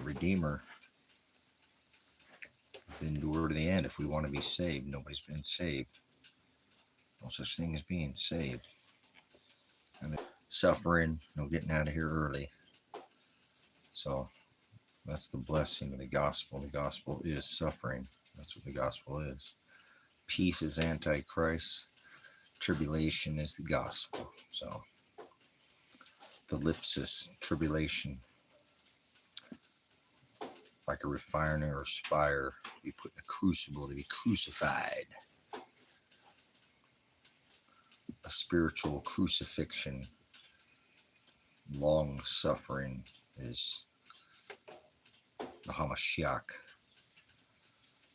Redeemer. Endure to the end if we want to be saved. Nobody's been saved. No such thing as being saved. I mean, suffering, getting out of here early. So that's the blessing of the gospel. The gospel is suffering. That's what the gospel is. Peace is Antichrist. Tribulation is the gospel. So the ellipsis, tribulation, like a refiner's fire, to be put in a crucible, to be crucified. A spiritual crucifixion, long suffering is the Hamashiach.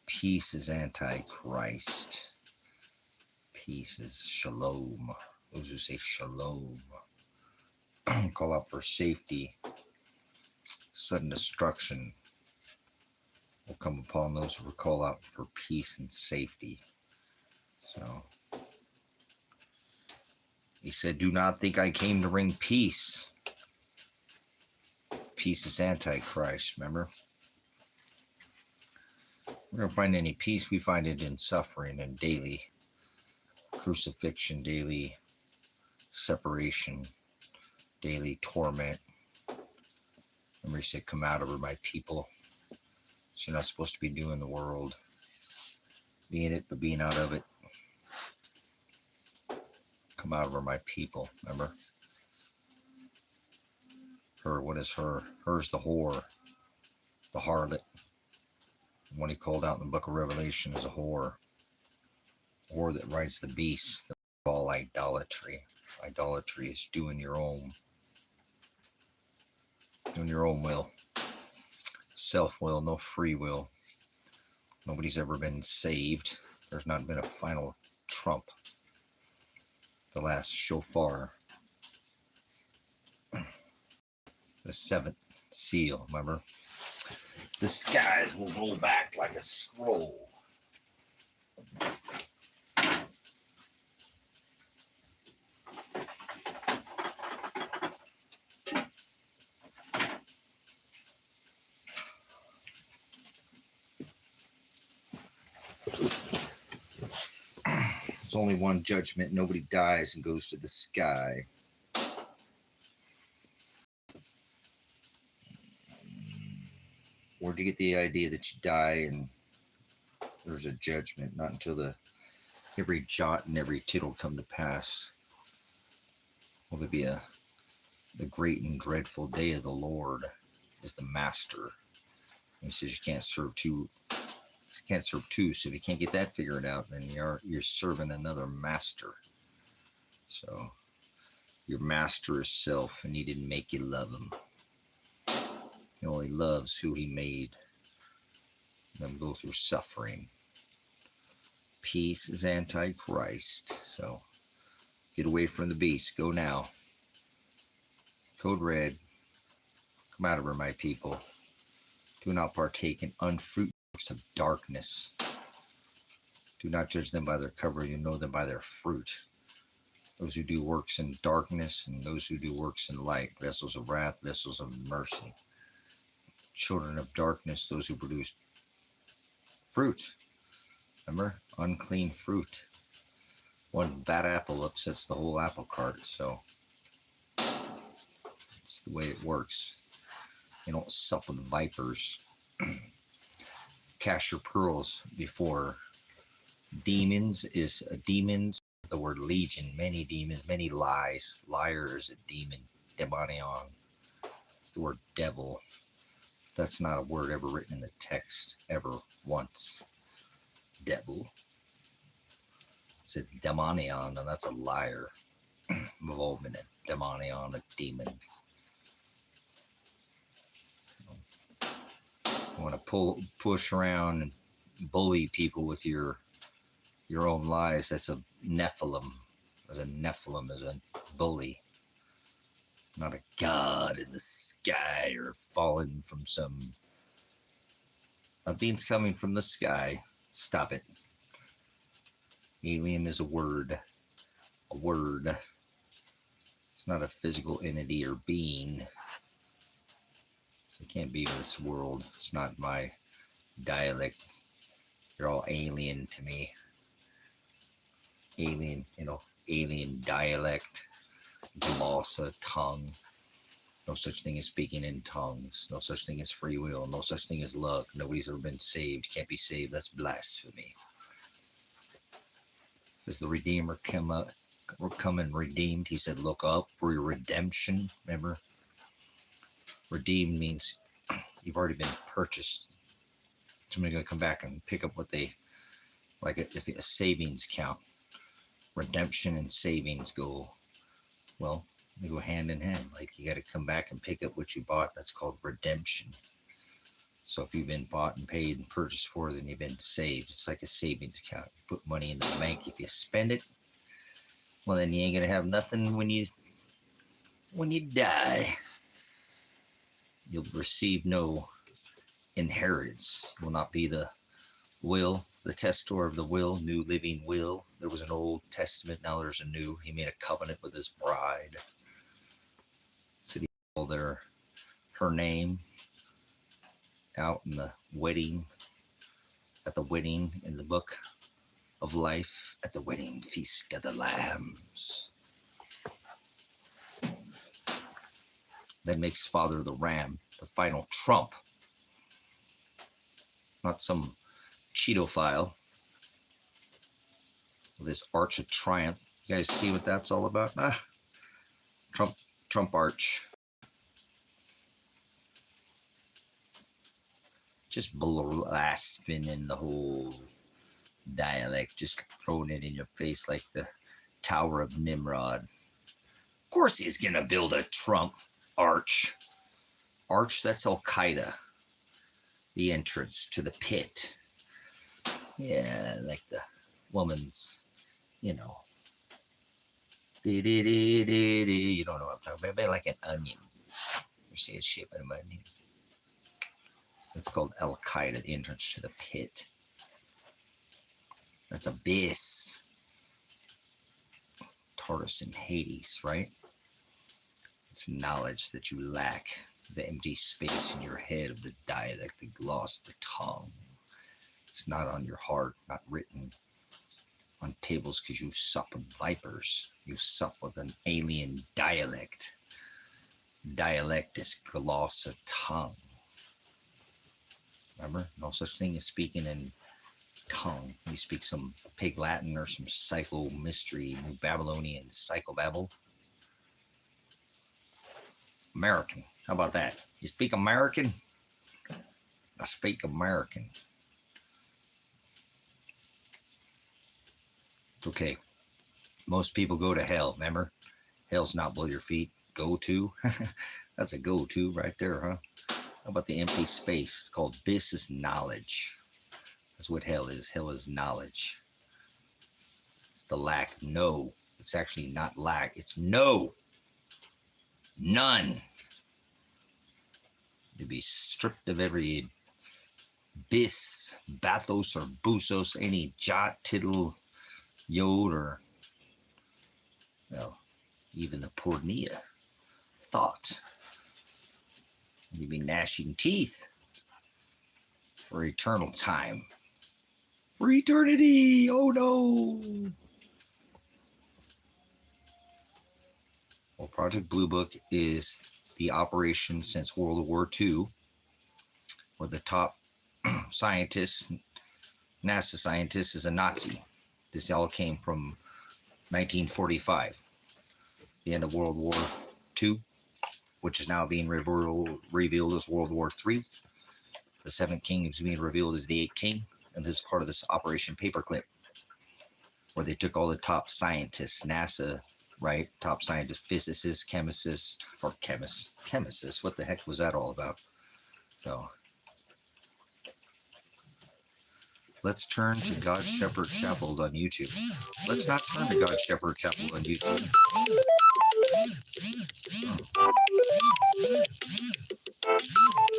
Peace is Antichrist. Peace is Shalom. Those who say Shalom call out for safety. Sudden destruction will come upon those who call out for peace and safety. So he said, do not think I came to bring peace. Peace is Antichrist, remember? We're going to find any peace. We find it in suffering and daily crucifixion, daily separation, daily torment. Remember he said, come out over my people. So you're not supposed to be doing the world. Be in it, but being out of it. Come out over my people, remember? Her, what is her? Her's the whore, the harlot. The one he called out in the book of Revelation is a whore. A whore that rides the beast. All idolatry. Idolatry is doing your own will. Self-will, no free will. Nobody's ever been saved. There's not been a final trump. The last shofar. The seventh seal, remember? The skies will roll back like a scroll. There's only one judgment. Nobody dies and goes to the sky. Where'd you get the idea that you die and there's a judgment? Not until every jot and every tittle come to pass. Will there be the great and dreadful day of the Lord is the master. He says you can't serve two. So if you can't get that figured out, then you're serving another master. So your master is self, and he didn't make you love him. He only loves who he made. Them go through suffering. Peace is Antichrist. So get away from the beast. Go now. Code red. Come out of her, my people. Do not partake in unfruitful works of darkness. Do not judge them by their cover. You know them by their fruit. Those who do works in darkness and those who do works in light. Vessels of wrath, vessels of mercy. Children of darkness, those who produce fruit. Remember? Unclean fruit. One bad apple upsets the whole apple cart. So it's the way it works. You don't sup with vipers. Cast your pearls before demons is a demons. The word legion, many demons, many lies. Liar is a demon. Demonion. It's the word devil. That's not a word ever written in the text, ever, once. Devil. It's a demonion, and that's a liar. Involvement in demonion, a demon. You want to push around and bully people with your own lies. That's a Nephilim. As a Nephilim is a bully. Not a god in the sky or fallen from some... Nothing's coming from the sky. Stop it. Alien is a word. A word. It's not a physical entity or being. So it can't be of this world. It's not my dialect. You're all alien to me. Alien, alien dialect, glossa tongue. No such thing as speaking in tongues. No such thing as free will. No such thing as love. Nobody's ever been saved. Can't be saved. That's blasphemy. As the Redeemer come and redeemed, he said, look up for your redemption. Remember? Redeemed means you've already been purchased. Somebody's going to come back and pick up what they, like a savings account. Redemption and savings go, well, they go hand in hand. Like you got to come back and pick up what you bought. That's called redemption. So if you've been bought and paid and purchased for, then you've been saved. It's like a savings account. You put money in the bank. If you spend it, well, then you ain't gonna have nothing when you die. You'll receive no inheritance. Will not be the will, the testor of the will, new living will. There was an Old Testament, now there's a new. He made a covenant with his bride. So he called her name out in the wedding, at the wedding in the book of life, at the wedding feast of the lambs. That makes Father the Ram the final trump, not some Cheetophile with this Arch of Triumph. You guys see what that's all about? Trump arch. Just blaspheming the whole dialect, just throwing it in your face like the Tower of Nimrod. Of course he's gonna build a Trump arch. Arch, that's Al-Qaeda. The entrance to the pit. Yeah, like the woman's, you know. You don't know what I'm talking about. Like an onion. You see it's shaped like an onion. It's called Al-Qaeda, the entrance to the pit. That's abyss. Tartarus and Hades, right? It's knowledge that you lack. The empty space in your head of the dialect, the gloss, the tongue. It's not on your heart, not written on tables because you sup with vipers. You sup with an alien dialect. Dialect is gloss of tongue. Remember? No such thing as speaking in tongue. You speak some pig Latin or some psycho mystery, New Babylonian psychobabble. American. How about that? You speak American? I speak American. It's okay. Most people go to hell, remember? Hell's not below your feet. Go to. That's a go-to right there, huh? How about the empty space? It's called abyss is knowledge. That's what hell is. Hell is knowledge. It's the lack. No. It's actually not lack. It's no. None. To be stripped of every bis, bathos, or busos, any jot, tittle, yod, or, well, even the pornea, thought. You'd be gnashing teeth for eternal time. For eternity! Oh no! Well, Project Blue Book is the operation since World War II, where the top scientist, NASA scientist, is a Nazi. This all came from 1945, the end of World War II, which is now being revealed as World War III. The seventh king is being revealed as the eighth king, and this is part of this Operation Paperclip, where they took all the top scientists, NASA, right? Top scientists, physicists, chemists, or chemists. What the heck was that all about? So let's turn to God Shepherd Chapel on YouTube. Let's not turn to God Shepherd Chapel on YouTube.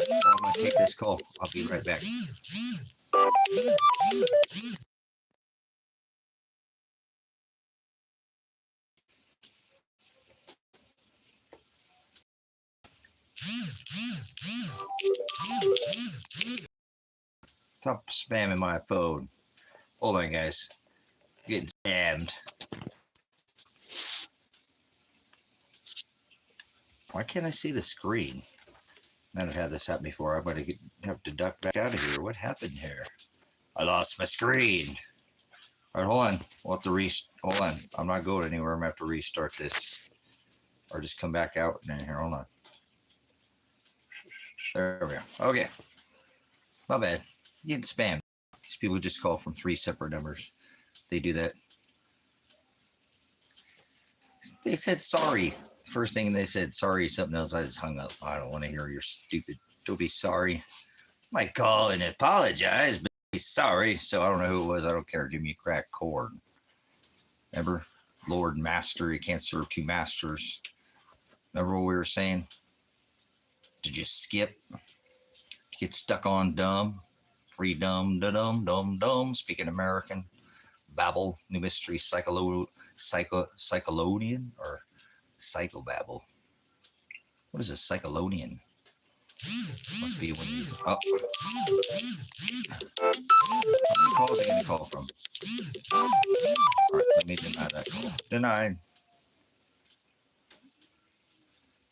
I'm going to take this call. I'll be right back. Stop spamming my phone. Hold on, guys. I'm getting spammed. Why can't I see the screen? I've had this happen before. I'm going to have to duck back out of here. What happened here? I lost my screen. All right, hold on. We'll have to hold on. I'm not going anywhere. I'm going to have to restart this. Or just come back out in here. Hold on. There we go. Okay. My bad. You get spammed. These people just call from 3 separate numbers. They do that. They said sorry. First thing they said, sorry, something else. I just hung up. I don't want to hear your stupid. Don't be sorry. Might call and apologize, but be sorry. So I don't know who it was. I don't care. Give me a crack corn. Remember? Lord and Master. You can't serve 2 masters. Remember what we were saying? Did you skip? Get stuck on dumb? Free dumb, dumb. Speaking American. Babble. New mystery. Psycholonian or psychobabble. What is a psycholonian? Must be when you. Oh. How many calls are you going to call from? All right, let me deny that call. Denied.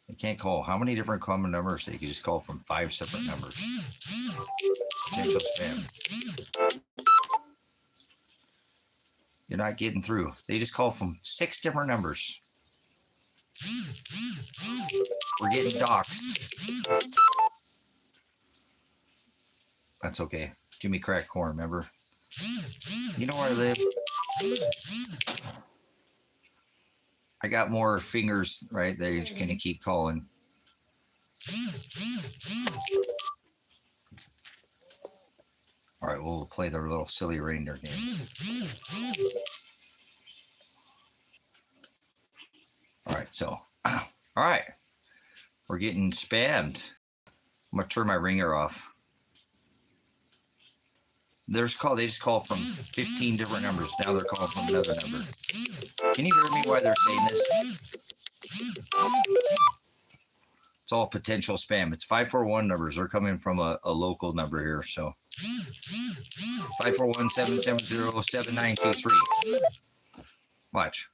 You can't call. How many different common numbers? You can just call from 5 separate numbers. Potential spam. You're not getting through. They just call from 6 different numbers. We're getting doxxed. That's okay. Give me crack corn, remember? You know where I live? I got more fingers, right? They're just going to keep calling. All right, we'll play their little silly reindeer game. All right, so, all right. We're getting spammed. I'm going to turn my ringer off. They just call from 15 different numbers. Now they're calling from another number. Can you hear me while they're saying this? It's all potential spam. It's 541 numbers. They're coming from a local number here. So 541-770-7923. Watch.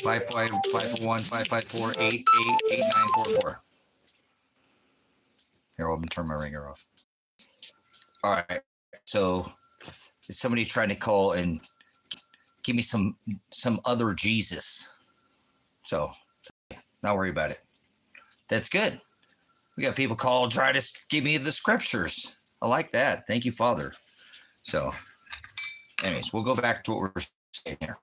541-554-888944. Here, I'm going to turn my ringer off. All right. So is somebody trying to call and give me some other Jesus? So not worry about it. That's good. We got people call and try to give me the scriptures. I like that. Thank you, Father. So anyways, we'll go back to what we're saying here.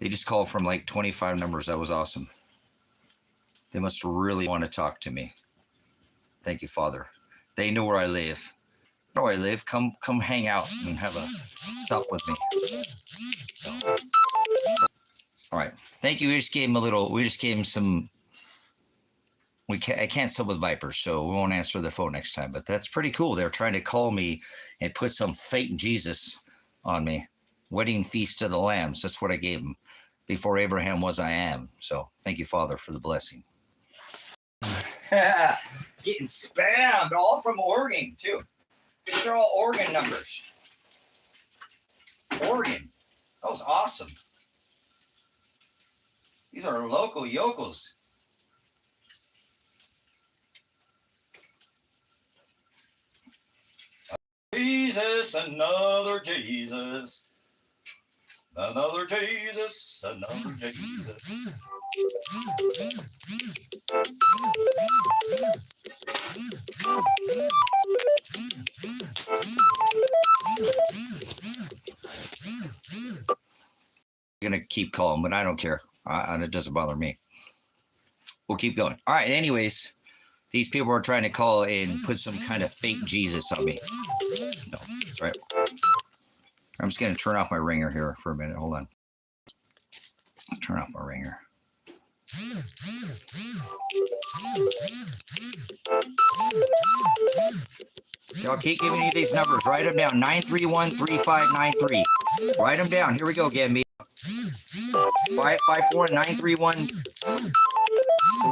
They just called from like 25 numbers. That was awesome. They must really want to talk to me. Thank you, Father. They know where I live. Know where I live. Come hang out and have a sup with me. So. All right. Thank you. We just gave him some. I can't sup with vipers, so we won't answer the phone next time. But that's pretty cool. They're trying to call me and put some fake Jesus on me. Wedding feast of the lambs. That's what I gave them. Before Abraham was, I am. So thank you, Father, for the blessing. Getting spammed, all from Oregon, too. These are all Oregon numbers. Oregon. That was awesome. These are local yokels. Jesus, another Jesus. Another Jesus, another Jesus. I'm going to keep calling, but I don't care. And it doesn't bother me. We'll keep going. All right, anyways, these people are trying to call and put some kind of fake Jesus on me. No, that's right. I'm just going to turn off my ringer here for a minute. Hold on. I'll turn off my ringer. Y'all keep giving me these numbers. Write them down. 931-3593. Write them down. Here we go, Gambino.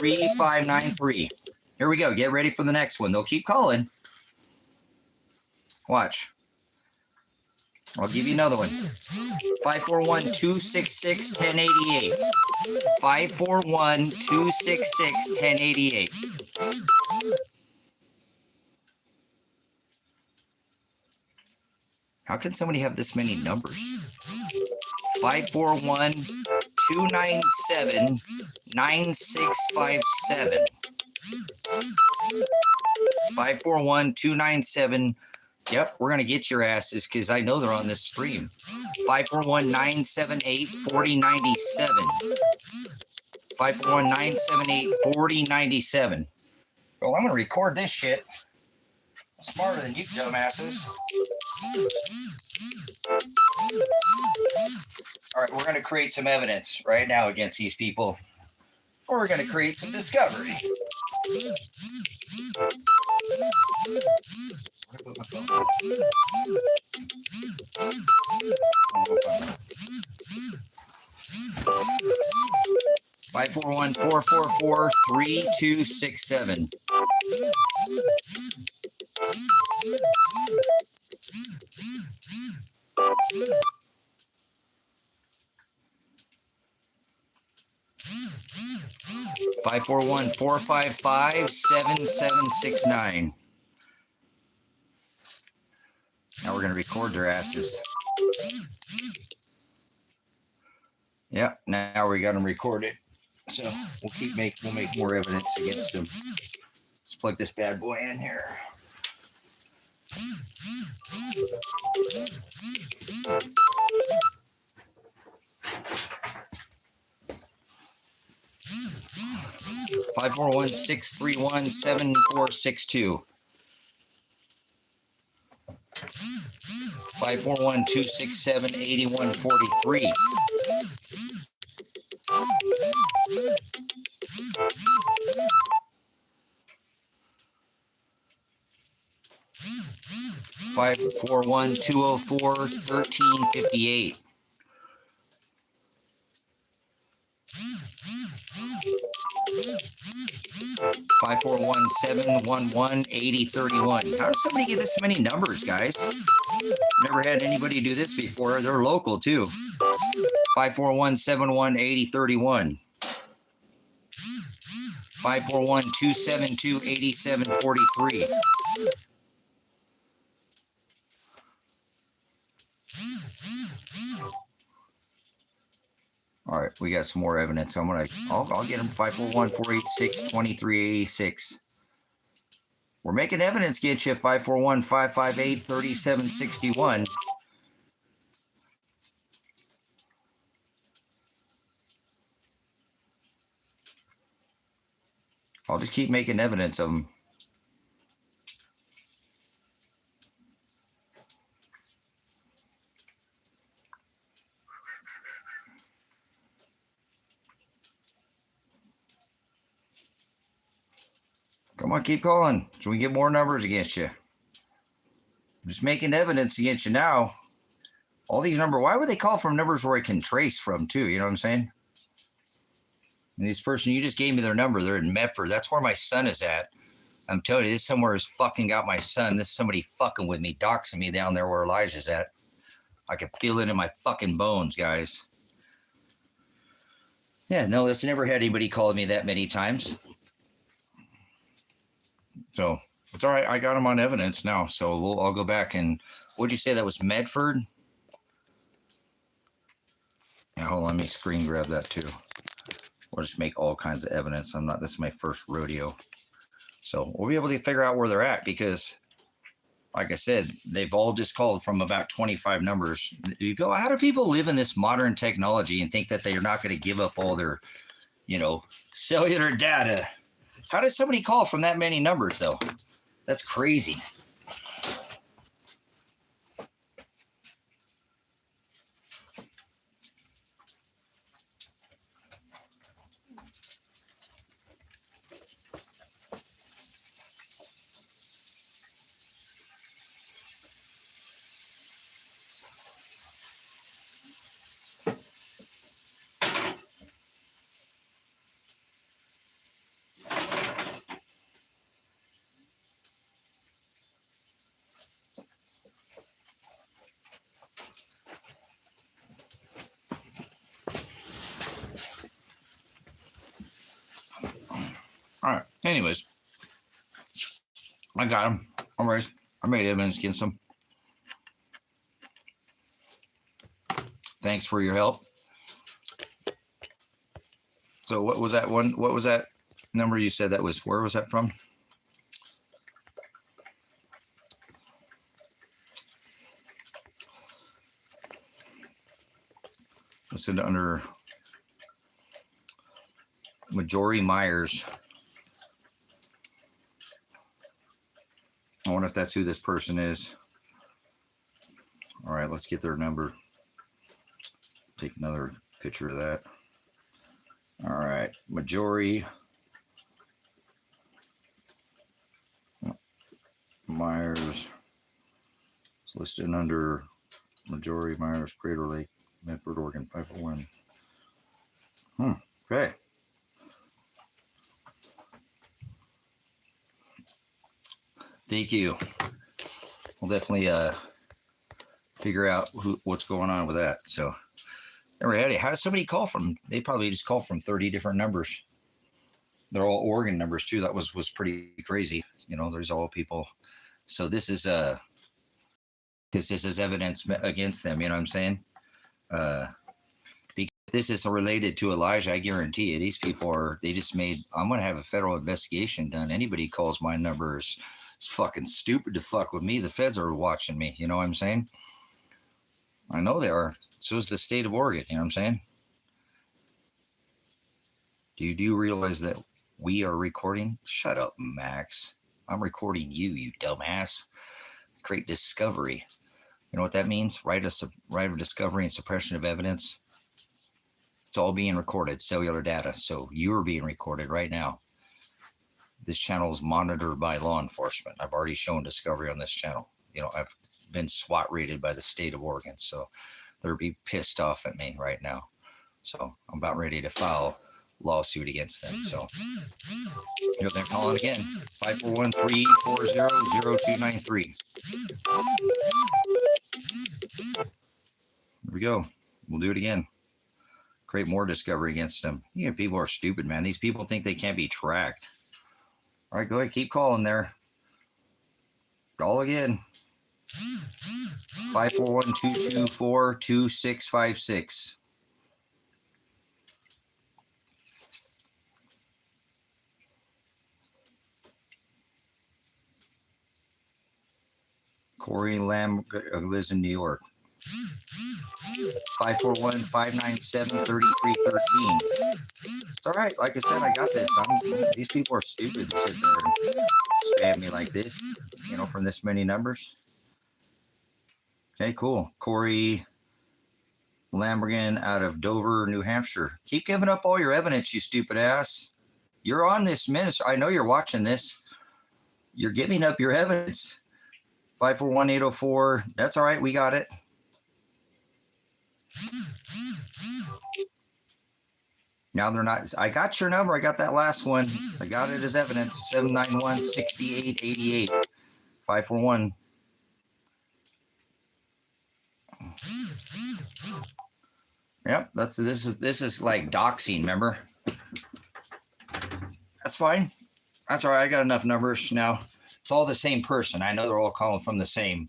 541-931-3593. Here we go. Get ready for the next one. They'll keep calling. Watch. I'll give you another one. 541-266-1088. 541-266-1088. How can somebody have this many numbers? 541-297-9657. 541-297. Yep, we're going to get your asses because I know they're on this stream. 541-978-4097. 541-978-4097. Well, I'm going to record this shit. I'm smarter than you dumbasses. All right, we're going to create some evidence right now against these people. Or we're going to create some discovery. 541-444-3267. 541-455-7769. Now we're going to record their asses. Yep, now we got them recorded. So we'll make more evidence against them. Let's plug this bad boy in here. Five 541-631-7462. 541-267-8143. 541-204-1358. 541-711-8031. How does somebody get this many numbers, guys? Never had anybody do this before. They're local too. 541-711-8031. 541-272-8743. All right, we got some more evidence. I'll get them. 541-486-2386. We're making evidence against you. 541-558-3761. I'll just keep making evidence of them. Come on, keep calling so we get more numbers against you. I'm just making evidence against you now. All these numbers, why would they call from numbers where I can trace from too? You know what I'm saying? And this person, you just gave me their number. They're in Medford. That's where my son is at. I'm telling you, this somewhere has fucking got my son. This is somebody fucking with me, doxing me down there where Elijah's at. I can feel it in my fucking bones, guys. Yeah, no, listen, never had anybody calling me that many times. So it's all right. I got them on evidence now. So I'll go back and what'd you say that was Medford? Yeah, hold on, let me screen grab that too. We'll just make all kinds of evidence. This is my first rodeo. So we'll be able to figure out where they're at because, like I said, they've all just called from about 25 numbers. How do people live in this modern technology and think that they are not going to give up all their, cellular data? How did somebody call from that many numbers, though? That's crazy. All right. Anyways, I got him. All right. I made evidence against him. Thanks for your help. So what was that one? What was that number you said that was? Where was that from? Listed under Majori Myers. I wonder if that's who this person is. All right, let's get their number. Take another picture of that. All right, Majori Myers. It's listed under Majori Myers, Crater Lake, Medford, Oregon, 501. Okay. Thank you. We'll definitely figure out what's going on with that. So, alrighty, how does somebody call from? They probably just call from 30 different numbers. They're all Oregon numbers too. That was pretty crazy. You know, there's all people. So this is because this is evidence against them. You know what I'm saying? Because this is related to Elijah. I guarantee you, these people are. They just made. I'm gonna have a federal investigation done. Anybody calls my numbers. It's fucking stupid to fuck with me. The feds are watching me. You know what I'm saying? I know they are. So is the state of Oregon. You know what I'm saying? Do you realize that we are recording? Shut up, Max. I'm recording you, you dumbass. Great discovery. You know what that means? Right of discovery and suppression of evidence. It's all being recorded, cellular data. So you're being recorded right now. This channel is monitored by law enforcement. I've already shown discovery on this channel. You know, I've been SWAT rated by the state of Oregon. So they'll be pissed off at me right now. So I'm about ready to file lawsuit against them. So here they're calling again. 541-340-0293. Here we go. We'll do it again. Create more discovery against them. Yeah, people are stupid, man. These people think they can't be tracked. All right, go ahead. Keep calling there. Call again. 541-224-2656. Corey Lamb lives in New York. 541-597-3313. It's all right. Like I said, I got this. These people are stupid to sit there and spam me like this, you know, from this many numbers. Okay, cool. Corey Lambergan out of Dover, New Hampshire. Keep giving up all your evidence, you stupid ass. You're on this ministry. I know you're watching this. You're giving up your evidence. 541-804. That's all right. We got it. Now they're not. I got your number. I got that last one. I got it as evidence. 791-6888. 541. Yep, this is like doxing, remember? That's fine. That's all right. I got enough numbers now. It's all the same person. I know they're all calling from the same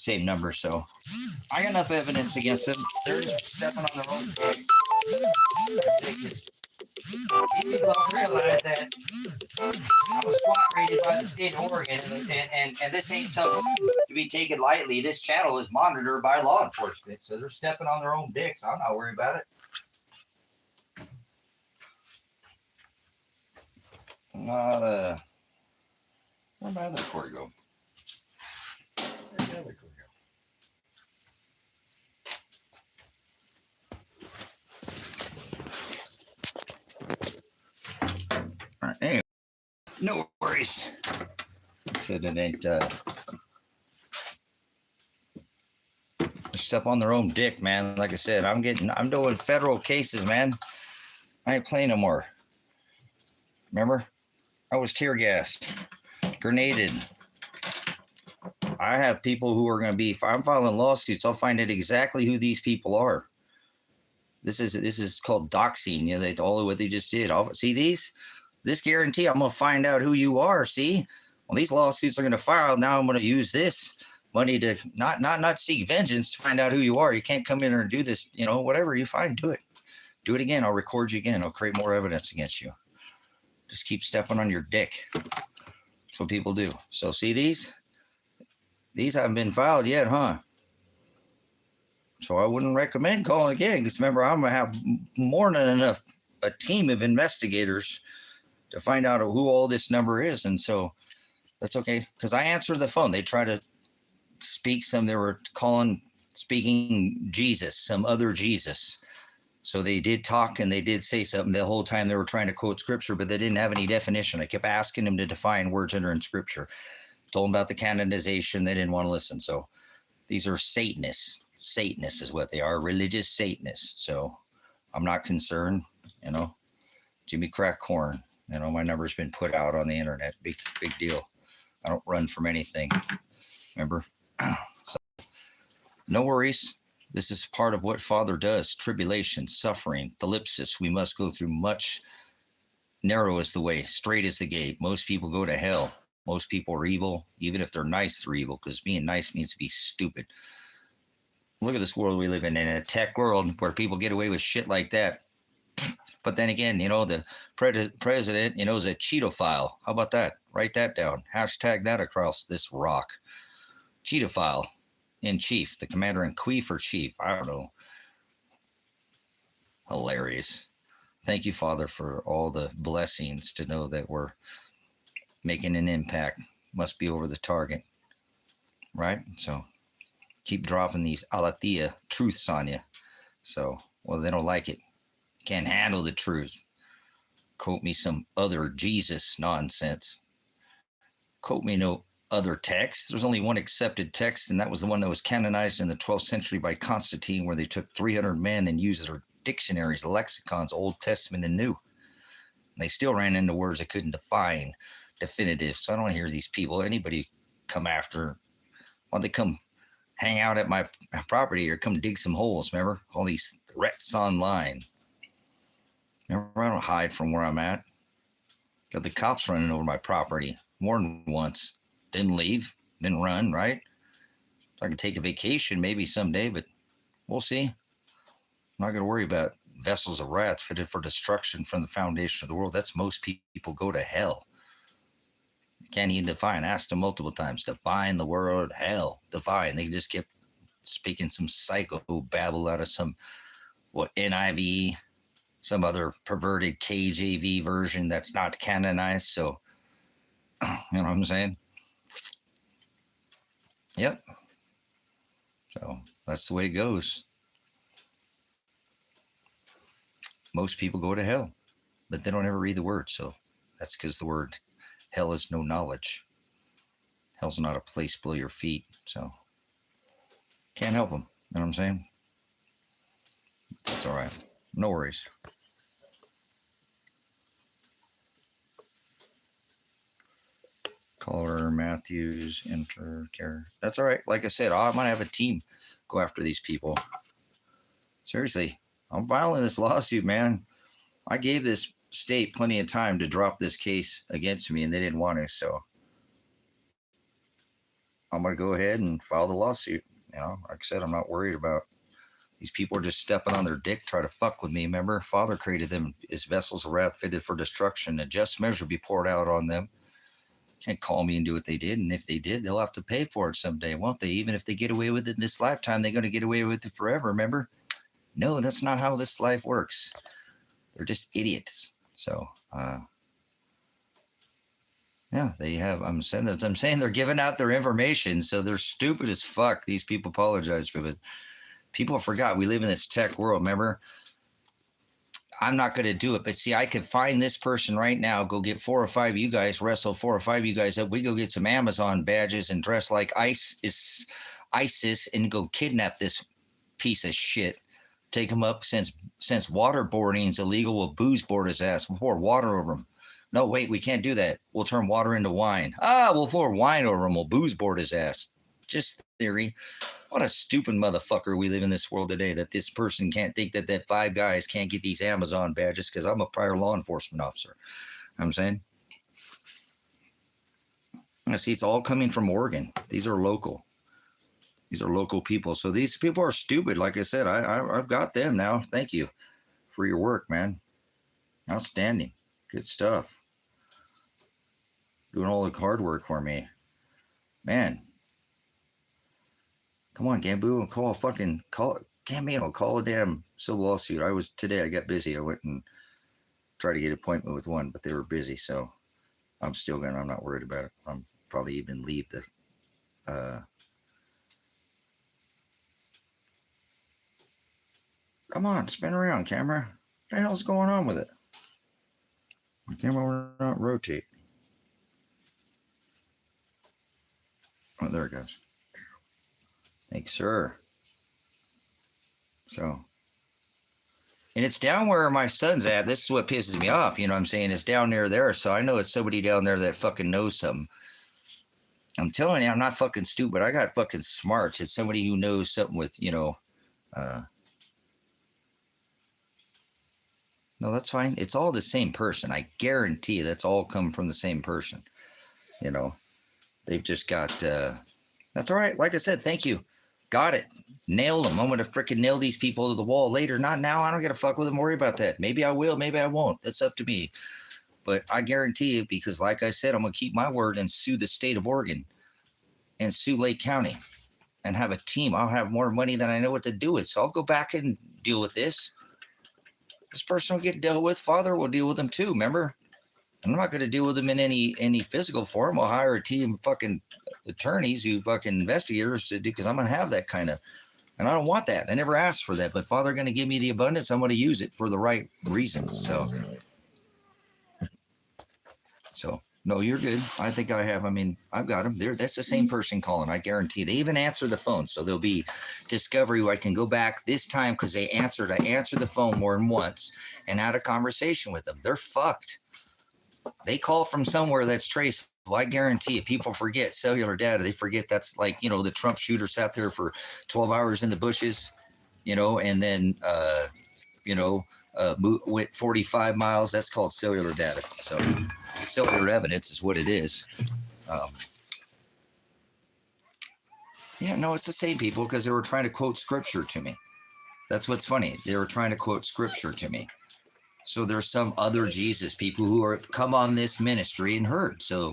number, so I got enough evidence against them. They're just stepping on their own dick. People don't realize that I was SWAT rated by the state of Oregon, and this ain't something to be taken lightly. This channel is monitored by law enforcement, so they're stepping on their own dicks. I'm not worried about it. Where'd my other cord go? Where'd the other cord go? All right, anyway, no worries. Said it ain't step on their own dick, man. Like I said, I'm doing federal cases, man. I ain't playing no more. Remember? I was tear gassed, grenaded. I have people who are going to be, if I'm filing lawsuits, I'll find out exactly who these people are. This is called doxing. You know, all what they just did. See these? this guarantee, I'm going to find out who you are. See, well, these lawsuits are going to file. Now I'm going to use this money to not seek vengeance, to find out who you are. You can't come in here and do this, whatever you find, do it. Do it again. I'll record you again. I'll create more evidence against you. Just keep stepping on your dick. That's what people do. So see these? These haven't been filed yet, huh? So I wouldn't recommend calling again, because remember, I'm going to have more than enough, a team of investigators to find out who all this number is. And so that's okay, because I answered the phone. They try to speak they were speaking Jesus, some other Jesus. So they did talk and they did say something. The whole time they were trying to quote scripture, but they didn't have any definition. I kept asking them to define words that are in scripture. Told them about the canonization. They didn't want to listen. So these are Satanists. Satanists is what they are, religious Satanists. So I'm not concerned, Jimmy Crack Corn. My number's been put out on the internet. Big deal. I don't run from anything. Remember? So no worries. This is part of what Father does. Tribulation, suffering, thlipsis. We must go through much. Narrow is the way, straight is the gate. Most people go to hell. Most people are evil. Even if they're nice, they're evil, because being nice means to be stupid. Look at this world we live in a tech world where people get away with shit like that. But then again, the president, is a Cheetophile. How about that? Write that down. Hashtag that across this rock. Cheetophile in chief, the commander-in-chief or chief. I don't know. Hilarious. Thank you, Father, for all the blessings to know that we're making an impact. Must be over the target. Right? So keep dropping these aletheia truths on you. So, well, they don't like it. Can't handle the truth. Quote me some other Jesus nonsense. Quote me no other text. There's only one accepted text, and that was the one that was canonized in the 12th century by Constantine, where they took 300 men and used their dictionaries, lexicons, Old Testament and New. And they still ran into words they couldn't define definitive. So I don't want to hear these people, anybody come after. Why don't they come hang out at my property or come dig some holes? Remember all these threats online? Remember, I don't hide from where I'm at. Got the cops running over my property more than once. Didn't leave, didn't run, right? I could take a vacation maybe someday, but we'll see. I'm not going to worry about vessels of wrath fitted for destruction from the foundation of the world. That's most people go to hell. You can't even define. Asked them multiple times. Define the word hell. Define. They just kept speaking some psycho babble out of some, NIV, some other perverted KJV version that's not canonized. So, you know what I'm saying? Yep. So that's the way it goes. Most people go to hell, but they don't ever read the word. So that's because the word hell is no knowledge. Hell's not a place below your feet. So can't help them. You know what I'm saying? That's all right. No worries. Caller Matthews, enter care. That's all right. Like I said, I'm going to have a team go after these people. Seriously, I'm filing this lawsuit, man. I gave this state plenty of time to drop this case against me, and they didn't want to. So I'm going to go ahead and file the lawsuit. Like I said, I'm not worried about these people are just stepping on their dick, try to fuck with me. Remember, Father created them as vessels of wrath fitted for destruction. A just measure be poured out on them. Can't call me and do what they did. And if they did, they'll have to pay for it someday, won't they? Even if they get away with it in this lifetime, they're going to get away with it forever. Remember? No, that's not how this life works. They're just idiots. So, yeah, they have. I'm saying they're giving out their information, so they're stupid as fuck. These people apologize for it. People forgot we live in this tech world. Remember? I'm not going to do it, but see, I could find this person right now, go get 4 or 5 of you guys, wrestle 4 or 5 of you guys up. We go get some Amazon badges and dress like ISIS and go kidnap this piece of shit. Take him up since waterboarding is illegal. We'll booze board his ass. We'll pour water over him. No, wait, we can't do that. We'll turn water into wine. We'll pour wine over him. We'll booze board his ass. Just theory. What a stupid motherfucker we live in this world today, that this person can't think that 5 guys can't get these Amazon badges because I'm a prior law enforcement officer. I'm saying. I see it's all coming from Oregon. These are local. These are local people. So these people are stupid. Like I said, I've got them now. Thank you for your work, man. Outstanding. Good stuff. Doing all the hard work for me. Man. Come on, Gambu. Call Gambino, call a damn civil lawsuit. Today I got busy. I went and tried to get an appointment with one, but they were busy, so I'm not worried about it. I'm probably even leave the come on, spin around, camera. What the hell's going on with it? My camera will not rotate. Oh, there it goes. Thanks, sir. So, and it's down where my son's at. This is what pisses me off. You know what I'm saying? It's down near there. So I know it's somebody down there that fucking knows something. I'm telling you, I'm not fucking stupid. I got fucking smarts. It's somebody who knows something with, no, that's fine. It's all the same person. I guarantee that's all come from the same person. They've just got, that's all right. Like I said, thank you. Got it. Nail them. I'm going to freaking nail these people to the wall later. Not now. I don't get to fuck with them. Worry about that. Maybe I will. Maybe I won't. That's up to me. But I guarantee it because, like I said, I'm going to keep my word and sue the state of Oregon and sue Lake County and have a team. I'll have more money than I know what to do with. So I'll go back and deal with this. This person will get dealt with. Father will deal with them too. Remember? I'm not going to deal with them in any physical form. I'll hire a team of fucking attorneys who fucking investigators to do because I'm going to have that kind of. And I don't want that. I never asked for that. But Father going to give me the abundance. I'm going to use it for the right reasons. So no, you're good. I think I have. I mean, I've got them. That's the same person calling. I guarantee. They even answer the phone. So there'll be discovery where I can go back this time because I answered the phone more than once and had a conversation with them. They're fucked. They call from somewhere that's traceable. I guarantee it. People forget cellular data. They forget that's like, the Trump shooter sat there for 12 hours in the bushes, and then, went 45 miles. That's called cellular data. So cellular evidence is what it is. It's the same people because they were trying to quote scripture to me. That's what's funny. They were trying to quote scripture to me. So there's some other Jesus people who have come on this ministry and heard. So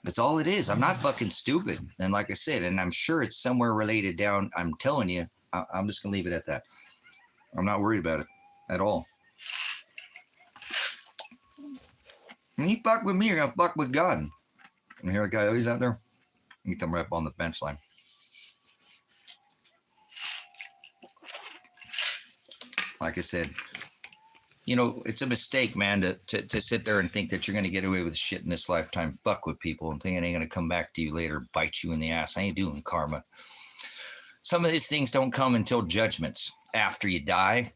that's all it is. I'm not fucking stupid. And like I said, and I'm sure it's somewhere related down. I'm telling you, I'm just going to leave it at that. I'm not worried about it at all. When you fuck with me, you're going to fuck with God. And here a guy always out there. You come right up on the bench line. Like I said, it's a mistake, man, to sit there and think that you're going to get away with shit in this lifetime, fuck with people and think it ain't going to come back to you later, bite you in the ass. I ain't doing karma. Some of these things don't come until judgments after you die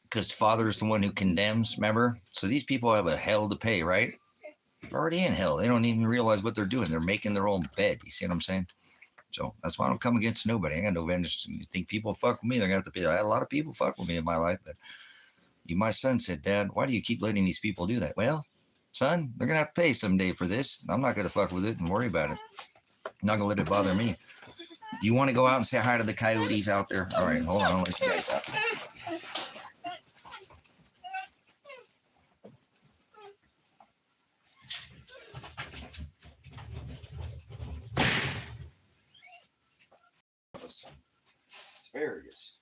because Father is the one who condemns, remember? So these people have a hell to pay, right? They're already in hell. They don't even realize what they're doing. They're making their own bed. You see what I'm saying? So that's why I don't come against nobody. I got no vengeance. You think people fuck with me? They're going to have to pay. I had a lot of people fuck with me in my life, but my son said, Dad, why do you keep letting these people do that? Well, son, they're going to have to pay someday for this. I'm not going to fuck with it and worry about it. I'm not going to let it bother me. Do you want to go out and say hi to the coyotes out there? All right, hold on. I'll let you guys out. Asparagus.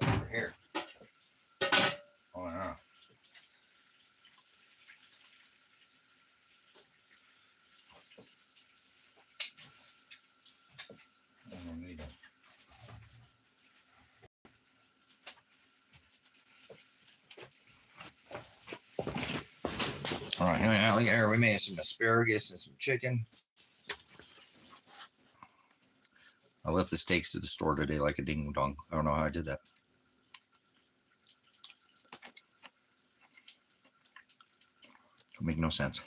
Over here. Oh, no. I don't need it. All right, here we made some asparagus and some chicken. I left the steaks to the store today like a ding dong. I don't know how I did that. Don't make no sense.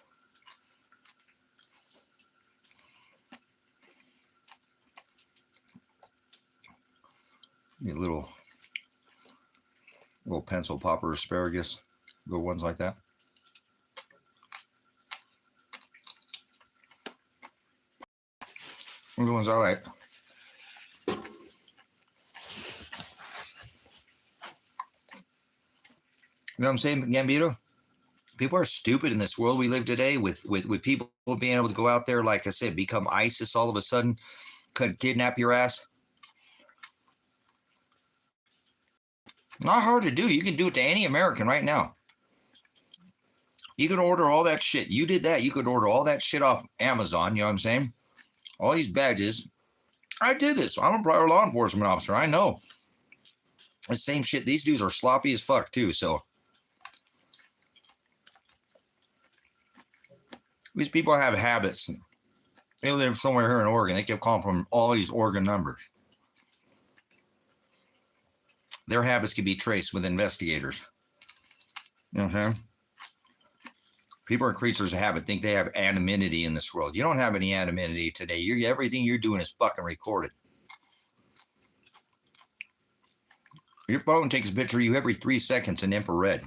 These little pencil popper asparagus, little ones like that. Those are the ones I like. You know what I'm saying, Gambito? People are stupid in this world we live today with people being able to go out there, like I said, become ISIS all of a sudden, could kidnap your ass. Not hard to do. You can do it to any American right now. You could order all that shit. You did that. You could order all that shit off Amazon. You know what I'm saying? All these badges. I did this. I'm a prior law enforcement officer. I know. The same shit. These dudes are sloppy as fuck too. So these people have habits. They live somewhere here in Oregon. They kept calling from all these Oregon numbers. Their habits can be traced with investigators. You know what I'm saying? People are creatures of habit, think they have anonymity in this world. You don't have any anonymity today. Everything you're doing is fucking recorded. Your phone takes a picture of you every 3 seconds in infrared.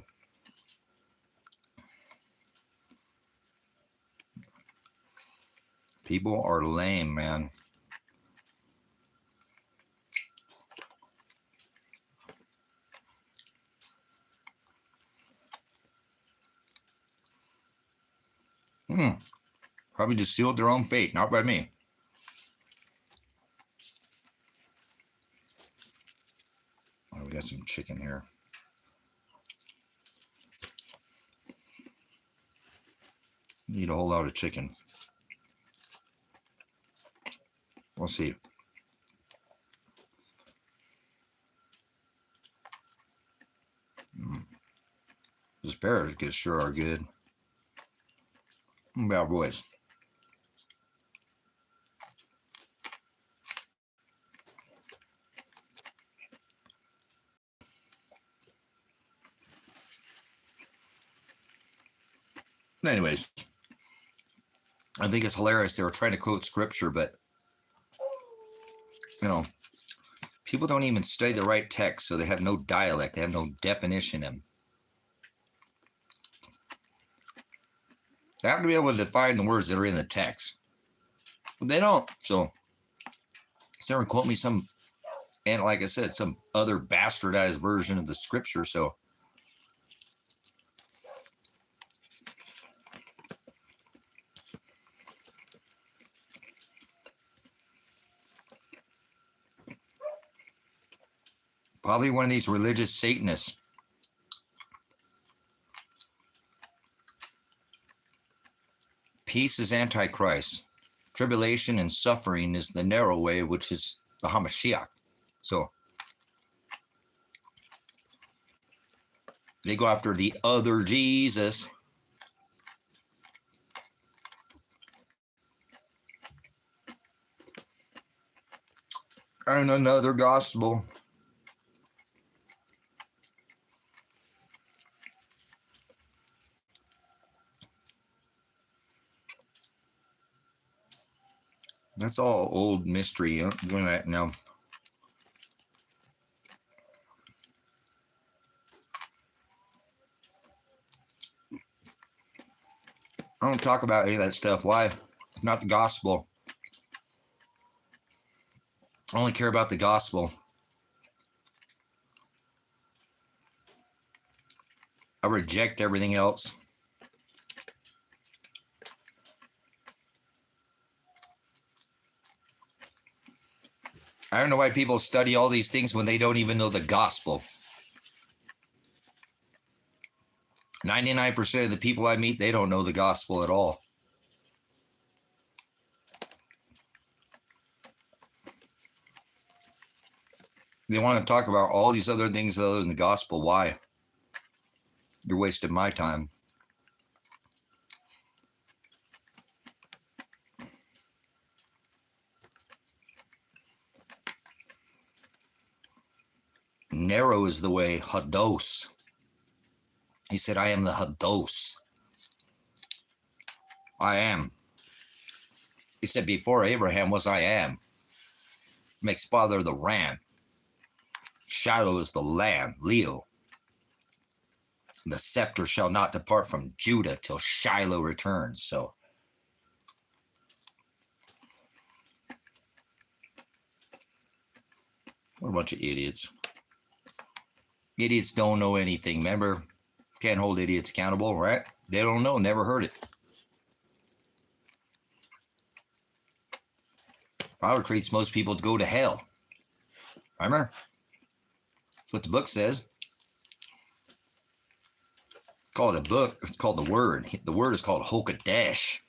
People are lame, man. Probably just sealed their own fate, not by me. Oh, we got some chicken here. Need a whole lot of chicken. We'll see. Asparagus sure are good. Bad boys. Anyways, I think it's hilarious. They were trying to quote scripture, but you know, people don't even study the right text, so they have no dialect. They have no definition in them. They have to be able to define the words that are in the text, but they don't. So, someone quote me some, and like I said, some other bastardized version of the scripture. So, probably one of these religious Satanists. Peace is Antichrist. Tribulation and suffering is the narrow way, which is the Hamashiach. So they go after the other Jesus. And another gospel. That's all old mystery. Doing that now. I don't talk about any of that stuff. Why? It's not the gospel. I only care about the gospel. I reject everything else. I don't know why people study all these things when they don't even know the gospel. 99% of the people I meet, they don't know the gospel at all. They want to talk about all these other things other than the gospel. Why? You're wasting my time. Narrow is the way, Hados. He said, I am the Hados. I am. He said, before Abraham was I am. Makes father the ram. Shiloh is the lamb, Leo. The scepter shall not depart from Judah till Shiloh returns. So, what a bunch of idiots. Idiots don't know anything. Remember, can't hold idiots accountable, right? They don't know, never heard it. Power creates most people to go to hell. Remember? That's what the book says. Call it a book. It's called the Word. The Word is called Hokadesh.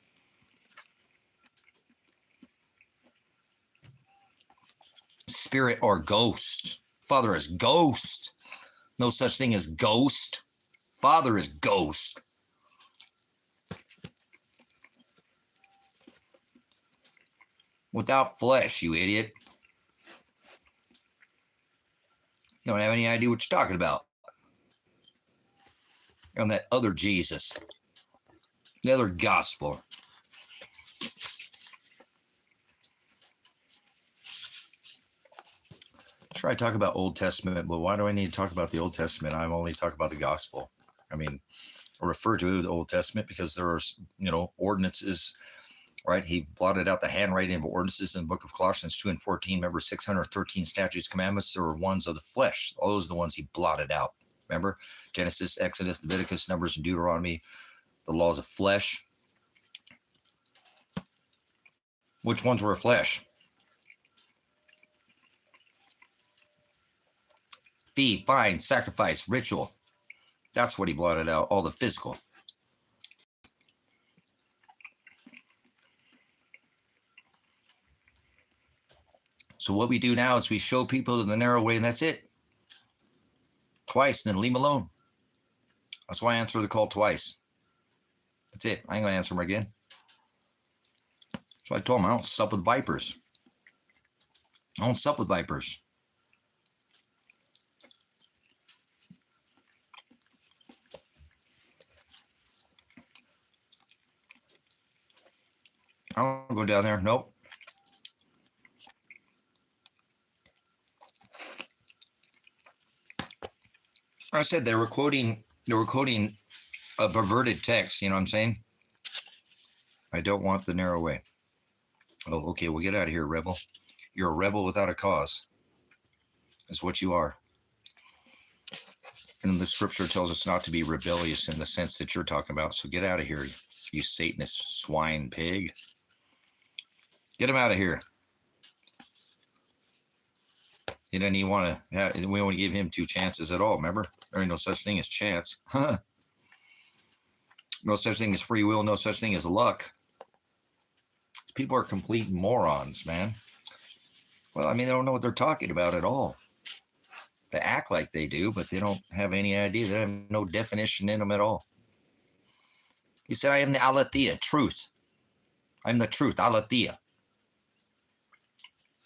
Spirit or ghost. Father is ghost. No such thing as ghost. Father is ghost. Without flesh, you idiot. You don't have any idea what you're talking about. You're on that other Jesus. The other gospel. Sure, I talk about Old Testament, but why do I need to talk about the Old Testament? I'm only talking about the gospel. I mean, I refer to the Old Testament because there are, ordinances, right? He blotted out the handwriting of ordinances in the book of Colossians 2 and 14. Remember, 613 statutes, commandments, there were ones of the flesh. All those are the ones he blotted out. Remember, Genesis, Exodus, Leviticus, Numbers, and Deuteronomy, the laws of flesh. Which ones were flesh? Fee, fine, sacrifice, ritual. That's what he blotted out, all the physical. So what we do now is we show people the narrow way, and that's it. Twice, and then leave them alone. That's why I answer the call twice. That's it. I ain't going to answer them again. So I told him, I don't sup with vipers. I don't sup with vipers. I don't go down there. Nope. I said they were quoting a perverted text. You know what I'm saying? I don't want the narrow way. Oh, okay. Well, get out of here, rebel. You're a rebel without a cause. That's what you are. And the scripture tells us not to be rebellious in the sense that you're talking about. So get out of here, you Satanist swine pig. Get him out of here. He doesn't even want to. We only give him 2 chances at all. Remember, there ain't no such thing as chance. No such thing as free will. No such thing as luck. People are complete morons, man. Well, I mean, they don't know what they're talking about at all. They act like they do, but they don't have any idea. They have no definition in them at all. He said, I am the Aletheia, truth. I'm the truth, Aletheia.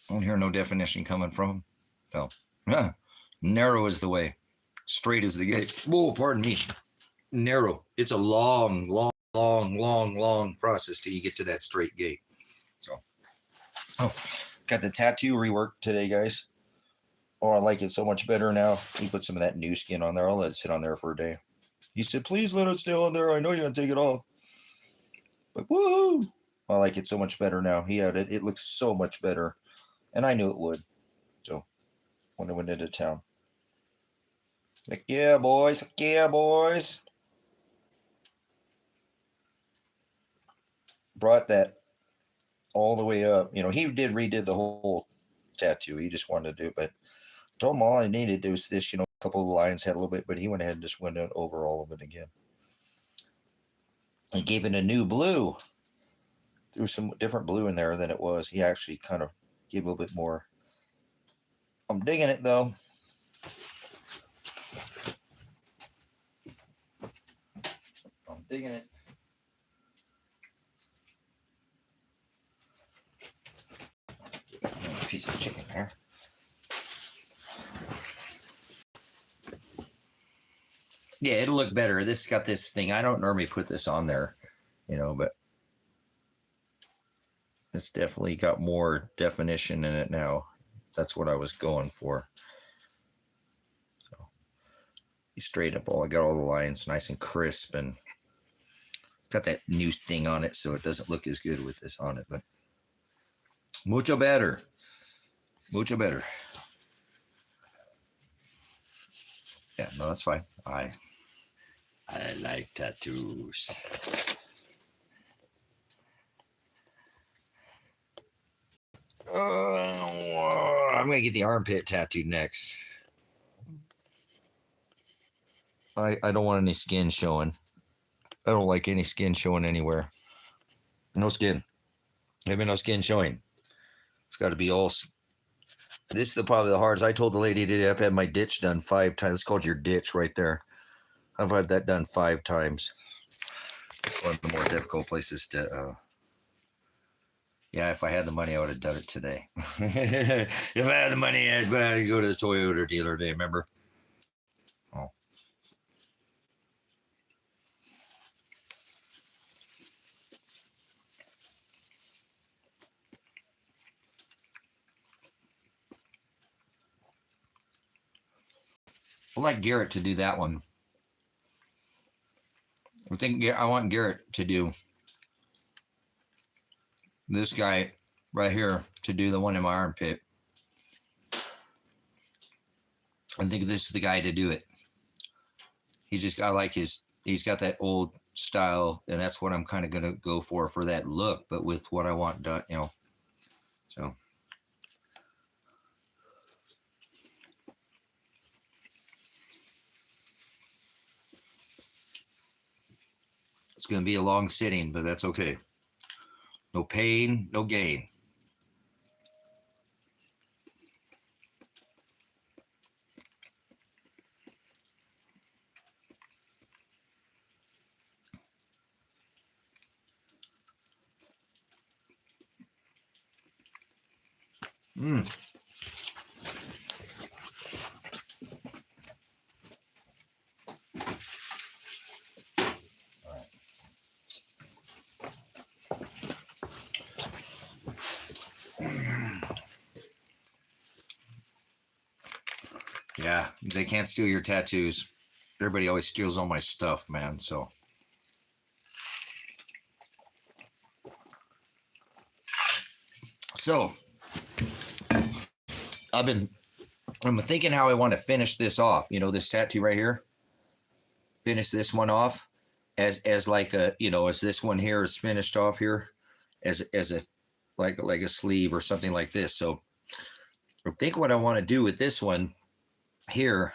I don't hear no definition coming from him. No. Narrow is the way. Straight is the gate. Whoa, pardon me. Narrow. It's a long process till you get to that straight gate. So, got the tattoo reworked today, guys. Oh, I like it so much better now. He put some of that new skin on there. I'll let it sit on there for a day. He said, please let it stay on there. I know you're going to take it off. But woo! I like it so much better now. He had it. It looks so much better. And I knew it would. So, when I went into town. Like, yeah, boys. Like, yeah, boys. Brought that all the way up. You know, he redid the whole tattoo. He just wanted to do it. But I told him all I needed to do was this, a couple of the lines had a little bit, but he went ahead and just went over all of it again. And gave it a new blue. There was some different blue in there than it was. He actually kind of gave a little bit more. I'm digging it, though. I'm digging it. Piece of chicken there. Yeah, it'll look better. This got this thing. I don't normally put this on there, but it's definitely got more definition in it now. That's what I was going for. So, straight up I got all the lines nice and crisp, and got that new thing on it, so it doesn't look as good with this on it, but mucho better. Mucho better. Yeah, no, that's fine. I like tattoos. I'm gonna get the armpit tattooed next. I don't want any skin showing. I don't like any skin showing anywhere. No skin. Maybe no skin showing. It's got to be all. This is probably the hardest. I told the lady today I've had my ditch done 5 times. It's called your ditch right there. I've had that done 5 times. It's one of the more difficult places to. Yeah, if I had the money, I would have done it today. If I had the money, I'd go to the Toyota dealer today, remember? Oh. I'd like Garrett to do that one. I want Garrett to do this guy right here to do the one in my armpit. I think this is the guy to do it. He's got that old style, and that's what I'm kind of going to go for that look, but with what I want done, so. It's going to be a long sitting, but that's okay. No pain, no gain. Yeah, they can't steal your tattoos. Everybody always steals all my stuff, man, so. So, I'm thinking how I want to finish this off. This tattoo right here. Finish this one off as like as this one here is finished off here as a like a sleeve or something like this. So I think what I want to do with this one here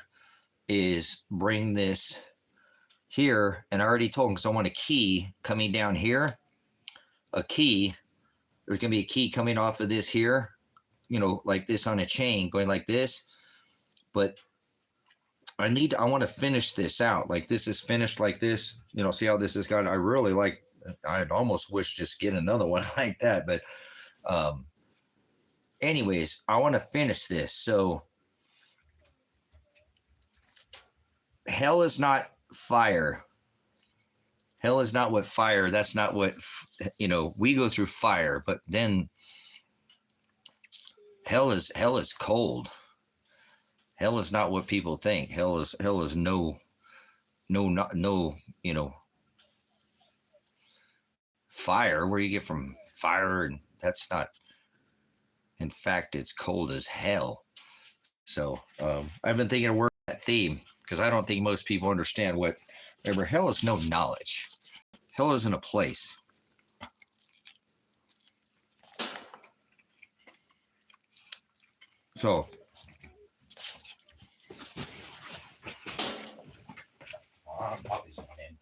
is bring this here, and I already told him because I want a key coming down here. A key. There's gonna be a key coming off of this here, like this on a chain going like this. But I want to finish this out. Like this is finished like this. See how this has got. I really like. I'd almost wish just get another one like that. But anyways, I want to finish this. So hell is not fire. Hell is not what fire. That's not what we go through fire. But then hell is cold. Hell is not what people think. Hell is no fire. Where you get from fire, and that's not. In fact, it's cold as hell. So I've been thinking of working that theme because I don't think most people understand what. Remember, hell is no knowledge. Hell isn't a place. So. Puppies went in.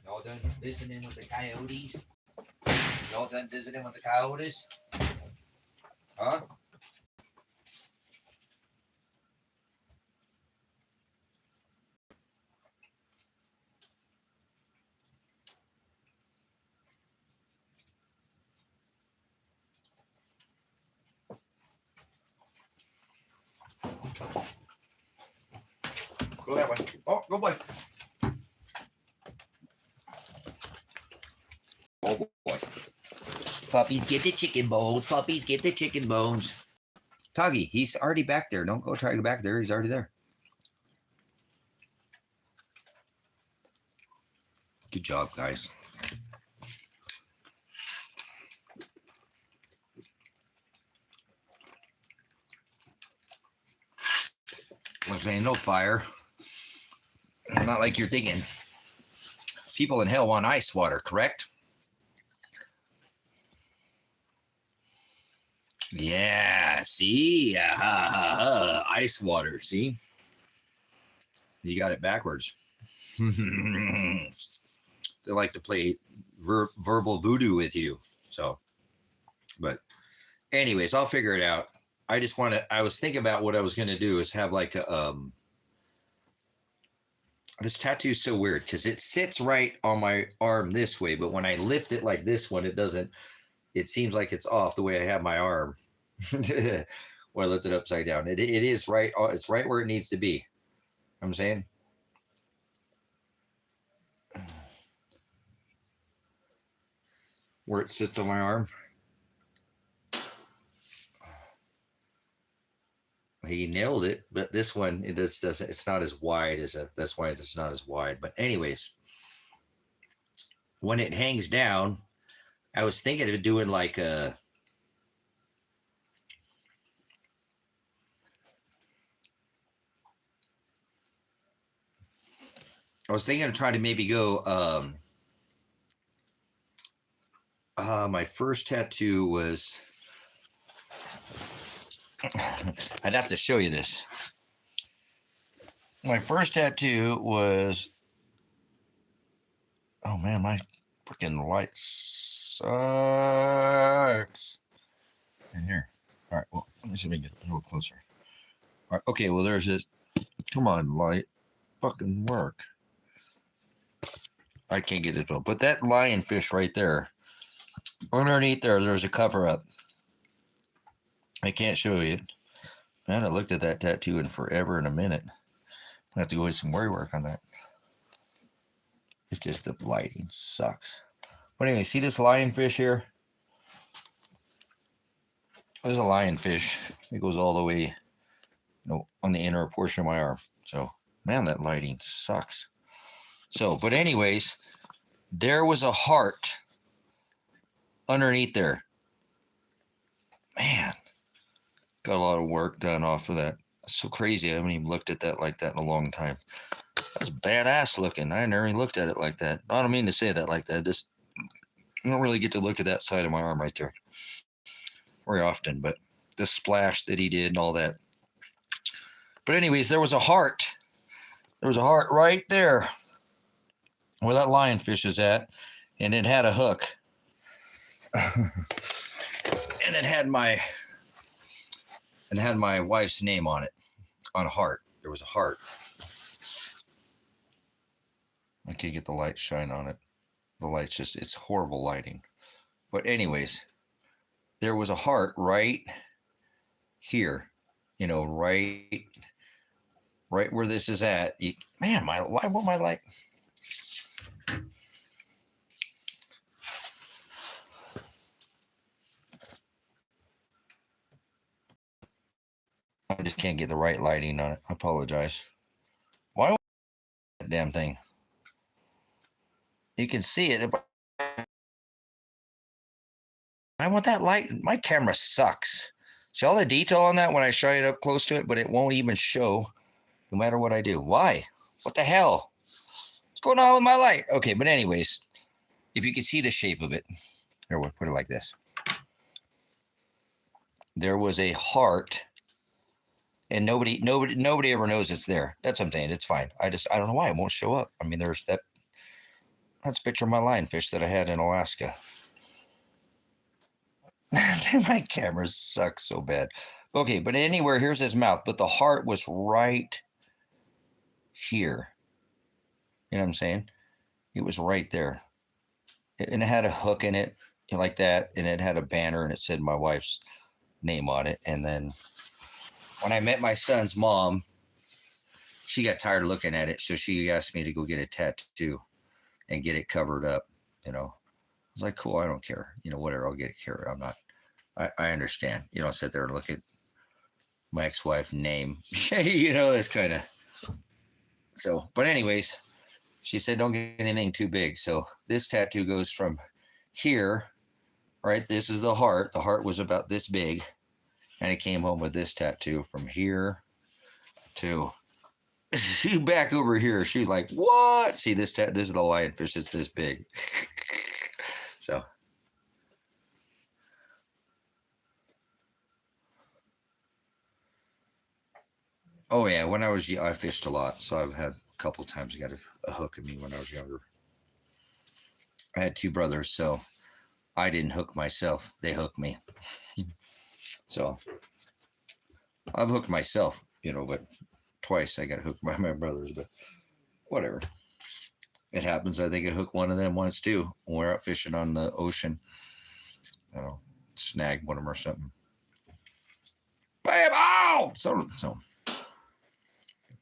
Y'all done visiting with the coyotes? Y'all done visiting with the coyotes? Huh? Go that way. Oh, go boy. Oh boy. Puppies get the chicken bones. Puppies get the chicken bones. Tuggy, he's already back there. Don't go try to go back there. He's already there. Good job, guys. I was saying no fire. Not like you're thinking. People in hell want ice water, correct? Yeah, see? Ice water, see? You got it backwards. They like to play verbal voodoo with you. So, but anyways, I'll figure it out. I was thinking about what I was going to do is have like a, this tattoo is so weird because it sits right on my arm this way, but when I lift it like this one, it doesn't, it seems like it's off the way I have my arm. When I lift it upside down, it is right. It's right where it needs to be. I'm saying. Where it sits on my arm. He nailed it, but this one, it just doesn't, it's not as wide as that's why it's not as wide. But anyways, when it hangs down, I was thinking of doing like a, I was thinking of trying to maybe go, my first tattoo was, I'd have to show you this. My first tattoo was, oh man, my freaking light sucks. In here. All right, well, let me see if we can get a little closer. All right, okay, well, there's this. Come on, light. Fucking work. I can't get it though. But that lionfish right there, underneath there, there's a cover up. I can't show you it. Man, I looked at that tattoo in forever and a minute. I have to go with some work on that. It's just the lighting sucks. But anyway, see this lionfish here? There's a lionfish. It goes all the way, you know, on the inner portion of my arm. So, man, that lighting sucks. So, but anyways, there was a heart underneath there. Man, got a lot of work done off of that. That's so crazy. I haven't even looked at that like that in a long time. That's badass looking. I never even looked at it like that. I don't mean to say that like that. This, you don't really get to look at that side of my arm right there very often, but the splash that he did and all that. But anyways, there was a heart. There was a heart right there where that lionfish is at, and it had a hook. And it had my wife's name on it, on a heart. There was a heart. I can't get the light shine on it. The light's just, it's horrible lighting. But anyways, there was a heart right here, you know, right where this is at. Man, why won't my light? I just can't get the right lighting on it. I apologize. Why that damn thing? You can see it. I want that light. My camera sucks. See all the detail on that when I shine it up close to it, but it won't even show no matter what I do. Why? What the hell? What's going on with my light? Okay, but anyways, if you can see the shape of it, here, we'll put it like this. There was a heart, and nobody ever knows it's there. That's what I'm saying. It's fine. I don't know why it won't show up. I mean, there's that. That's a picture of my lionfish that I had in Alaska. My camera sucks so bad. Okay, but anywhere, here's his mouth. But the heart was right here. You know what I'm saying? It was right there. And it had a hook in it, like that. And it had a banner, and it said my wife's name on it. And then when I met my son's mom, she got tired of looking at it, so she asked me to go get a tattoo and get it covered up. I was like, cool, I don't care. Whatever, I'll get it covered. I'm not. I understand. You don't sit there and look at my ex-wife name. That's kind of. So, but anyways, she said don't get anything too big. So this tattoo goes from here, right? This is the heart. The heart was about this big, and it came home with this tattoo from here to back over here. She's like, what? See this this is the lionfish. It's this big. So. Oh yeah, when I was I fished a lot, so I've had a couple times got a hook in me when I was younger. I had two brothers, so I didn't hook myself; they hooked me. So I've hooked myself, but twice I got hooked by my brothers. But whatever, it happens. I think I hooked one of them once too when we were out fishing on the ocean. Snagged one of them or something. Bam! Ow! So.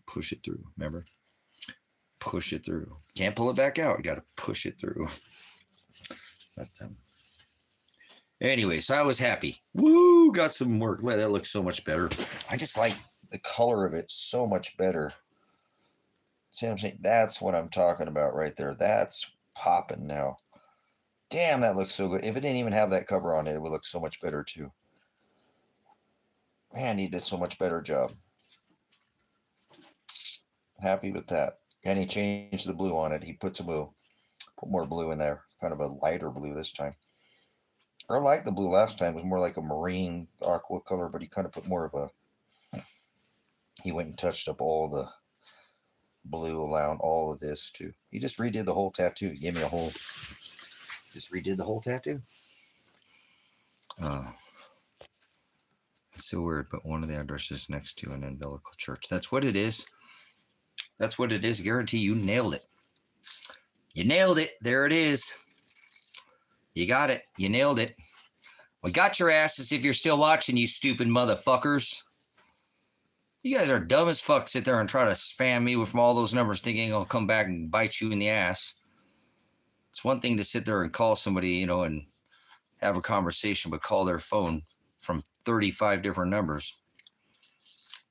Push it through, remember? Push it through. Can't pull it back out. You got to push it through. But, anyway, so I was happy. Woo! Got some work. That looks so much better. I just like the color of it so much better. See what I'm saying? That's what I'm talking about right there. That's popping now. Damn, that looks so good. If it didn't even have that cover on it, it would look so much better too. Man, he did so much better job. Happy with that. And he changed the blue on it. He put more blue in there. Kind of a lighter blue this time. I liked the blue last time. It was more like a marine aqua color, but he kind of put more of a... He went and touched up all the blue around all of this too. He just redid the whole tattoo. He gave me a whole... Just redid the whole tattoo. It's so weird, but one of the addresses next to an evangelical church. That's what it is. That's what it is. Guarantee you nailed it. You nailed it. There it is. You got it. You nailed it. We got your asses if you're still watching, you stupid motherfuckers. You guys are dumb as fuck. Sit there and try to spam me with all those numbers thinking I'll come back and bite you in the ass. It's one thing to sit there and call somebody, and have a conversation, but call their phone from 35 different numbers.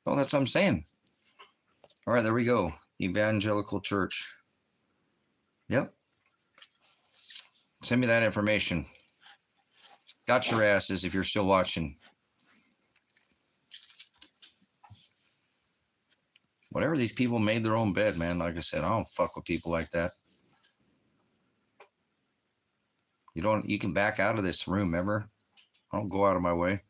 Well, that's what I'm saying. All right, there we go. Evangelical Church. Yep. Send me that information. Got your asses if you're still watching. Whatever, these people made their own bed, man. Like I said, I don't fuck with people like that. You can back out of this room, remember? I don't go out of my way.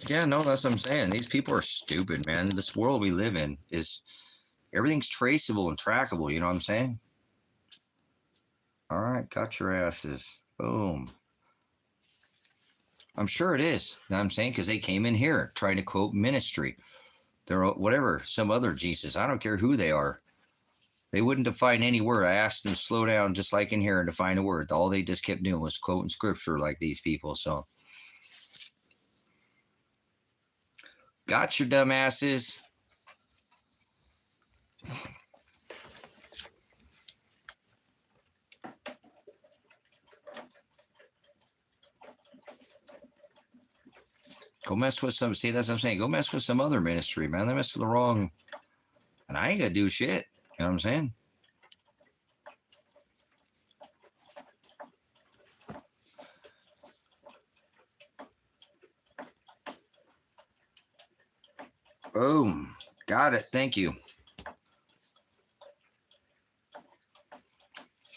Yeah, no, that's what I'm saying. These people are stupid, man. This world we live in is everything's traceable and trackable. You know what I'm saying? All right, got your asses. Boom. I'm sure it is. You know what I'm saying? Because they came in here trying to quote ministry. They're whatever, some other Jesus. I don't care who they are. They wouldn't define any word. I asked them to slow down just like in here and define a word. All they just kept doing was quoting scripture like these people. So. Got your dumb asses. Go mess with some, see, that's what I'm saying. Go mess with some other ministry, man. They mess with the wrong, and I ain't gonna do shit. You know what I'm saying? Boom. Got it. Thank you.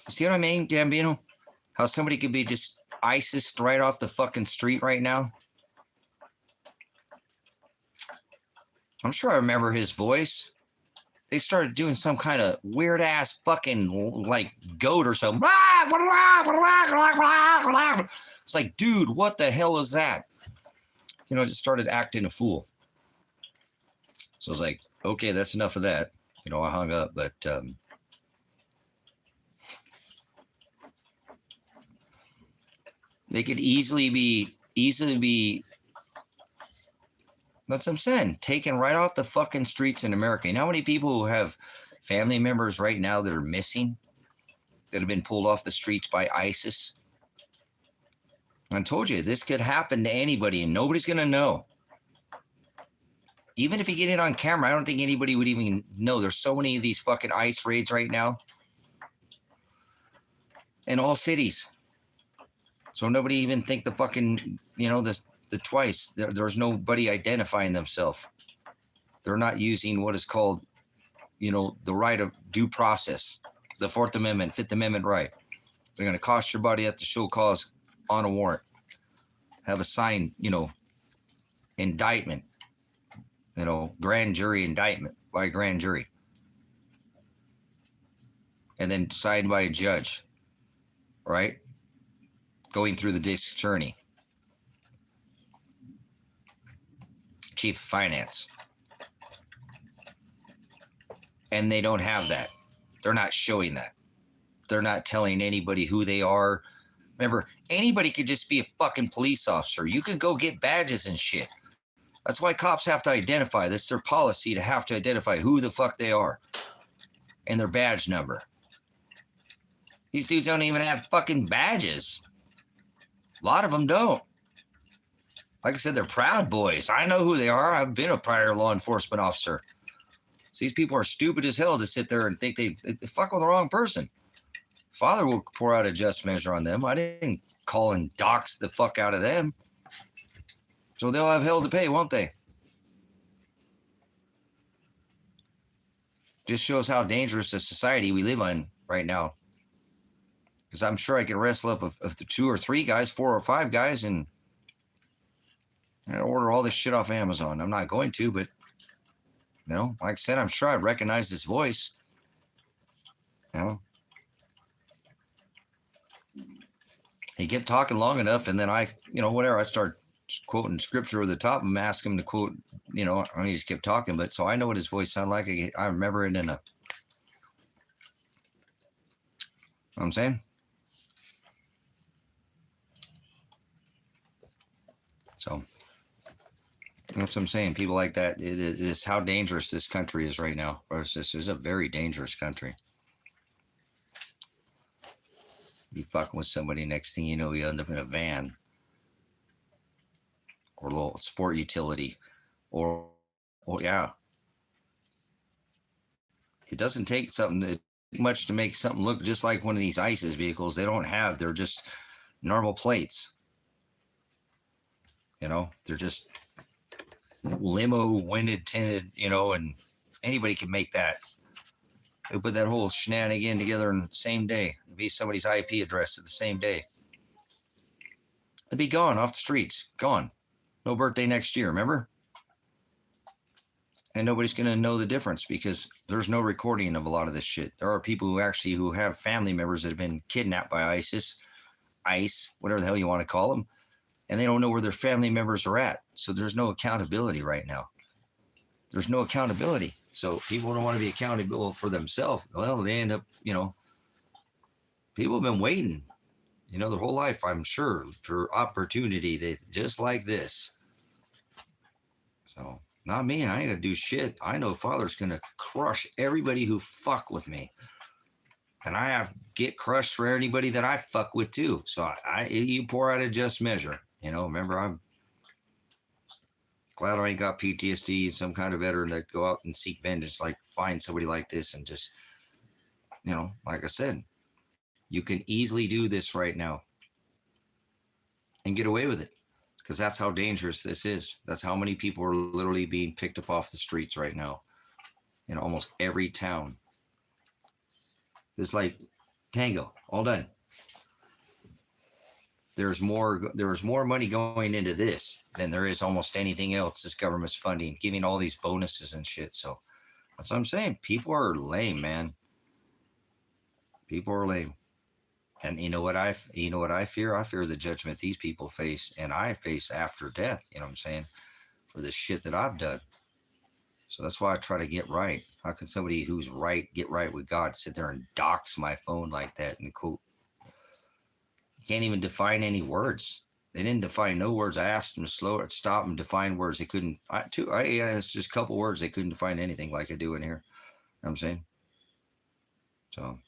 See what I mean, Gambino? How somebody could be just ISIS right off the fucking street right now? I'm sure I remember his voice. They started doing some kind of weird ass fucking like goat or something. It's like, dude, what the hell is that? Just started acting a fool. So I was like, okay, that's enough of that. I hung up, but They could easily be, that's what I'm saying, taken right off the fucking streets in America. You know how many people who have family members right now that are missing, that have been pulled off the streets by ISIS? I told you, this could happen to anybody and nobody's going to know. Even if you get it on camera, I don't think anybody would even know. There's so many of these fucking ICE raids right now in all cities. So nobody even think the fucking, the twice. There's nobody identifying themselves. They're not using what is called, the right of due process, the Fourth Amendment, Fifth Amendment right. They're going to cost your body at the show cause on a warrant. Have a signed, indictment. Grand jury indictment by a grand jury. And then signed by a judge, right? Going through the district attorney, chief of finance. And they don't have that. They're not showing that. They're not telling anybody who they are. Remember, anybody could just be a fucking police officer. You could go get badges and shit. That's why cops have to identify. This is their policy, to have to identify who the fuck they are and their badge number. These dudes don't even have fucking badges. A lot of them don't. Like I said, they're Proud Boys. I know who they are. I've been a prior law enforcement officer. So these people are stupid as hell to sit there and think they fuck with the wrong person. Father will pour out a just measure on them. I didn't call and dox the fuck out of them. So they'll have hell to pay, won't they? Just shows how dangerous a society we live in right now. Because I'm sure I could wrestle up of the 2 or 3 guys, 4 or 5 guys, and order all this shit off Amazon. I'm not going to, but, like I said, I'm sure I'd recognize this voice. He kept talking long enough, and then I start quoting scripture over the top and ask him to quote, he just kept talking, but so I know what his voice sounded like. I remember it in a, I'm saying? So that's what I'm saying. People like that, it is how dangerous this country is right now. This is a very dangerous country. Be fucking with somebody, next thing you know, you end up in a van or a little sport utility, or yeah. It doesn't take something much to make something look just like one of these ISIS vehicles. They're just normal plates. They're just limo, window tinted, and anybody can make that. They put that whole shenanigan together in the same day. It'd be somebody's IP address at the same day. It'd be gone off the streets, gone. No birthday next year, remember? And nobody's going to know the difference because there's no recording of a lot of this shit. There are people who have family members that have been kidnapped by ISIS, ICE, whatever the hell you want to call them, and they don't know where their family members are at. So there's no accountability right now. There's no accountability. So people don't want to be accountable for themselves. Well, they end up, people have been waiting, their whole life, I'm sure, for opportunity. They just like this. So not me. I ain't gonna do shit. I know Father's gonna crush everybody who fuck with me, and I have get crushed for anybody that I fuck with too. So you pour out a just measure. Remember, I'm glad I ain't got PTSD, some kind of veteran that go out and seek vengeance, like find somebody like this and just, like I said, you can easily do this right now and get away with it, because that's how dangerous this is. That's how many people are literally being picked up off the streets right now in almost every town. It's like Tango, all done. There's more money going into this than there is almost anything else this government's funding, giving all these bonuses and shit. So that's what I'm saying. People are lame, man. People are lame. And you know what I fear? I fear the judgment these people face, and I face after death, you know what I'm saying, for the shit that I've done. So that's why I try to get right. How can somebody who's right, get right with God, sit there and dox my phone like that and quote Can't even define any words. They didn't define no words. I asked them to stop and define words. They couldn't. I asked just a couple words. They couldn't define anything like I do in here. You know what I'm saying? So,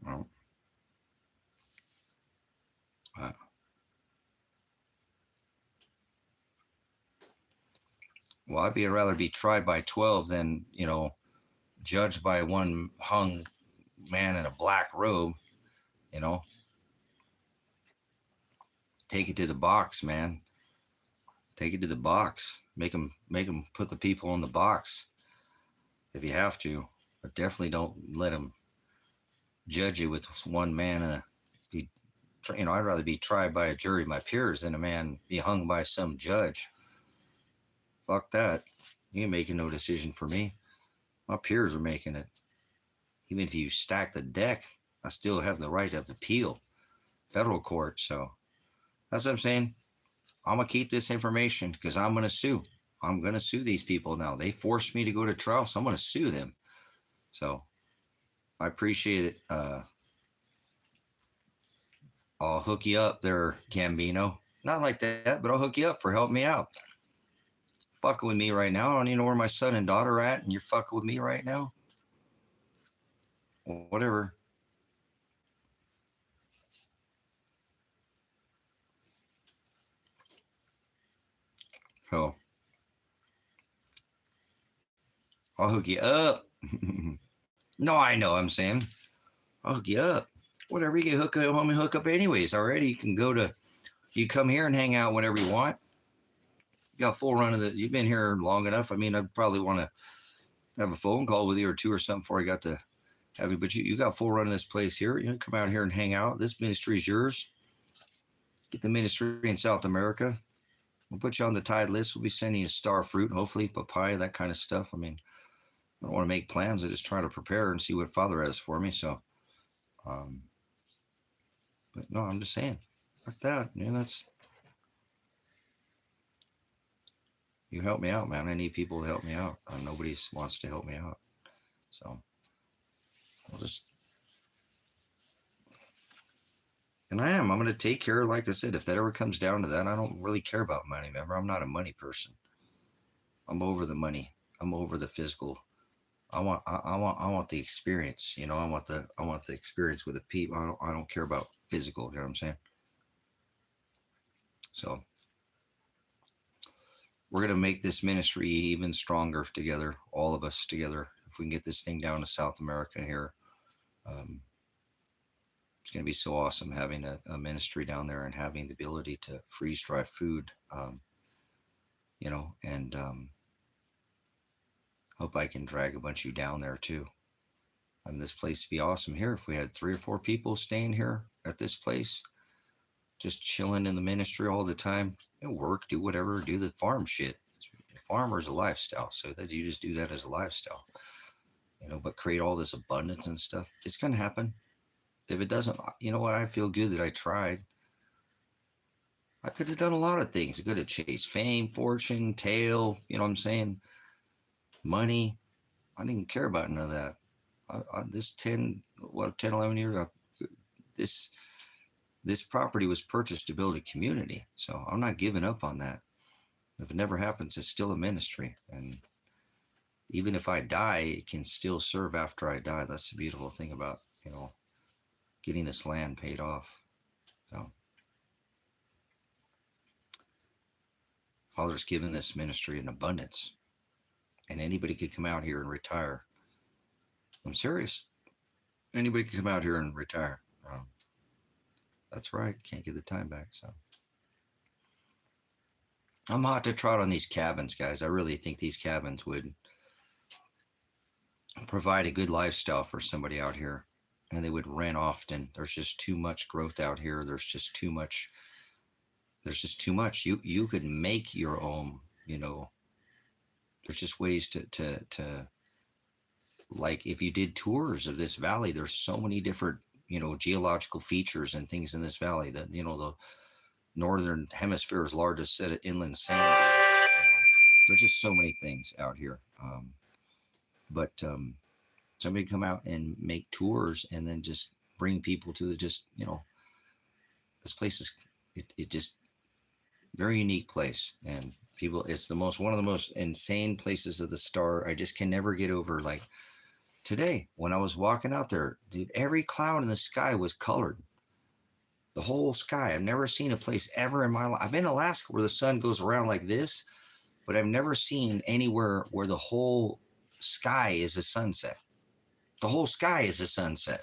well, I'd rather be tried by 12 than, judged by one hung man in a black robe, you know. Take it to the box, man. Take it to the box. Make them put the people in the box if you have to, but definitely don't let them judge you with one man and I'd rather be tried by a jury of my peers than a man be hung by some judge. Fuck that. You ain't making no decision for me. My peers are making it. Even if you stack the deck, I still have the right of appeal. Federal court, so that's what I'm saying. I'm going to keep this information because I'm going to sue. I'm going to sue these people now. They forced me to go to trial, so I'm going to sue them. So I appreciate it. I'll hook you up there, Gambino. Not like that, but I'll hook you up for helping me out. Fucking with me right now. I don't even know where my son and daughter are at, and you're fucking with me right now? Whatever. So I'll hook you up. No, I know I'm saying. I'll hook you up. Whatever, you can hook up anyways already. You come here and hang out whenever you want. You got full run of you've been here long enough. I mean, I'd probably want to have a phone call with you or two or something before I got to have you, but you got full run of this place here. You know, come out here and hang out. This ministry is yours. Get the ministry in South America. We'll put you on the tide list. We'll be sending you star fruit, hopefully papaya, that kind of stuff. I mean, I don't want to make plans. I just try to prepare and see what Father has for me. So, but no, I'm just saying, like that. Yeah, you help me out, man. I need people to help me out. Nobody wants to help me out. So I'll just, and I'm going to take care, like I said, if that ever comes down to that, I don't really care about money. Remember, I'm not a money person. I'm over the money. I'm over the physical. I want the experience. You know, I want the experience with the people. I don't care about physical. You know what I'm saying? So we're going to make this ministry even stronger together, all of us together. If we can get this thing down to South America here, it's going to be so awesome having a ministry down there and having the ability to freeze dry food, and hope I can drag a bunch of you down there too. This place would be awesome here if we had 3 or 4 people staying here at this place, just chilling in the ministry all the time. Work, do whatever, do the farm shit. Farmer's a lifestyle, so that you just do that as a lifestyle, but create all this abundance and stuff. It's going to happen. If it doesn't, you know what? I feel good that I tried. I could have done a lot of things. I could have chased fame, fortune, tail, you know what I'm saying? Money. I didn't care about none of that. This 10, 11 years, this property was purchased to build a community. So I'm not giving up on that. If it never happens, it's still a ministry. And even if I die, it can still serve after I die. That's the beautiful thing about, getting this land paid off. So Father's given this ministry in abundance, and anybody could come out here and retire. I'm serious. Anybody can come out here and retire. That's right. Can't get the time back. So I'm hot to trot on these cabins, guys. I really think these cabins would provide a good lifestyle for somebody out here, and they would rent often. There's just too much growth out here. There's just too much. You could make your own, there's just ways to like, if you did tours of this valley, there's so many different, geological features and things in this valley that, the northern hemisphere's largest set of inland sand. There's just so many things out here. But somebody come out and make tours and then just bring people to the just, you know, this place is, it just very unique place. And people, it's the most, one of the most insane places of the star. I just can never get over. Like today, when I was walking out there, dude, every cloud in the sky was colored. The whole sky. I've never seen a place ever in my life. I've been in Alaska where the sun goes around like this, but I've never seen anywhere where the whole sky is a sunset. The whole sky is a sunset.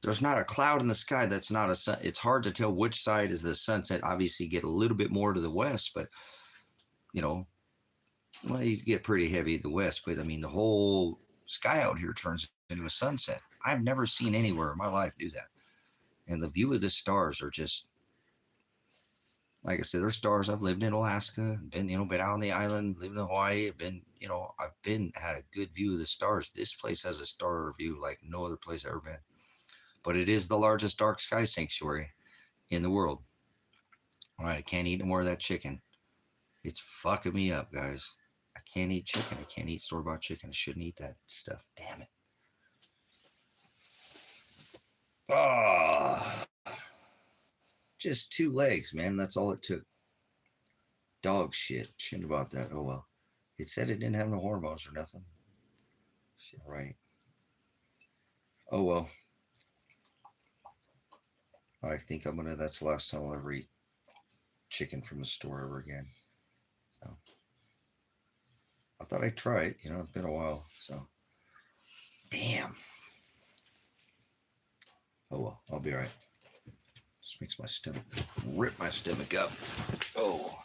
There's not a cloud in the sky that's not a sun. It's hard to tell which side is the sunset. Obviously, you get a little bit more to the west, but you know, well, you get pretty heavy at the west. But I mean, the whole sky out here turns into a sunset. I've never seen anywhere in my life do that. And the view of the stars are just, like I said, there's stars. I've lived in Alaska, been, you know, been out on the island, lived in Hawaii. I've been, you know, had a good view of the stars. This place has a star view like no other place I've ever been. But it is the largest dark sky sanctuary in the world. All right, I can't eat no more of that chicken. It's fucking me up, guys. I can't eat chicken. I can't eat store-bought chicken. I shouldn't eat that stuff. Damn it. Oh, just 2 legs, man. That's all it took. Dog shit. Shouldn't have bought that. Oh, well. It said it didn't have no hormones or nothing. Shit, right. Oh, well. I think that's the last time I'll ever eat chicken from the store ever again. So, I thought I'd try it. You know, it's been a while. So, damn. Oh, well. I'll be all right. Just makes my stomach, rip my stomach up. Oh.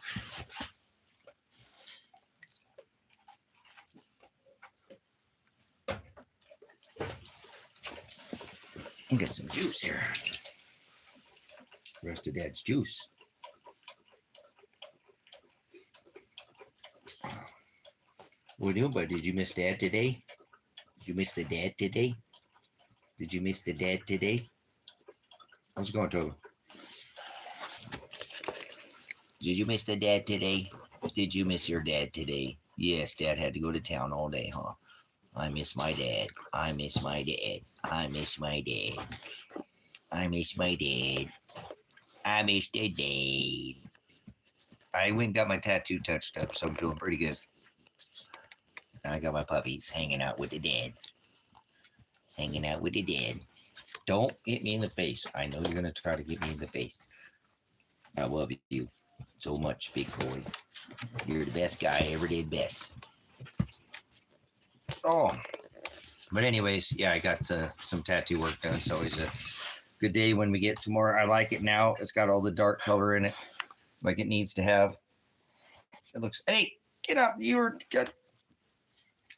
And get some juice here. The rest of Dad's juice. What are you doing, bud? Did you miss Dad today? Did you miss the Dad today? Did you miss the Dad today? How's it going, Togo? Did you miss the Dad today? Did you miss your Dad today? Yes, Dad had to go to town all day, huh? I miss my dad. I miss my dad. I miss my dad. I miss my dad. I miss the dad. I went and got my tattoo touched up, so I'm feeling pretty good. I got my puppies hanging out with the dad. Hanging out with the dad. Don't hit me in the face. I know you're going to try to get me in the face. I love you so much, big boy. You're the best guy I ever did best. Oh. But anyways, yeah, I got some tattoo work done. It's always a good day when we get some more. I like it now. It's got all the dark color in it like it needs to have. It looks, hey, get up. You got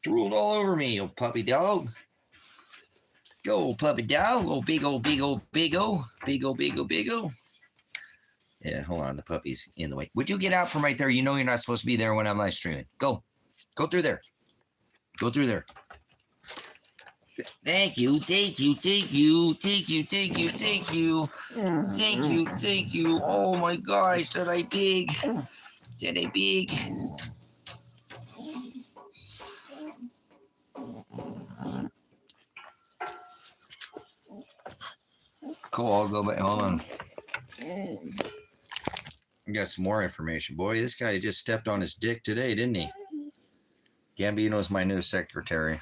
drooled all over me, you puppy dog. Go, puppy dog. Oh, big old, big old, big old, big old, big old, big old. Yeah, hold on. The puppy's in the way. Would you get out from right there? You know you're not supposed to be there when I'm live streaming. Go. Go through there. Go through there. Thank you. Thank you. Thank you. Thank you. Thank you. Thank you. Thank you. Thank you. Oh my gosh. That I big. That I big. Cool. I'll go back. Hold on. I got some more information. Boy, this guy just stepped on his dick today, didn't he? Gambino's my new secretary.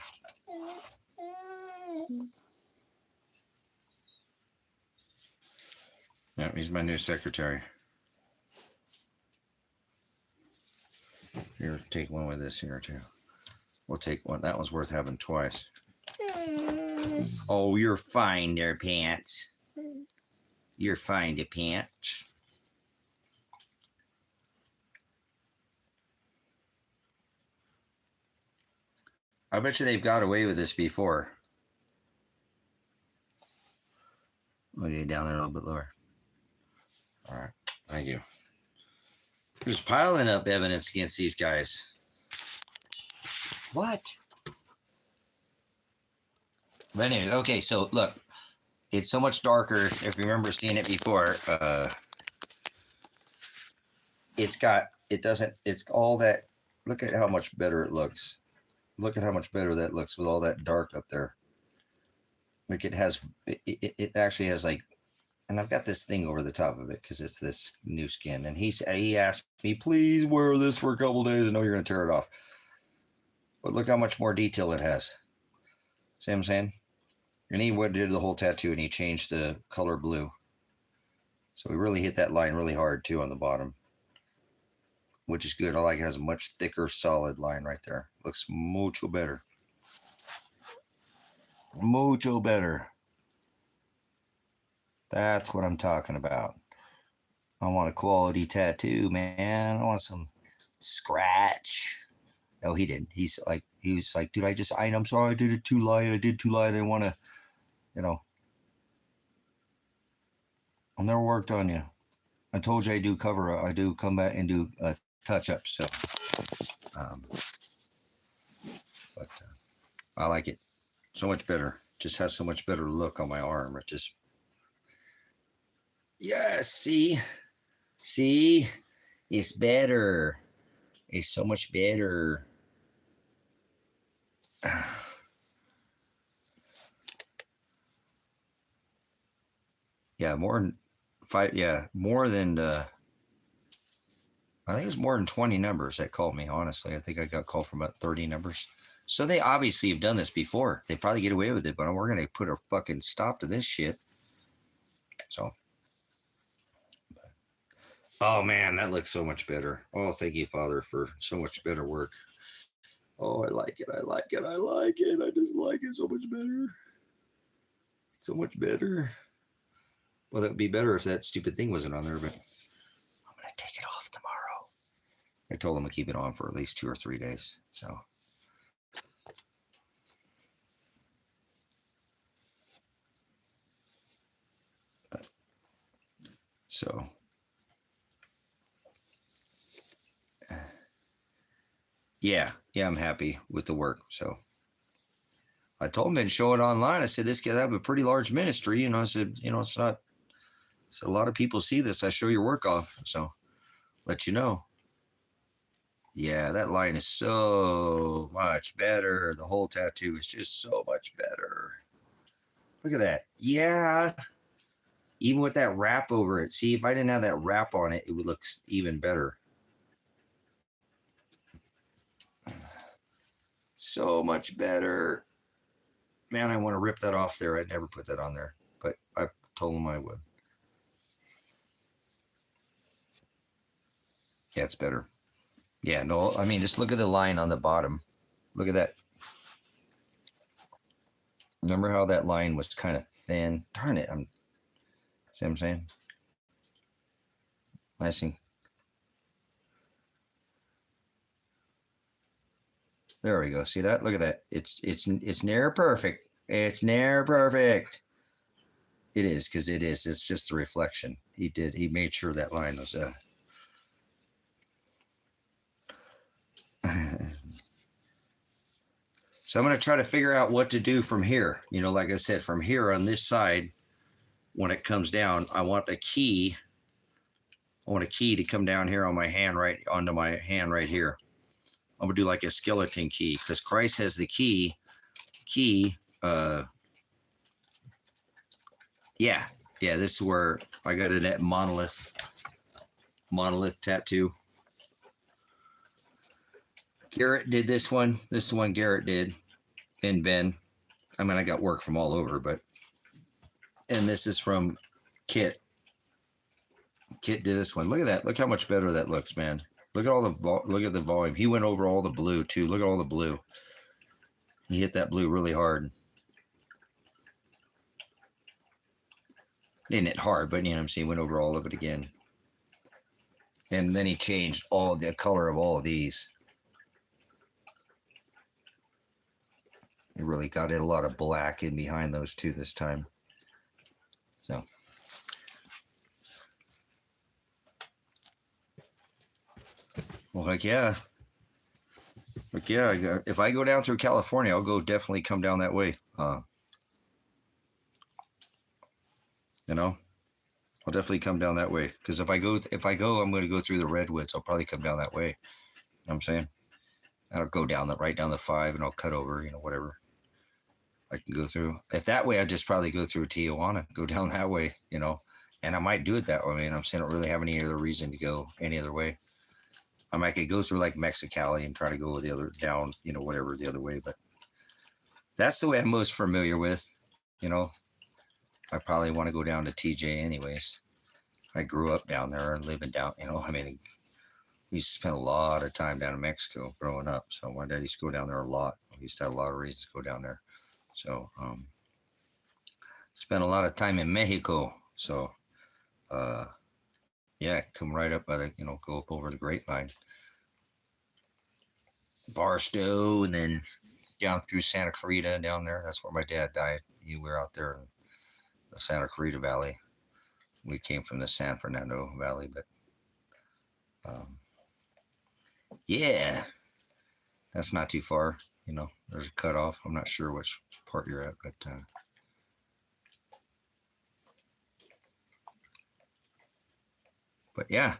Yeah, he's my new secretary. Here, take one with this here, too. We'll take one. That one's worth having twice. Oh, you're fine there, Pants. You're fine to Pants. I bet you they've got away with this before. Okay, down there a little bit lower. All right, thank you. There's piling up evidence against these guys. What? But anyway, okay, so look, it's so much darker. If you remember seeing it before, it's all that. Look at how much better it looks. Look at how much better that looks with all that dark up there. Like it actually has like, and I've got this thing over the top of it because it's this new skin. And he asked me, please wear this for a couple days. I know you're gonna tear it off, but look how much more detail it has. See what I'm saying? And he did the whole tattoo, and he changed the color blue. So we really hit that line really hard too on the bottom, which is good. I like it. It has a much thicker, solid line right there. Looks mucho better. Mucho better. That's what I'm talking about. I want a quality tattoo, man. I want some scratch. No, he didn't. He was like, dude, I'm sorry, I did it too light. I did too light. I didn't want to, I never worked on you. I told you I do come back and do touch-ups. So, but I like it so much better. Just has so much better look on my arm. It just, yeah, see, it's better. It's so much better. Yeah, more than five. Yeah, more than I think it's more than 20 numbers that called me. Honestly, I think I got called from about 30 numbers. So they obviously have done this before. They probably get away with it, but we're gonna put a fucking stop to this shit. So, oh man, that looks so much better. Oh, thank you, Father, for so much better work. Oh, I like it. I like it. I like it. I just like it so much better. So much better. Well, that would be better if that stupid thing wasn't on there, but I'm going to take it off tomorrow. I told him to keep it on for at least 2 or 3 days. So, yeah, I'm happy with the work. So I told him to show it online. I said, this guy have a pretty large ministry. I said, it's not, so a lot of people see this. I show your work off. So let you know. Yeah, that line is so much better. The whole tattoo is just so much better. Look at that. Yeah. Even with that wrap over it. See, if I didn't have that wrap on it, it would look even better. So much better. Man, I want to rip that off there. I'd never put that on there, but I told him I would. Yeah, it's better. Yeah, no, I mean, just look at the line on the bottom. Look at that. Remember how that line was kind of thin? Darn it. See what I'm saying? Nice and, there we go. See that? Look at that. It's near perfect. It's near perfect. It is, because it is. It's just the reflection. He made sure that line was So I'm going to try to figure out what to do from here. Like I said, from here on this side, when it comes down, I want a key to come down here on my hand, right onto my hand right here. I'm going to do like a skeleton key, because Christ has the key. Yeah, this is where I got it at monolith tattoo. Garrett did this one. This is the one Garrett did. And Ben. I mean, I got work from all over, and this is from Kit. Kit did this one. Look at that. Look how much better that looks, man. Look at the volume. He went over all the blue too. Look at all the blue. He hit that blue really hard. Didn't hit hard, but you know what I'm saying, went over all of it again. And then he changed all the color of all of these. He really got in a lot of black in behind those two this time. So. Well, heck yeah. If I go down through California, I'll definitely come down that way. I'll definitely come down that way. Because if I go, I'm going to go through the redwoods. I'll probably come down that way. You know what I'm saying? I'll go right down the 5, and I'll cut over, whatever. I can go through. If that way, I'd just probably go through Tijuana, go down that way, you know. And I might do it that way. I mean, I'm saying I don't really have any other reason to go any other way. I might could go through like Mexicali and try to go the other down, you know, whatever the other way. But that's the way I'm most familiar with, you know. I probably want to go down to TJ anyways. I grew up down there and living down, you know, I mean, we used to spend a lot of time down in Mexico growing up. So my dad used to go down there a lot. We used to have a lot of reasons to go down there. So, spent a lot of time in Mexico. So, yeah, come right up by the, you know, go up over the Grapevine, Barstow, and then down through Santa Clarita and down there. That's where my dad died. We were out there in the Santa Clarita Valley. We came from the San Fernando Valley, but yeah, that's not too far. You know, there's a cutoff. I'm not sure which part you're at, but yeah.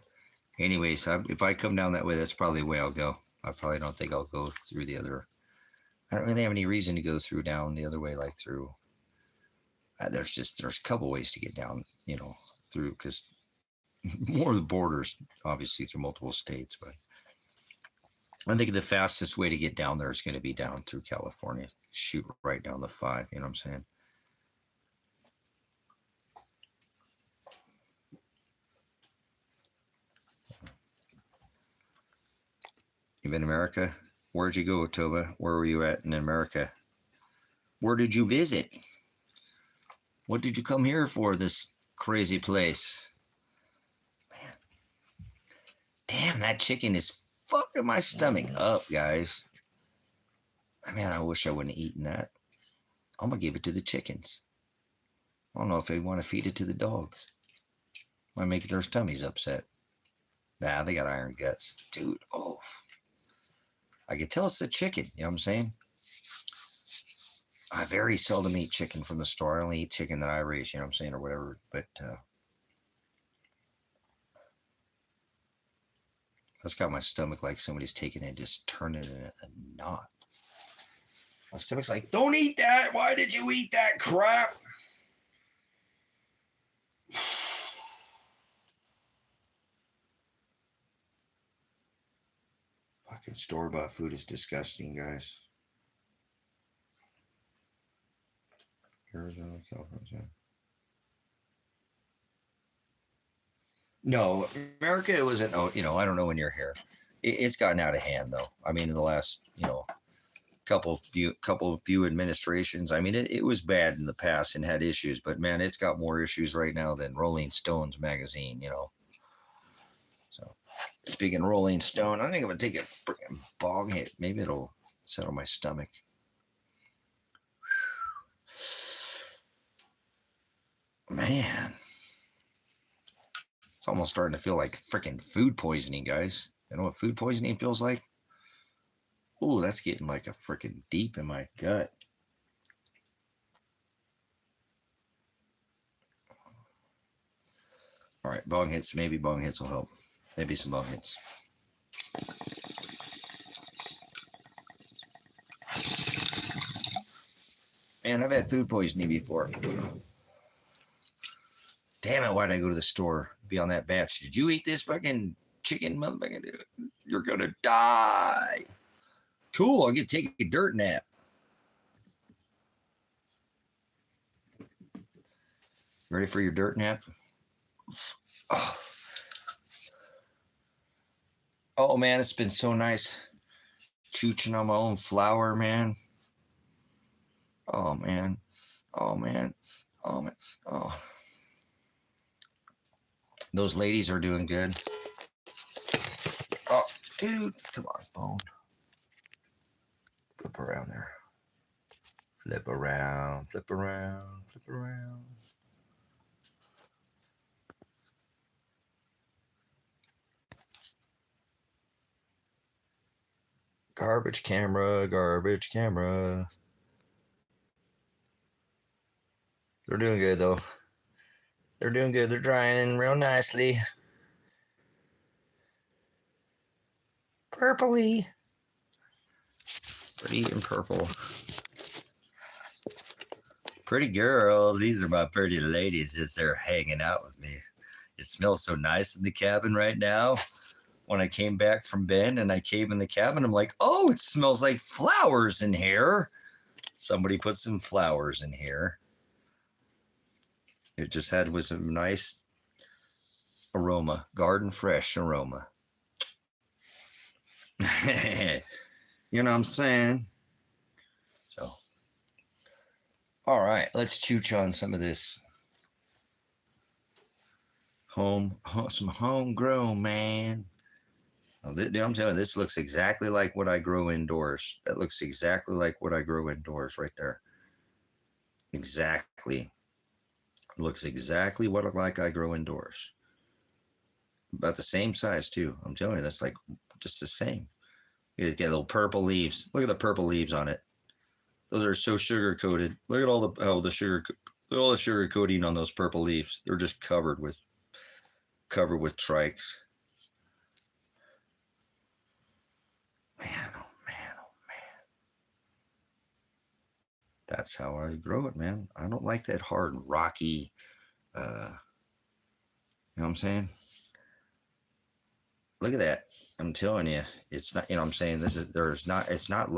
Anyways, if I come down that way, that's probably the way I'll go. I probably don't think I'll go through the other. I don't really have any reason to go through down the other way, like through. There's a couple ways to get down, you know, through, because more of the borders, obviously, through multiple states. But I think the fastest way to get down there is going to be down through California. Shoot right down the 5. You know what I'm saying? You've been in America? Where'd you go, Toba? Where were you at in America? Where did you visit? What did you come here for, this crazy place? Man. Damn, that chicken is fucking my stomach up, guys. Man, I wish I wouldn't have eaten that. I'm going to give it to the chickens. I don't know if they want to feed it to the dogs. Might make their tummies upset. Nah, they got iron guts. Dude, oh. I can tell it's the chicken, you know what I'm saying? I very seldom eat chicken from the store. I only eat chicken that I raise, you know what I'm saying, or whatever. But that's got my stomach like somebody's taking it and just turning it in a knot. My stomach's like, don't eat that. Why did you eat that crap? Fucking store-bought food is disgusting, guys. Arizona, California. No, America, it wasn't. Oh, you know, I don't know when you're here. It's gotten out of hand, though. I mean, in the last, you know, couple few administrations. I mean, it was bad in the past and had issues, but man, it's got more issues right now than Rolling Stones magazine. You know. So, speaking of Rolling Stone, I think I'm gonna take a freaking bong hit. Maybe it'll settle my stomach. Man. It's almost starting to feel like freaking food poisoning, guys. You know what food poisoning feels like? Ooh, that's getting like a freaking deep in my gut. All right, bong hits. Maybe bong hits will help. Maybe some bong hits. Man, I've had food poisoning before. Damn it, why'd I go to the store? Be on that batch. Did you eat this fucking chicken, motherfucker? You're gonna die. Cool, I'll get to take a dirt nap. Ready for your dirt nap? Oh man, it's been so nice chooching on my own flour, man. Oh man. Oh man. Oh man. Oh. Those ladies are doing good. Oh, dude, come on, bone. Flip around there. Flip around, flip around, flip around. Garbage camera, garbage camera. They're doing good, though. They're doing good. They're drying in real nicely. Purpley. Pretty and purple. Pretty girls. These are my pretty ladies as they're hanging out with me. It smells so nice in the cabin right now. When I came back from Ben and I came in the cabin, I'm like, oh, it smells like flowers in here. Somebody put some flowers in here. It just had with some nice aroma, garden fresh aroma. You know what I'm saying? So, all right, let's chooch on some of this some homegrown, man. I'm telling you, this looks exactly like what I grow indoors. That looks exactly like what I grow indoors right there. Exactly. Looks exactly what like I grow indoors. About the same size too. I'm telling you, that's like just the same. You get little purple leaves. Look at the purple leaves on it. Those are so sugar coated. Look at all the sugar. Look at all the sugar coating on those purple leaves. They're just covered with trikes. Man, oh man, oh man. That's how I grow it, man. I don't like that hard, rocky, you know what I'm saying? Look at that. I'm telling you, it's not, you know what I'm saying? It's not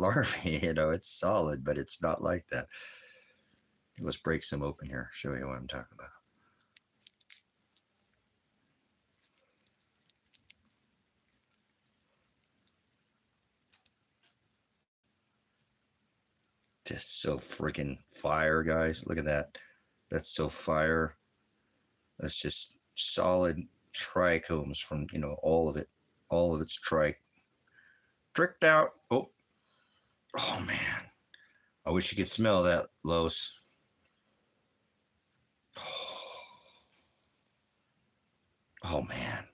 larvae, you know, it's solid, but it's not like that. Let's break some open here, show you what I'm talking about. Just so freaking fire, guys. Look at that. That's so fire. That's just solid trichomes from, you know, all of its tricked out. Oh man, I wish you could smell that, Los. Oh man.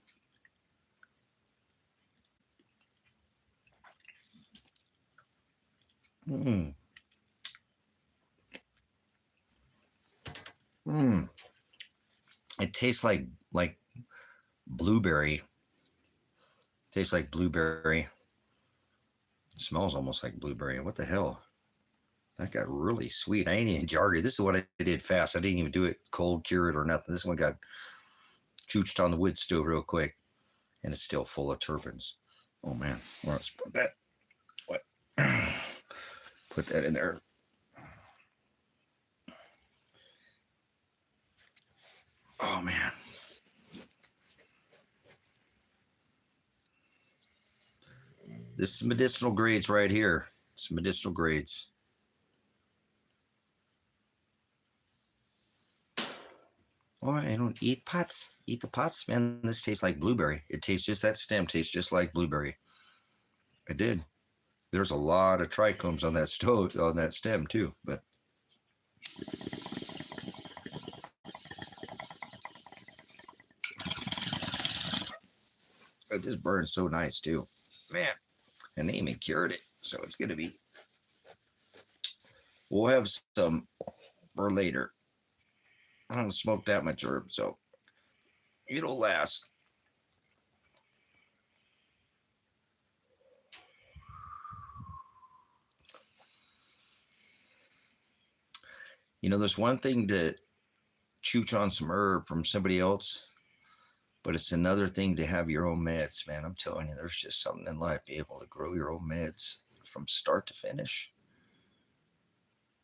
It tastes like blueberry. Tastes like blueberry. It smells almost like blueberry. What the hell? That got really sweet. I ain't even jarred it. This is what I did fast. I didn't even do it cold, cure it or nothing. This one got chooched on the wood stove real quick, and it's still full of terpenes. Oh man, let's put that. What? Put that in there. Oh man. This is medicinal grades right here. It's medicinal grades. Oh, I don't eat pots. Eat the pots, man. This tastes like blueberry. It tastes just, that stem tastes just like blueberry. It did. There's a lot of trichomes on that stem too, but it just burns so nice too, man. And they even cured it, so it's gonna be. We'll have some for later. I don't smoke that much herb, so it'll last. You know, there's one thing to chooch on some herb from somebody else, but it's another thing to have your own meds, man. I'm telling you, there's just something in life, be able to grow your own meds from start to finish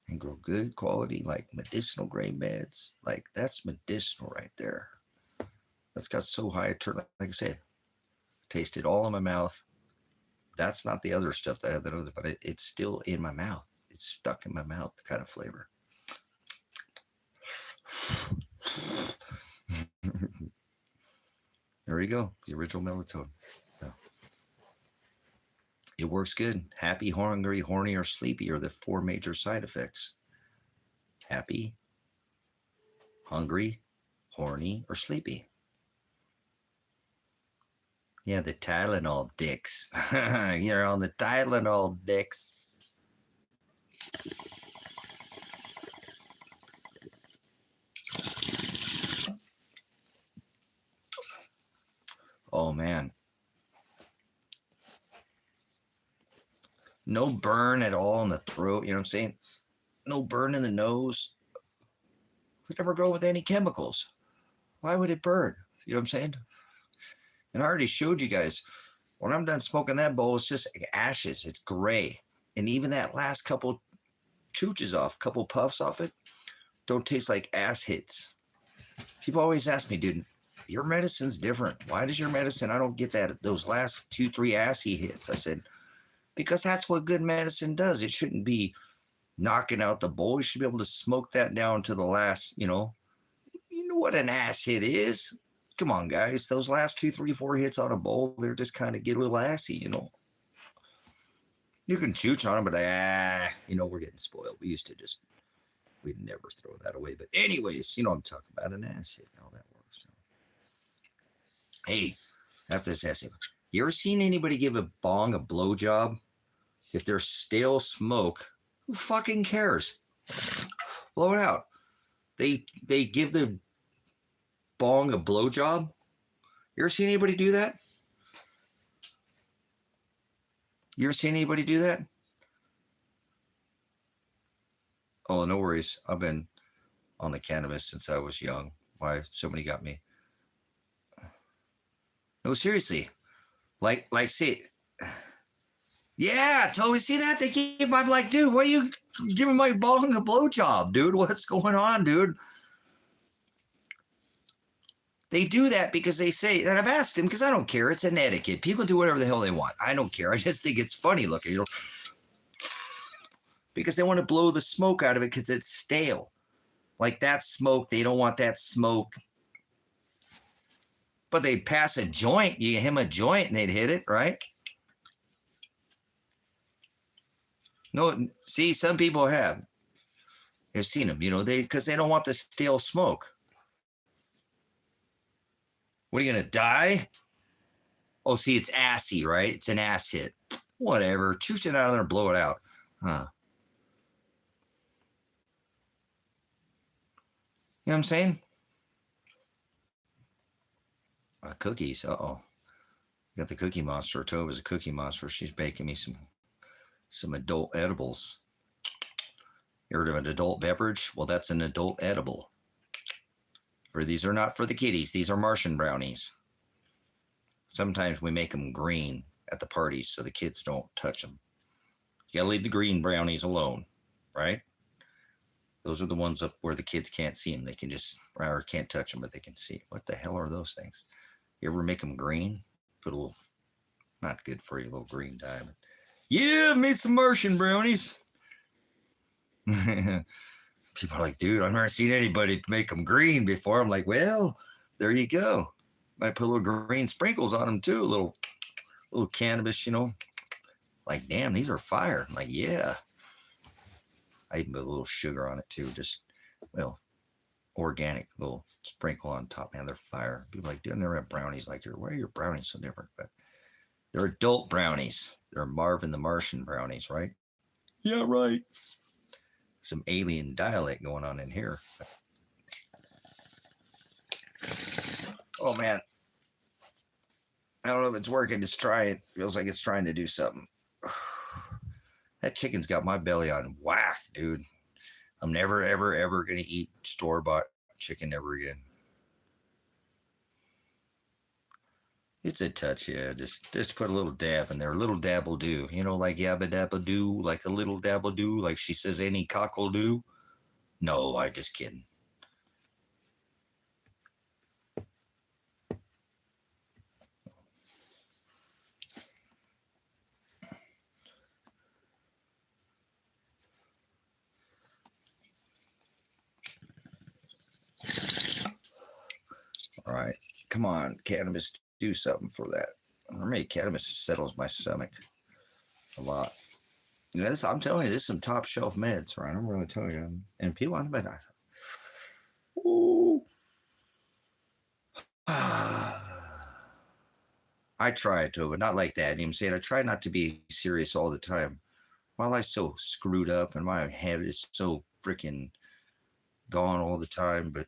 and grow good quality, like medicinal grade meds. Like, that's medicinal right there. That's got so high a turn, like I said, taste it all in my mouth. That's not the other stuff that I have that other, but it's still in my mouth. It's stuck in my mouth, the kind of flavor. There you go, the original melatonin. So, it works good. Happy, hungry, horny, or sleepy are the 4 major side effects. Happy, hungry, horny, or sleepy. Yeah, the Tylenol dicks. You're on the Tylenol dicks. Oh man. No burn at all in the throat, you know what I'm saying? no burn in the nose. It never grow with any chemicals. Why would it burn? You know what I'm saying? And I already showed you guys, when I'm done smoking that bowl, it's just ashes. It's gray. And even that last couple chooches off, couple puffs off it, don't taste like ass hits. People always ask me, dude, your medicine's different. Why does your medicine, I don't get that, those last 2-3 assy hits? I said, because that's what good medicine does. It shouldn't be knocking out the bowl. You should be able to smoke that down to the last, you know what an ass hit is. Come on, guys. Those last 2, 3, 4 hits on a bowl, they're just kind of get a little assy, you know. You can chooch on them, but we're getting spoiled. We'd never throw that away. But anyways, you know what I'm talking about, an ass hit, how that works. So. Hey, after this essay, you ever seen anybody give a bong a blowjob? If there's stale smoke, who fucking cares? Blow it out. They give the bong a blowjob. You ever seen anybody do that? You ever seen anybody do that? Oh, no worries. I've been on the cannabis since I was young. Why somebody got me? No, seriously. Like, see. Yeah, totally. See that? They keep. I'm like, dude, why are you giving my bong a blowjob, dude? What's going on, dude? They do that because they say, and I've asked him because I don't care. It's an etiquette. People do whatever the hell they want. I don't care. I just think it's funny looking, you know, because they want to blow the smoke out of it because it's stale. Like that smoke, they don't want that smoke. But they'd pass a joint. You give him a joint and they'd hit it, right? No, see, some people have. I've seen them, you know, because they don't want the stale smoke. What are you going to die? Oh, see, it's assy, right? It's an ass hit. Whatever. Choose it out of there and blow it out. Huh. You know what I'm saying? Cookies. Uh-oh. Got the Cookie Monster. Tova's a Cookie Monster. She's baking me some adult edibles. You heard of an adult beverage? Well, that's an adult edible. These are not for the kiddies. These are Martian brownies. Sometimes we make them green at the parties so the kids don't touch them. You gotta leave the green brownies alone, right? Those are the ones up where the kids can't see them. They can just, or can't touch them, but they can see. What the hell are those things? You ever make them green? Put a little, not good for you, a little green dye. But yeah, made some Martian brownies. People are like, dude, I've never seen anybody make them green before. I'm like, well, there you go. Might put a little green sprinkles on them too, a little cannabis, you know. Like, damn, these are fire. I'm like, yeah. I even put a little sugar on it too, just, well, organic, little sprinkle on top. Man, they're fire. People are like, dude, I never had brownies like yours. Why are your brownies so different? But they're adult brownies. They're Marvin the Martian brownies, right? Yeah, right. Some alien dialect going on in here. Oh, man. I don't know if it's working. Just try it. Feels like it's trying to do something. That chicken's got my belly on whack, dude. I'm never, ever, ever going to eat store-bought chicken ever again. It's a touch, yeah. Just put a little dab in there. A little dab will do. You know, like yabba dabba do, like a little dab will do, like she says any cock will do. No, I just kidding. All right. Come on, cannabis, do something for that. For me, cannabis settles my stomach a lot. You know, I'm telling you, this is some top shelf meds, right? I'm really telling you. And people on the bed, ooh. I try to, but not like that. I'm saying I try not to be serious all the time. My life's so screwed up and my head is so freaking gone all the time, but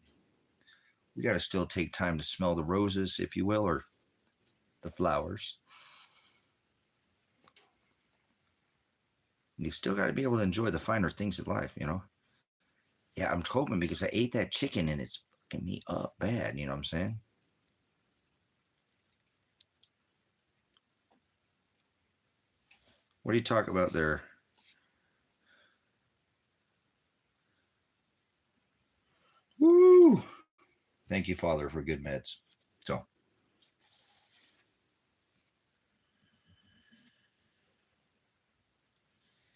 we got to still take time to smell the roses, if you will, or the flowers. You still got to be able to enjoy the finer things of life, you know? Yeah, I'm hoping because I ate that chicken and it's fucking me up bad, you know what I'm saying? What do you talk about there? Woo! Thank you, Father, for good meds. So,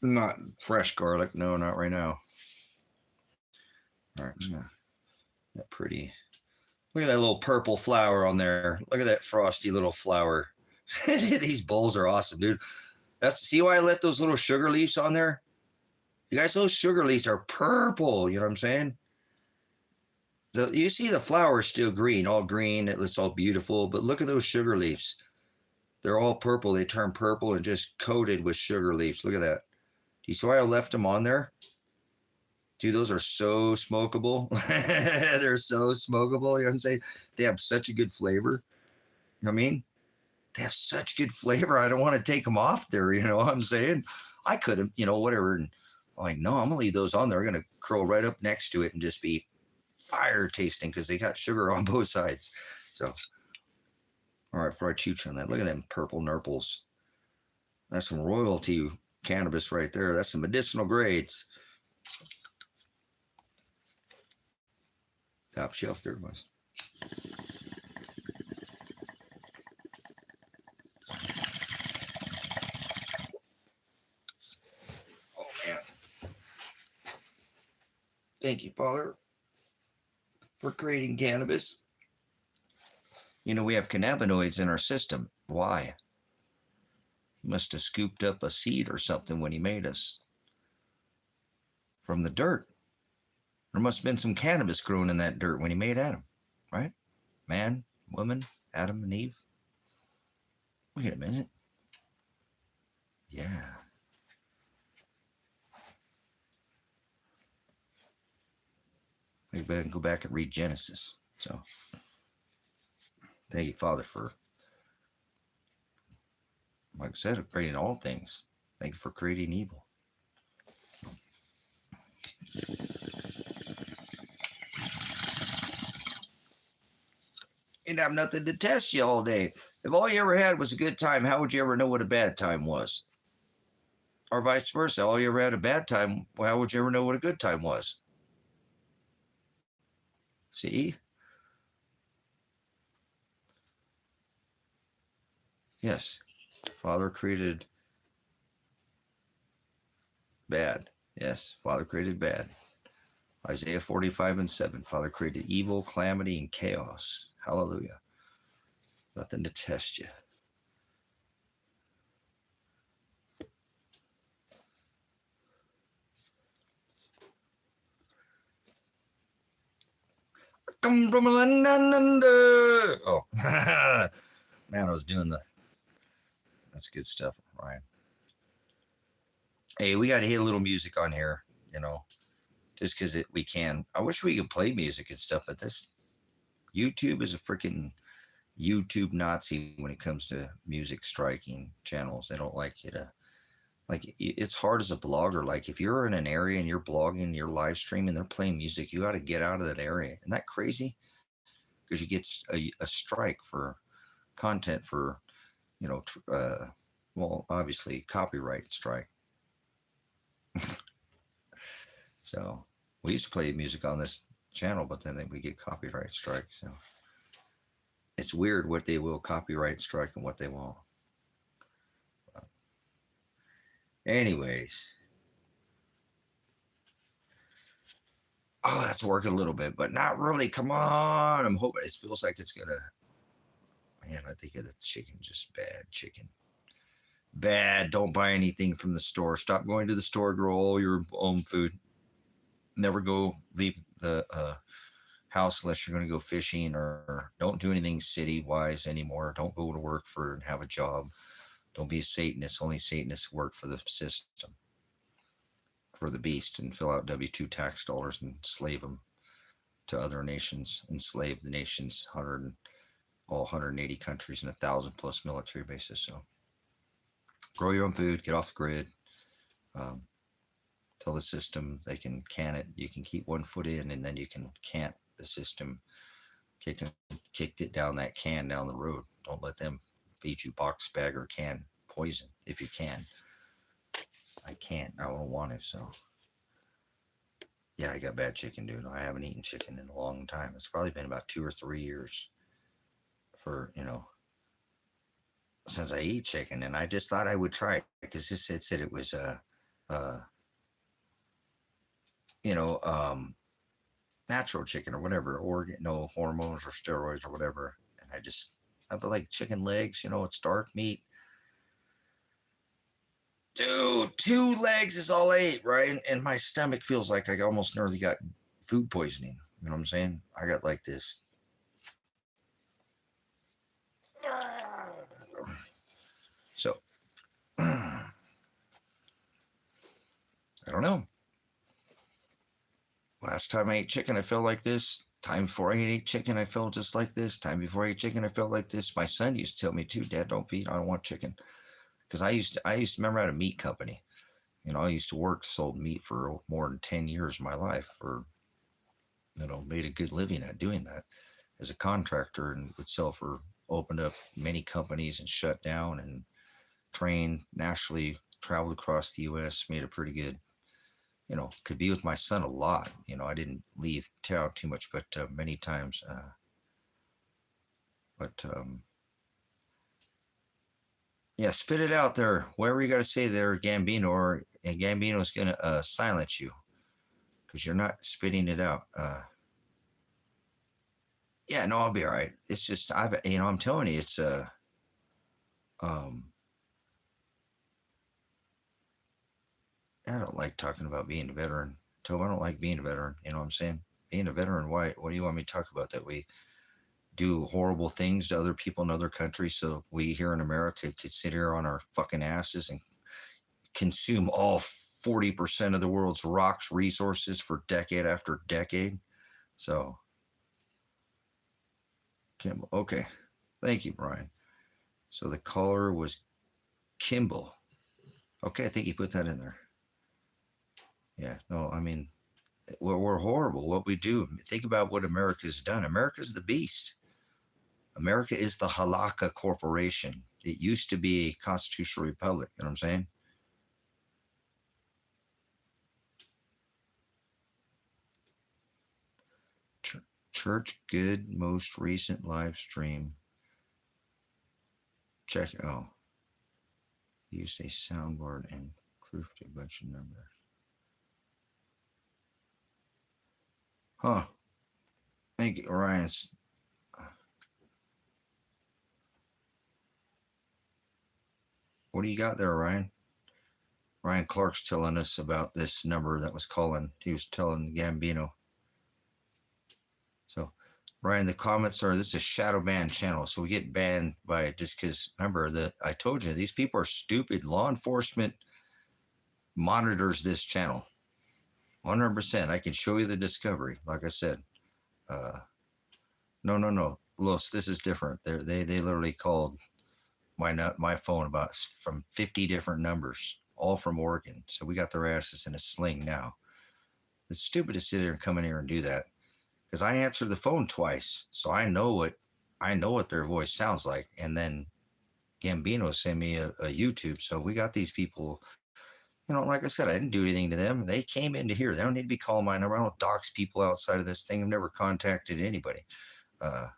not fresh garlic. No, not right now. All right, that pretty. Look at that little purple flower on there. Look at that frosty little flower. These bowls are awesome, dude. See why I left those little sugar leaves on there? You guys, those sugar leaves are purple. You know what I'm saying? You see the flower is still green, all green. It looks all beautiful. But look at those sugar leaves. They're all purple. They turn purple and just coated with sugar leaves. Look at that. Do you see why I left them on there? Dude, those are so smokable. They're so smokable. You know what I'm saying? They have such a good flavor. You know what I mean? They have such good flavor. I don't want to take them off there. You know what I'm saying? I could have, you know, whatever. And I'm like, no, I'm going to leave those on there. I'm going to curl right up next to it and just be fire tasting because they got sugar on both sides. So, all right, before I chooch on that, look at them purple nurples. That's some royalty cannabis right there. That's some medicinal grades. Top shelf there was. Oh man. Thank you, Father, for creating cannabis. You know, we have cannabinoids in our system. Why? He must have scooped up a seed or something when he made us from the dirt. There must have been some cannabis growing in that dirt when he made Adam, right? Man, woman, Adam and Eve. Wait a minute. Yeah. Maybe I can go back and read Genesis. So, thank you, Father, for, like I said, creating all things. Thank you for creating evil. You'd have nothing to test you all day. If all you ever had was a good time, how would you ever know what a bad time was? Or vice versa. All you ever had a bad time, well, how would you ever know what a good time was? See? Yes. Father created bad. Yes. Father created bad. Isaiah 45:7. Father created evil, calamity, and chaos. Hallelujah. Nothing to test you. Come from London under. Oh, man, I was doing that's good stuff, Ryan. Hey, we got to hit a little music on here, you know, just because we can. I wish we could play music and stuff, but this YouTube is a freaking YouTube Nazi when it comes to music striking channels. They don't like you to, like, it's hard as a blogger. Like, if you're in an area and you're blogging, you're live streaming, they're playing music, you got to get out of that area. Isn't that crazy? Because you get a strike for content for, you know, well, obviously copyright strike. So we used to play music on this channel, but then we get copyright strike. So it's weird what they will copyright strike and what they won't. Anyways. Oh, that's working a little bit, but not really. Come on. I'm hoping it feels like it's gonna. Man, I think the chicken just bad chicken. Bad. Don't buy anything from the store. Stop going to the store. Grow all your own food. Never leave the house unless you're going to go fishing, or don't do anything city wise anymore. Don't go to work and have a job. Don't be a Satanist. Only Satanists work for the system, for the beast, and fill out W-2 tax dollars and slave them to other nations, enslave the nations, all 180 countries and 1,000+ military bases. So grow your own food, get off the grid. Um, Tell the system they can can it. You can keep 1 foot in, and then you can can't the system kick kicked it down that can down the road. Don't let them feed you box bag or can poison if you can. I can't. I don't want to. So yeah, I got bad chicken, dude. I haven't eaten chicken in a long time. It's probably been about 2 or 3 years for since I eat chicken, and I just thought I would try it because it said it was uh you know natural chicken or whatever, or no hormones or steroids or whatever. And I like chicken legs. It's dark meat. Dude, 2 legs is all I ate, right? And my stomach feels like I almost nearly got food poisoning. You know what I'm saying? I got like this. So, I don't know. Last time I ate chicken, I felt like this. Time before I ate chicken, I felt just like this. Time before I ate chicken, I felt like this. My son used to tell me too, Dad, don't feed. I don't want chicken. Because I used to remember I had a meat company. I used to work, sold meat for more than 10 years of my life, made a good living at doing that as a contractor, and would sell for, opened up many companies and shut down, and trained nationally, traveled across the US, made a pretty good, could be with my son a lot. I didn't leave town too much, but many times, but yeah, spit it out there. Whatever you got to say there, Gambino, or and Gambino's going to silence you because you're not spitting it out. Yeah, no, I'll be all right. It's just I'm telling you, it's um, I don't like talking about being a veteran. Toby, I don't like being a veteran. You know what I'm saying? Being a veteran, why? What do you want me to talk about? That we do horrible things to other people in other countries, so we here in America could sit here on our fucking asses and consume all 40% of the world's rocks resources for decade after decade. So, Kimball. Okay. Thank you, Brian. So the caller was Kimball. Okay, I think you put that in there. Yeah, no, I mean, we're horrible. What we do, think about what America's done. America's the beast. America is the Halakha Corporation. It used to be a constitutional republic. You know what I'm saying? Church Good most recent live stream. Check. Oh, used a soundboard and proofed a bunch of numbers. Huh. Thank you, Orion. What do you got there, Ryan? Ryan Clark's telling us about this number that was calling. He was telling Gambino. So, Ryan, the comments are, this is a shadow ban channel. So we get banned by just because, remember, that I told you, these people are stupid. Law enforcement monitors this channel 100%. I can show you the discovery. Like I said, no. Los, this is different. They literally called my phone about from 50 different numbers, all from Oregon. So we got their asses in a sling now. It's stupid to sit there and come in here and do that because I answered the phone twice, so I know what their voice sounds like. And then Gambino sent me a YouTube, so we got these people. Like I said, I didn't do anything to them. They came into here. They don't need to be calling my number. I don't dox people outside of this thing. I've never contacted anybody. Uh,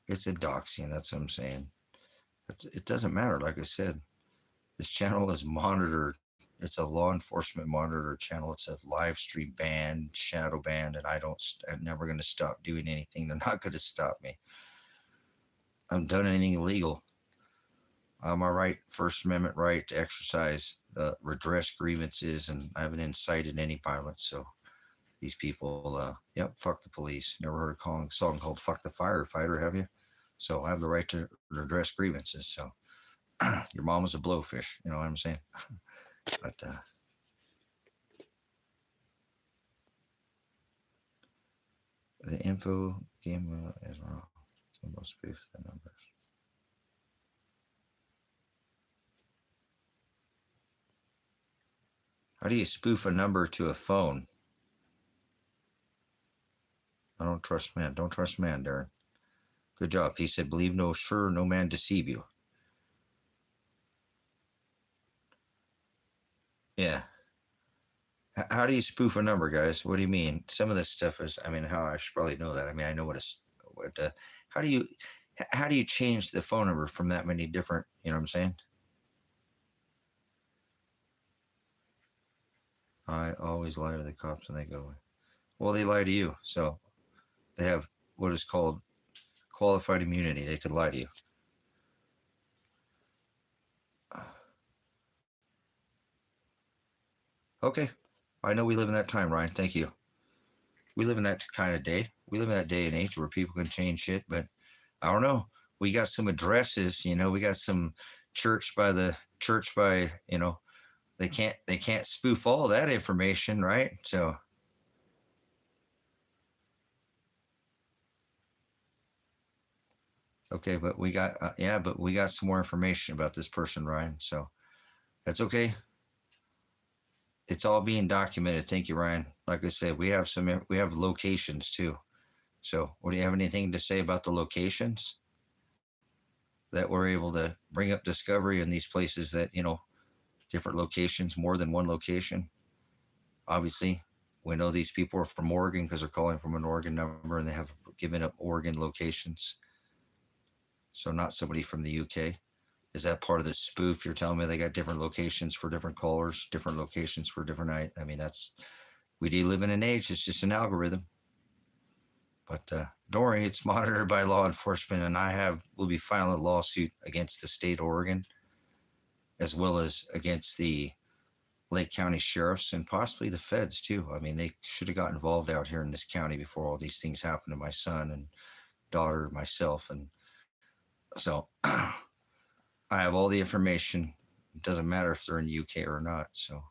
it's a doxing. That's what I'm saying. It doesn't matter. Like I said, this channel is monitored. It's a law enforcement monitor channel. It's a live stream ban, shadow ban, and I'm never going to stop doing anything. They're not going to stop me. I haven't done anything illegal. My right, First Amendment right to exercise, redress grievances, and I haven't incited any violence. So these people, yep, fuck the police. Never heard a song called "Fuck the Firefighter," have you? So I have the right to redress grievances. So your mom was a blowfish. You know what I'm saying? But the info game is wrong. Most spoof the numbers. How do you spoof a number to a phone? I don't trust man. Don't trust man, Darren. Good job. He said, believe no sure, no man deceive you. Yeah. How do you spoof a number, guys? What do you mean? Some of this stuff is, I mean, how I should probably know that. I mean, I know how do you change the phone number from that many different, you know what I'm saying? I always lie to the cops and they go away. Well, they lie to you. So they have what is called qualified immunity. They could lie to you. Okay. I know we live in that time, Ryan. Thank you. We live in that kind of day. We live in that day and age where people can change shit, but I don't know. We got some addresses, you know, we got some church by, you know, they can't spoof all that information, right? So okay, but we got but we got some more information about this person, Ryan. So that's okay. It's all being documented. Thank you, Ryan. Like I said, we have locations too. So, what do you have anything to say about the locations that we're able to bring up discovery in these places that, you know, different locations, more than one location? Obviously, we know these people are from Oregon because they're calling from an Oregon number and they have given up Oregon locations. So, not somebody from the UK. Is that part of the spoof? You're telling me they got different locations for different callers, different locations for different night. I mean, we do live in an age. It's just an algorithm. But don't worry, it's monitored by law enforcement, and will be filing a lawsuit against the state of Oregon, as well as against the Lake County sheriffs and possibly the feds too. I mean, they should have got involved out here in this county before all these things happened to my son and daughter, myself, and so I have all the information. It doesn't matter if they're in the UK or not. So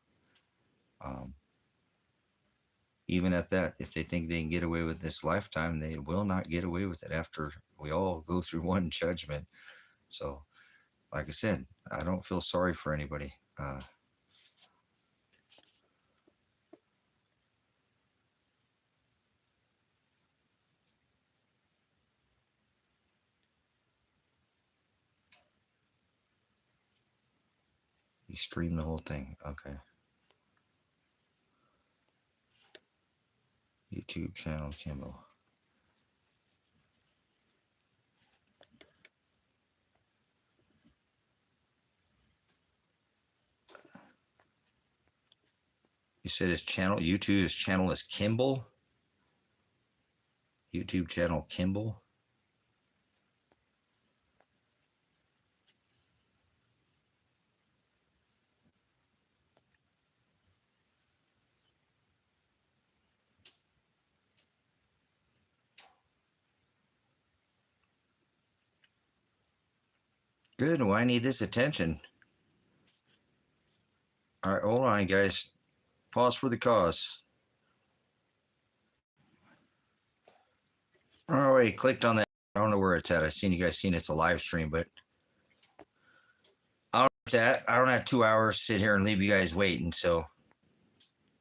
even at that, if they think they can get away with this lifetime, they will not get away with it after we all go through one judgment. So, like I said, I don't feel sorry for anybody. You stream the whole thing. Okay. YouTube channel, Kimball. You said his channel, his channel is Kimball? YouTube channel Kimball? Good. Well, I need this attention. All right, hold on, guys. Pause for the cause. All right, clicked on that. I don't know where it's at. I seen you guys seen it's a live stream, but I don't know where it's at. I don't have 2 hours to sit here and leave you guys waiting, so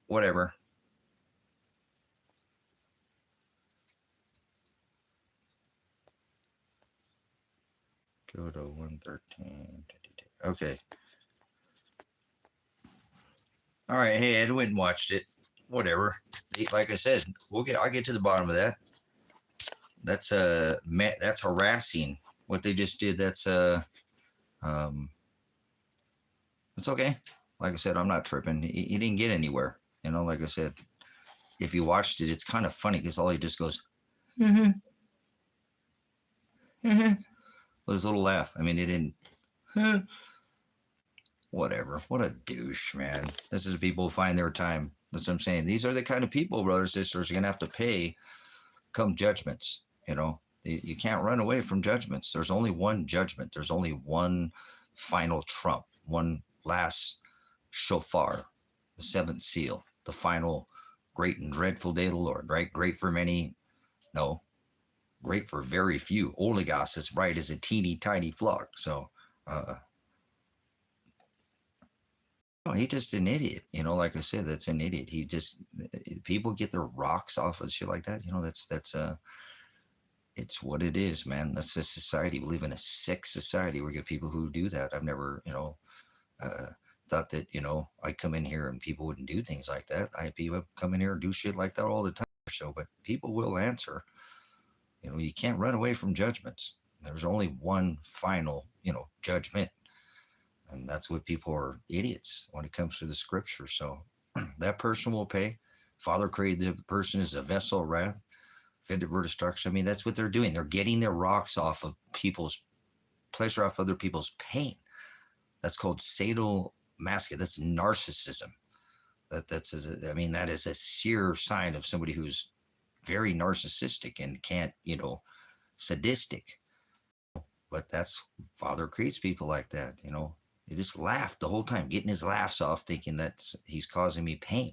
whatever. Go to 113. Okay. All right. Hey, Ed went and watched it. Whatever. Like I said, I'll get to the bottom of that. That's harassing. What they just did. That's okay. Like I said, I'm not tripping. He didn't get anywhere. You know, like I said, if you watched it, it's kind of funny because all he just goes, with his little laugh. I mean, it didn't. Whatever. What a douche, man. This is people who find their time. That's what I'm saying. These are the kind of people, brothers, sisters, you're going to have to pay come judgments. You know, you can't run away from judgments. There's only one judgment. There's only one final trump, one last shofar, the seventh seal, the final great and dreadful day of the Lord, right? Great for many. No. great for very few. Oligos is bright as a teeny tiny flock. So, no, he's just an idiot. Like I said, that's an idiot. He just, people get their rocks off of shit like that. It's what it is, man. That's a society. We live in a sick society. We get people who do that. I've never, uh, thought that, I come in here and people wouldn't do things like that. People come in here and do shit like that all the time. So, but people will answer. You can't run away from judgments. There's only one final, judgment. And that's what people are idiots when it comes to the scripture. So that person will pay. Father created the person as a vessel of wrath, fitted for destruction. I mean, that's what they're doing. They're getting their rocks off of people's pleasure, off other people's pain. That's called sadomasochism. That's narcissism. That is a sheer sign of somebody who's very narcissistic and can't, sadistic. But that's Father creates people like that. He just laughed the whole time, getting his laughs off, thinking that he's causing me pain.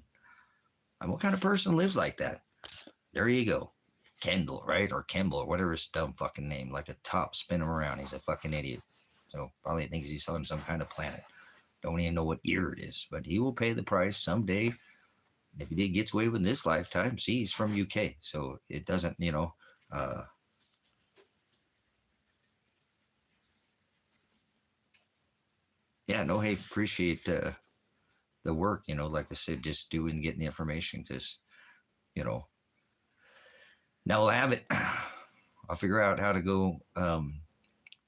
What kind of person lives like that? There you go. Kendall, right? Or Kimball, or whatever his dumb fucking name, like a top, spin him around. He's a fucking idiot. So probably thinks he's on some kind of planet. Don't even know what year it is, but he will pay the price someday. If he gets away with this lifetime, see, he's from UK. So it doesn't, hey, appreciate the work, like I said, just doing, getting the information, because, now I'll have it. I'll figure out how to go.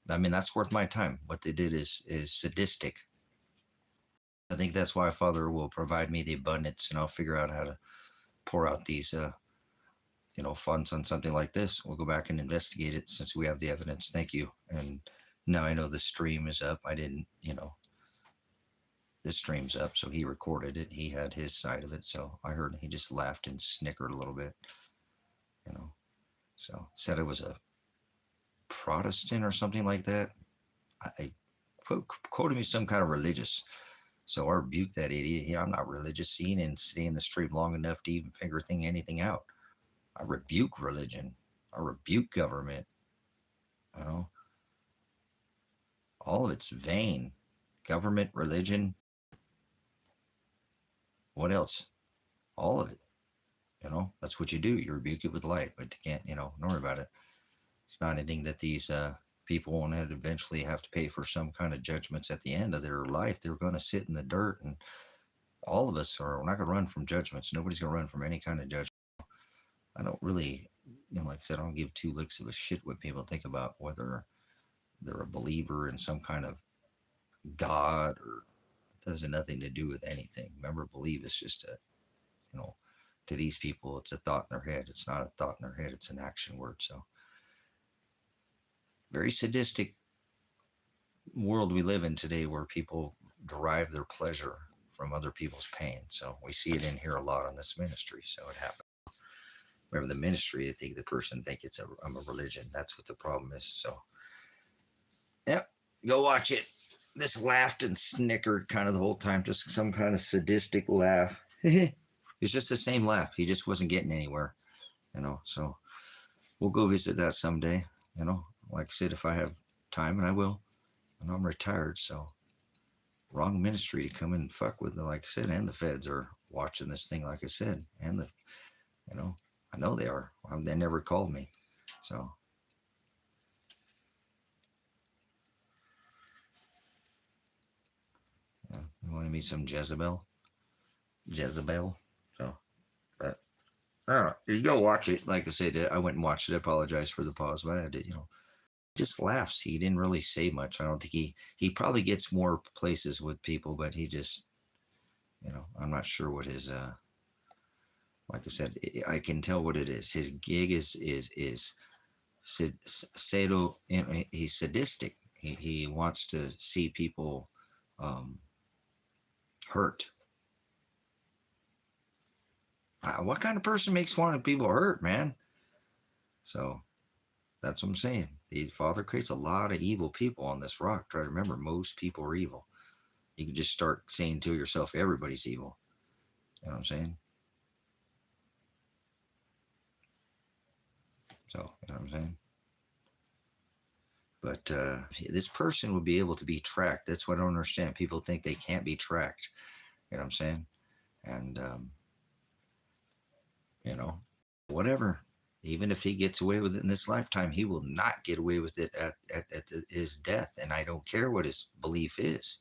That's worth my time. What they did is sadistic. I think that's why Father will provide me the abundance, and I'll figure out how to pour out these, funds on something like this. We'll go back and investigate it since we have the evidence. Thank you. And now I know the stream is up. I didn't, the stream's up, so he recorded it. He had his side of it. So I heard he just laughed and snickered a little bit, So said I was a Protestant or something like that. I quoted me some kind of religious. So I rebuked that idiot. I'm not religious. Seeing and stay in the stream long enough to even figure anything out. I rebuke religion. I rebuke government. All of it's vain. Government, religion. What else? All of it. That's what you do. You rebuke it with light, but you can't, don't worry about it. It's not anything that these people won't eventually have to pay for some kind of judgments at the end of their life. They're going to sit in the dirt, and all of us we're not going to run from judgments. Nobody's going to run from any kind of judgment. I don't really, like I said, I don't give two licks of a shit what people think about whether they're a believer in some kind of God, or it has nothing to do with anything. Remember, believe is just to these people, it's a thought in their head. It's not a thought in their head. It's an action word. So very sadistic world we live in today, where people derive their pleasure from other people's pain. So we see it in here a lot on this ministry. So it happens. Remember, the ministry, I think the person think I'm a religion. That's what the problem is. So, yep, go watch it. This laughed and snickered kind of the whole time, just some kind of sadistic laugh. It's just the same laugh. He just wasn't getting anywhere, So we'll go visit that someday. Like I said, if I have time, and I will. And I'm retired, so wrong ministry to come and fuck with. Like I said, and the feds are watching this thing, like I said, and I know they are. They never called me, so. Yeah, you want to meet some Jezebel? So, but I don't know. You go watch it. Like I said, I went and watched it. I apologize for the pause, but I did, just laughs. He didn't really say much. I don't think he probably gets more places with people, but he just, I'm not sure what his, like I said, I can tell what it is. His gig is he's sadistic. He wants to see people hurt. What kind of person makes wanting people hurt, man? So that's what I'm saying. The Father creates a lot of evil people on this rock. Try to remember, most people are evil. You can just start saying to yourself, everybody's evil. You know what I'm saying? So, you know what I'm saying? But this person will be able to be tracked. That's what I don't understand. People think they can't be tracked. You know what I'm saying? And, you know, whatever. Even if he gets away with it in this lifetime, he will not get away with it at his death. And I don't care what his belief is.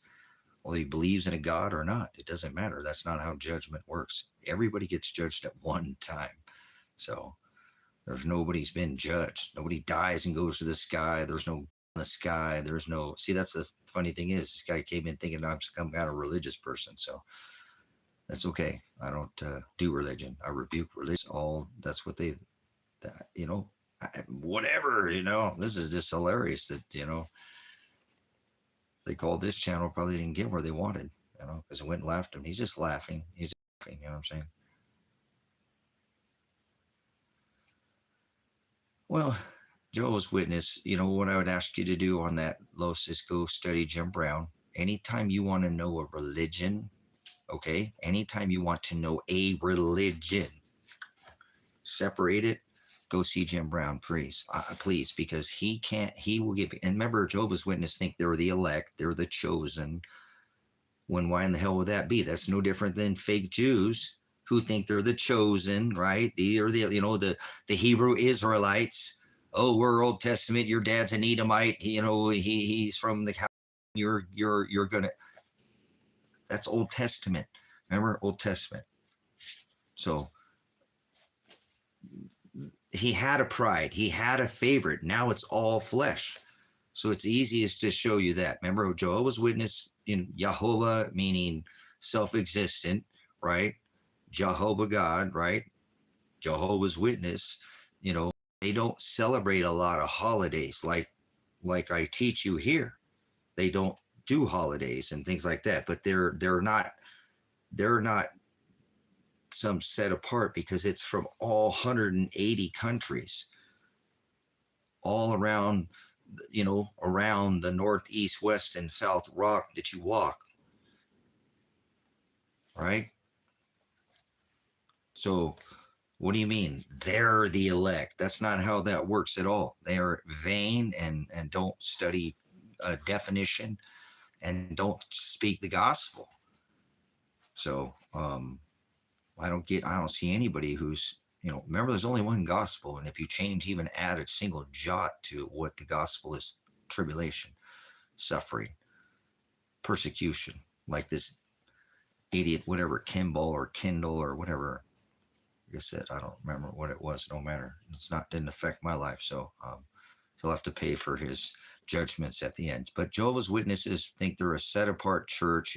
Whether he believes in a God or not, it doesn't matter. That's not how judgment works. Everybody gets judged at one time. So there's nobody's been judged. Nobody dies and goes to the sky. There's no the sky. There's no, see, that's the funny thing is this guy came in thinking I'm some kind of religious person. So that's okay. I don't do religion. I rebuke religion. All that's what they, that, you know, whatever, you know, this is just hilarious that, you know, they called this channel, probably didn't get where they wanted, you know, because it went and laughed at him. He's just laughing. He's just laughing, you know what I'm saying? Well, Jehovah's Witness, you know, what I would ask you to do on that, Los, is go study Jim Brown. Anytime you want to know a religion, okay, anytime you want to know a religion, separate it, go see Jim Brown, please, please, because he will give, and remember, Jehovah's Witness think they're the elect, they're the chosen. When why in the hell would that be? That's no different than fake Jews who think they're the chosen, right? They are the, you know, the Hebrew Israelites. Oh, we're Old Testament. Your dad's an Edomite. You know, he's from the. You're gonna. That's Old Testament. Remember Old Testament. So he had a pride. He had a favorite. Now it's all flesh. So it's easiest to show you that. Remember, Jehovah's Witness in Jehovah, meaning self-existent, right? Jehovah God, right? Jehovah's Witness, you know, they don't celebrate a lot of holidays like I teach you here. They don't do holidays and things like that, but they're not some set apart because it's from all 180 countries all around, you know, around the north, east, west, and south rock that you walk, right? So what do you mean? They're the elect. That's not how that works at all. They are vain and don't study a definition and don't speak the gospel. So I don't see anybody who's, you know, remember there's only one gospel. And if you change, even add a single jot to what the gospel is, tribulation, suffering, persecution, like this idiot, whatever, Kimball or Kindle or whatever. Like I said, I don't remember what it was. No matter. Didn't affect my life. So he'll have to pay for his judgments at the end. But Jehovah's Witnesses think they're a set apart church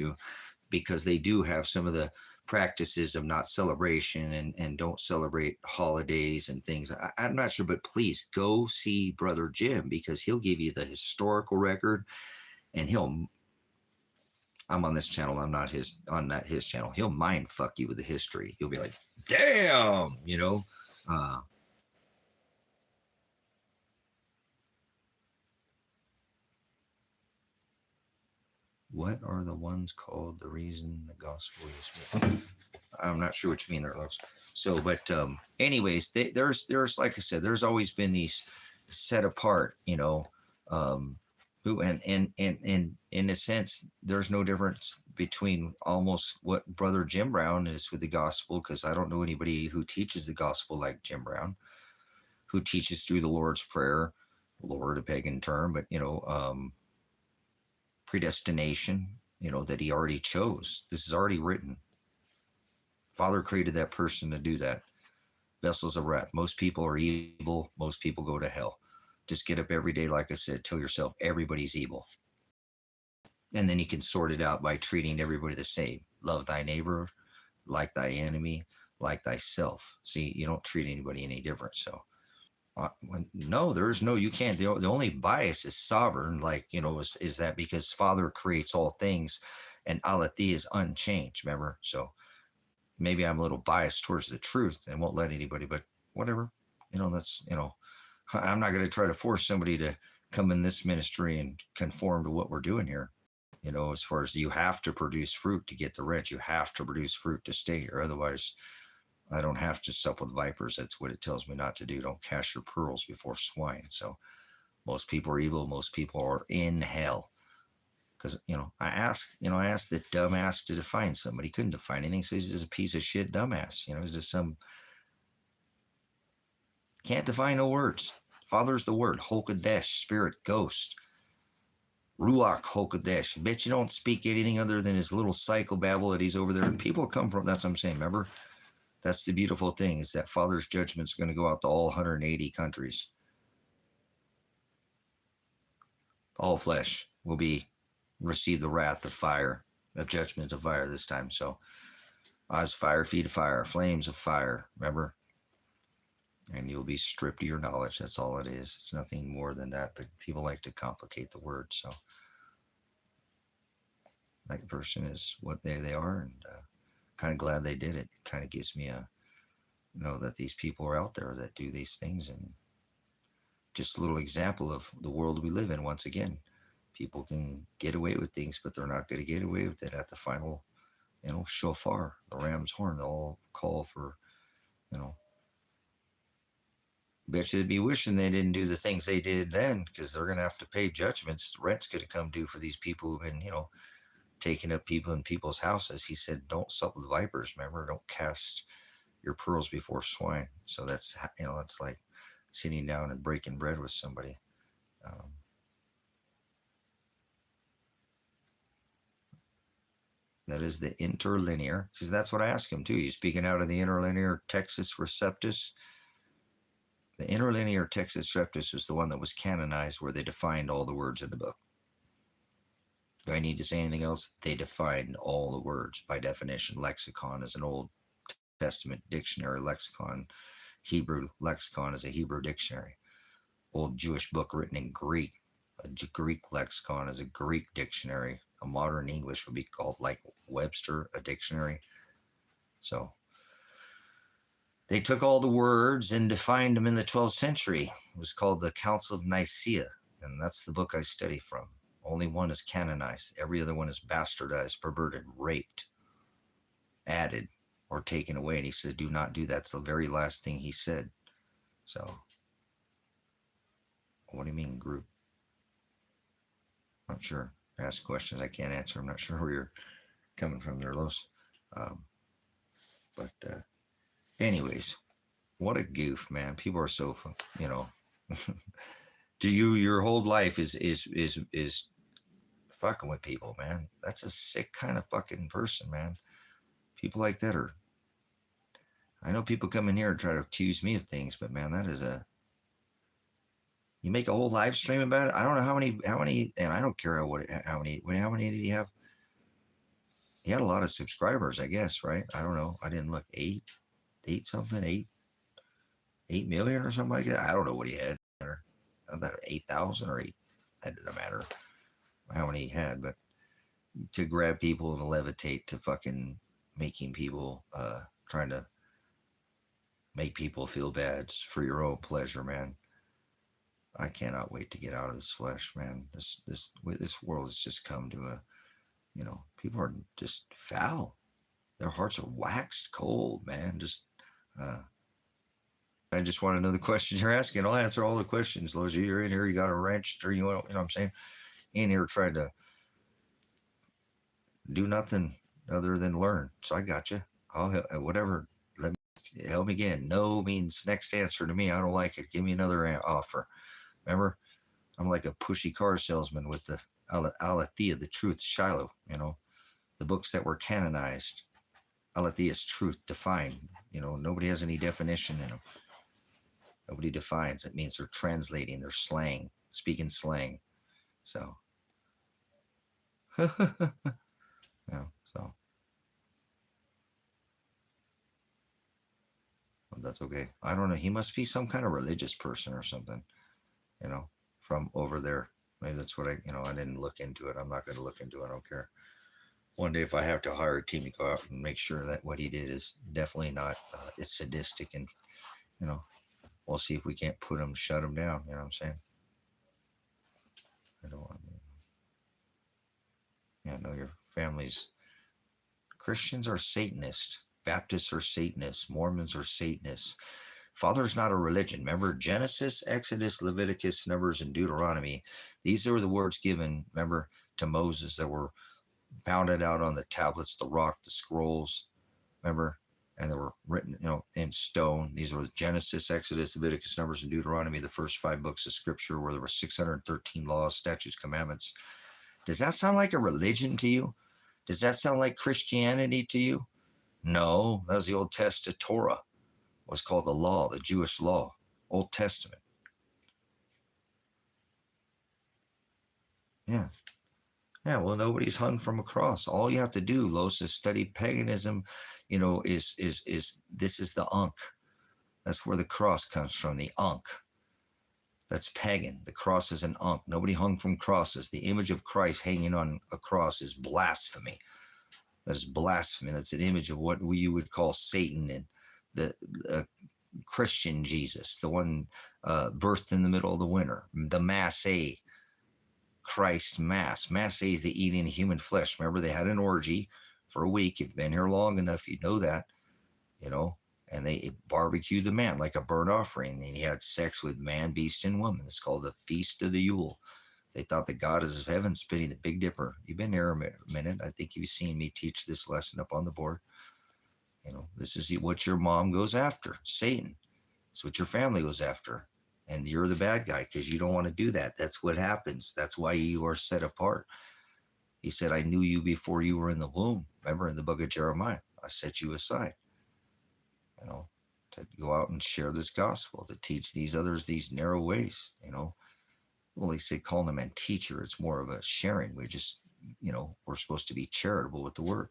because they do have some of the practices of not celebration and don't celebrate holidays and things. I'm not sure, but please go see Brother Jim because he'll give you the historical record and I'm on this channel. I'm not his channel. He'll mind fuck you with the history. You'll be like, damn, you know. What are the ones called? The reason the gospel is. I'm not sure what you mean there, Los. So, but anyways, there's like I said, there's always been these set apart, you know, who and in a sense, there's no difference between almost what Brother Jim Brown is with the gospel, because I don't know anybody who teaches the gospel like Jim Brown, who teaches through the Lord's Prayer, Lord, a pagan term, but you know, predestination, you know, that he already chose. This is already written. Father created that person to do that. Vessels of wrath. Most people are evil. Most people go to hell. Just get up every day, like I said, tell yourself everybody's evil. And then you can sort it out by treating everybody the same. Love thy neighbor, like thy enemy, like thyself. See, you don't treat anybody any different. So, no, there's no, you can't. The only bias is sovereign, like, you know, is that because Father creates all things and Alethi is unchanged, remember? So, maybe I'm a little biased towards the truth and won't let anybody, but whatever, you know, that's, you know, I'm not going to try to force somebody to come in this ministry and conform to what we're doing here. You know, as far as you have to produce fruit to get the rent, you have to produce fruit to stay here. Otherwise, I don't have to sup with vipers. That's what it tells me not to do. Don't cast your pearls before swine. So most people are evil. Most people are in hell. Because, I asked the dumbass to define somebody. He couldn't define anything. So he's just a piece of shit dumbass. He's just can't define no words. Father's the word. Hokadesh, spirit, ghost. Ruach Hokadesh. Bet you don't speak anything other than his little psychobabble that he's over there. And people come from, that's what I'm saying. Remember? That's the beautiful thing, is that Father's judgment's going to go out to all 180 countries. All flesh will receive the wrath of fire, of judgment of fire this time. So, eyes of fire, feet of fire, flames of fire. Remember? And you'll be stripped of your knowledge. That's all it is. It's nothing more than that. But people like to complicate the word. So, that person is what they are, and kind of glad they did it. It kind of gives me that these people are out there that do these things, and just a little example of the world we live in. Once again, people can get away with things, but they're not going to get away with it at the final, shofar, the ram's horn. They'll all call for, bet you they'd be wishing they didn't do the things they did then, because they're going to have to pay judgments. Rent's going to come due for these people who've been, taking up people in people's houses. He said, don't sup with vipers. Remember, don't cast your pearls before swine. So that's, it's like sitting down and breaking bread with somebody. That is the interlinear, because that's what I asked him too. You speaking out of the interlinear Textus Receptus? The interlinear Textus Receptus was the one that was canonized, where they defined all the words in the book. Do I need to say anything else? They defined all the words by definition. Lexicon is an Old Testament dictionary. Lexicon, Hebrew lexicon is a Hebrew dictionary. Old Jewish book written in Greek. A Greek lexicon is a Greek dictionary. A modern English would be called like Webster, a dictionary. So they took all the words and defined them in the 12th century. It was called the Council of Nicaea, and that's the book I study from. Only one is canonized. Every other one is bastardized, perverted, raped, added, or taken away. And he said, do not do that. It's the very last thing he said. So, what do you mean, group? I'm not sure. Ask questions I can't answer. I'm not sure where you're coming from there, Los. Anyways, what a goof, man. People are so, do your whole life is fucking with people, man. That's a sick kind of fucking person, man. People like that are, I know people come in here and try to accuse me of things, but man, that is you make a whole live stream about it. I don't know how many, and I don't care how many did he have? He had a lot of subscribers, I guess, right? I don't know. I didn't look. 8 million or something like that. I don't know what he had. About 8,000 or 8. That didn't matter how many he had, but to grab people and levitate to fucking making people, trying to make people feel bad for your own pleasure, man. I cannot wait to get out of this flesh, man. This world has just come to a, people are just foul. Their hearts are waxed cold, man. Just, I just want to know the questions you're asking. I'll answer all the questions. Those of you are in here, you got a wrench, or you know what I'm saying? In here trying to do nothing other than learn. So I got you. I'll whatever. Help me again. No means next answer to me. I don't like it. Give me another offer. Remember, I'm like a pushy car salesman with the Aletheia, the truth, Shiloh. The books that were canonized. Aletheia's truth defined. Nobody has any definition in them. Nobody defines. It means they're translating. They're slang, speaking slang. So, so. But that's okay. I don't know. He must be some kind of religious person or something, from over there. Maybe that's what I didn't look into it. I'm not going to look into it. I don't care. One day, if I have to hire a team to go out and make sure that what he did is definitely not, it's sadistic, and, we'll see if we can't shut him down. You know what I'm saying? I don't want to. Yeah, no, your family's Christians are Satanists. Baptists are Satanists. Mormons are Satanists. Father's not a religion. Remember, Genesis, Exodus, Leviticus, Numbers, and Deuteronomy. These are the words given, remember, to Moses that were pounded out on the tablets, the rock, the scrolls, remember? And they were written, in stone. These were Genesis, Exodus, Leviticus, Numbers, and Deuteronomy, the first 5 books of Scripture, where there were 613 laws, statutes, commandments. Does that sound like a religion to you? Does that sound like Christianity to you? No, that was the Old Testament Torah. Was called the law, the Jewish law, Old Testament. Yeah. Yeah, well, nobody's hung from a cross. All you have to do, Los, is study paganism, is this is the Ankh. That's where the cross comes from, the Ankh. That's pagan. The cross is an Ankh. Nobody hung from crosses. The image of Christ hanging on a cross is blasphemy. That is blasphemy. That's an image of what you would call Satan and the Christian Jesus, the one birthed in the middle of the winter, the Mass A, Christ Mass. Mass A is the eating of human flesh. Remember, they had an orgy for a week. If you've been here long enough, you know that, and they barbecued the man like a burnt offering. And he had sex with man, beast, and woman. It's called the Feast of the Yule. They thought the goddess of heaven spinning the Big Dipper. You've been here a minute. I think you've seen me teach this lesson up on the board. This is what your mom goes after, Satan. It's what your family goes after. And you're the bad guy because you don't want to do that. That's what happens. That's why you are set apart. He said, I knew you before you were in the womb. Remember in the book of Jeremiah, I set you aside, to go out and share this gospel, to teach these others these narrow ways, Well, they say calling them a teacher. It's more of a sharing. We just, we're supposed to be charitable with the word.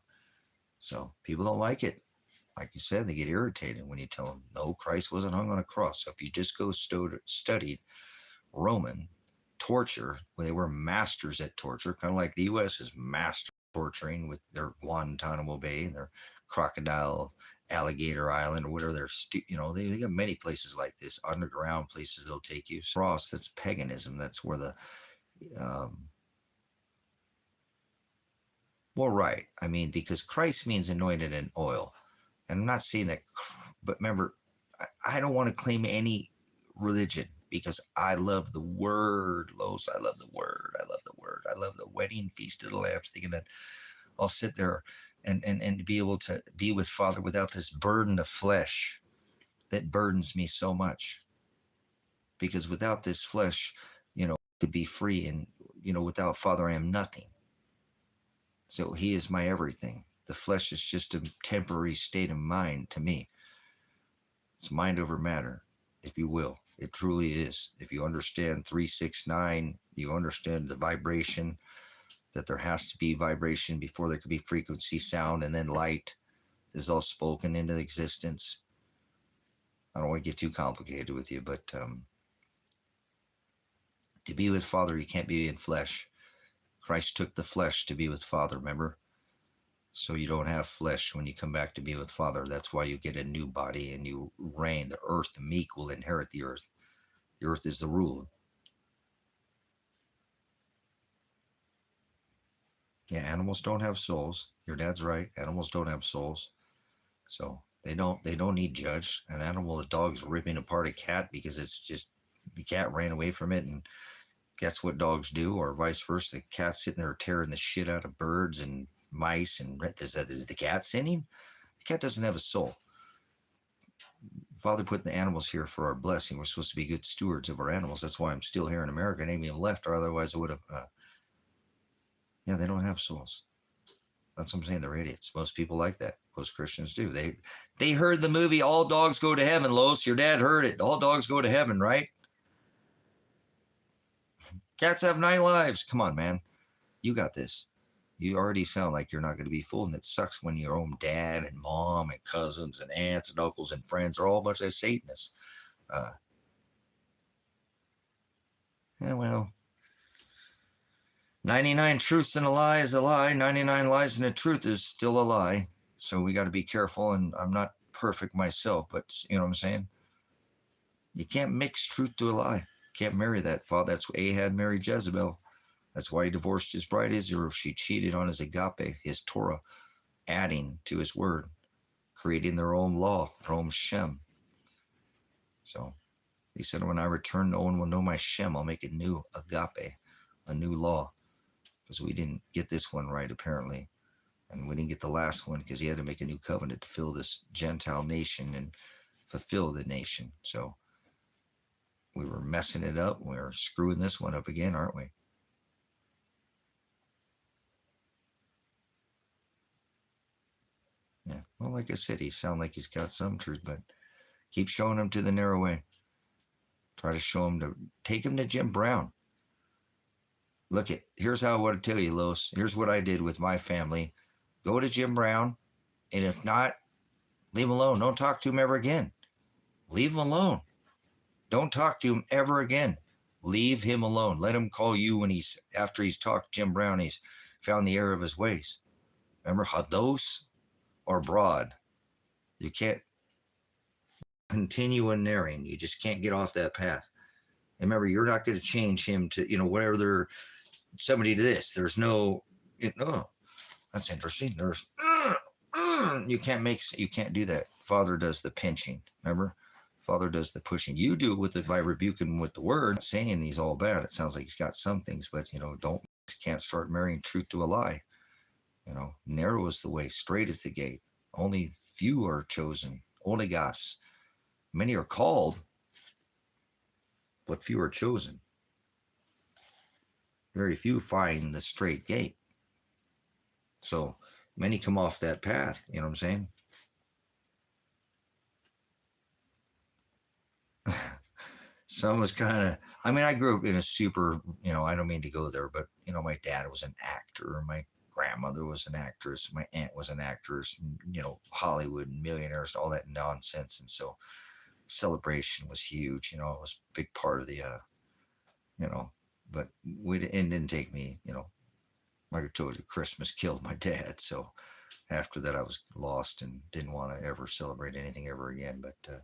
So people don't like it. Like you said, they get irritated when you tell them, no, Christ wasn't hung on a cross. So if you just go studied Roman torture, where they were masters at torture, kind of like the U.S. is master torturing with their Guantanamo Bay and their Crocodile Alligator Island or whatever. They got many places like this, underground places they'll take you. Cross, that's paganism. That's where the, well, right. I mean, because Christ means anointed in oil. And I'm not saying that, but remember, I don't want to claim any religion because I love the word, Los. I love the word. I love the word. I love the wedding feast of the lambs, thinking that I'll sit there and be able to be with Father without this burden of flesh that burdens me so much. Because without this flesh, to be free and, without Father, I am nothing. So he is my everything. The flesh is just a temporary state of mind to me. It's mind over matter, if you will. It truly is. If you understand 369, you understand the vibration, that there has to be vibration before there could be frequency, sound, and then light. This is all spoken into existence. I don't want to get too complicated with you, but to be with Father, you can't be in flesh. Christ took the flesh to be with Father, remember? So you don't have flesh when you come back to be with Father. That's why you get a new body and you reign. The earth, the meek will inherit the earth. The earth is the rule. Yeah, animals don't have souls. Your dad's right. Animals don't have souls. So they don't need judged. An animal, a dog's ripping apart a cat because it's just the cat ran away from it, and that's what dogs do, or vice versa. The cat's sitting there tearing the shit out of birds and mice, and is the cat sinning? The cat doesn't have a soul. Father put the animals here for our blessing. We're supposed to be good stewards of our animals. That's why I'm still here in America. I ain't even left, or otherwise I would have. Yeah, they don't have souls. That's what I'm saying. They're idiots. Most people like that. Most Christians do. They heard the movie All Dogs Go to Heaven, Los. Your dad heard it. All dogs go to heaven, right? Cats have 9 lives. Come on, man. You got this. You already sound like you're not going to be fooled, and it sucks when your own dad and mom and cousins and aunts and uncles and friends are all a bunch of Satanists. Yeah, well, 99 truths and a lie is a lie. 99 lies and a truth is still a lie. So we got to be careful, and I'm not perfect myself, but you know what I'm saying? You can't mix truth to a lie. Can't marry that, Father. That's what Ahab married Jezebel. That's why he divorced his bride Israel. She cheated on his Agape, his Torah, adding to his word. creating their own law, their own Shem. So he said, when I return, no one will know my Shem. I'll make a new Agape, a new law, because we didn't get this one right, apparently. And we didn't get the last one because he had to make a new covenant to fill this Gentile nation and fulfill the nation. So we were messing it up. We're screwing this one up again, aren't we? Yeah. Well, like I said, he sounds like he's got some truth, but keep showing him to the narrow way. Try to show him take him to Jim Brown. Look here's how I want to tell you, Los. Here's what I did with my family. Go to Jim Brown, and if not, leave him alone. Don't talk to him ever again. Leave him alone. Don't talk to him ever again. Leave him alone. Let him call you when after he's talked to Jim Brown, he's found the error of his ways. Remember, hados or broad. You can't continue in narrowing. You just can't get off that path. And remember, you're not going to change him to, whatever they're somebody to this. There's no, that's interesting. There's, you can't do that. Father does the pinching. Remember? Father does the pushing. You do it by rebuking with the word, saying he's all bad. It sounds like he's got some things, but can't start marrying truth to a lie. Narrow is the way, straight is the gate. Only few are chosen. Oligos. Many are called, but few are chosen. Very few find the straight gate. So many come off that path. You know what I'm saying? Some was kind of, I grew up in a super, I don't mean to go there, but, my dad was an actor. My grandmother was an actress. My aunt was an actress, Hollywood and millionaires and all that nonsense. And so celebration was huge. It was a big part of the, but it didn't take me, like I told you, Christmas killed my dad. So after that, I was lost and didn't want to ever celebrate anything ever again. But,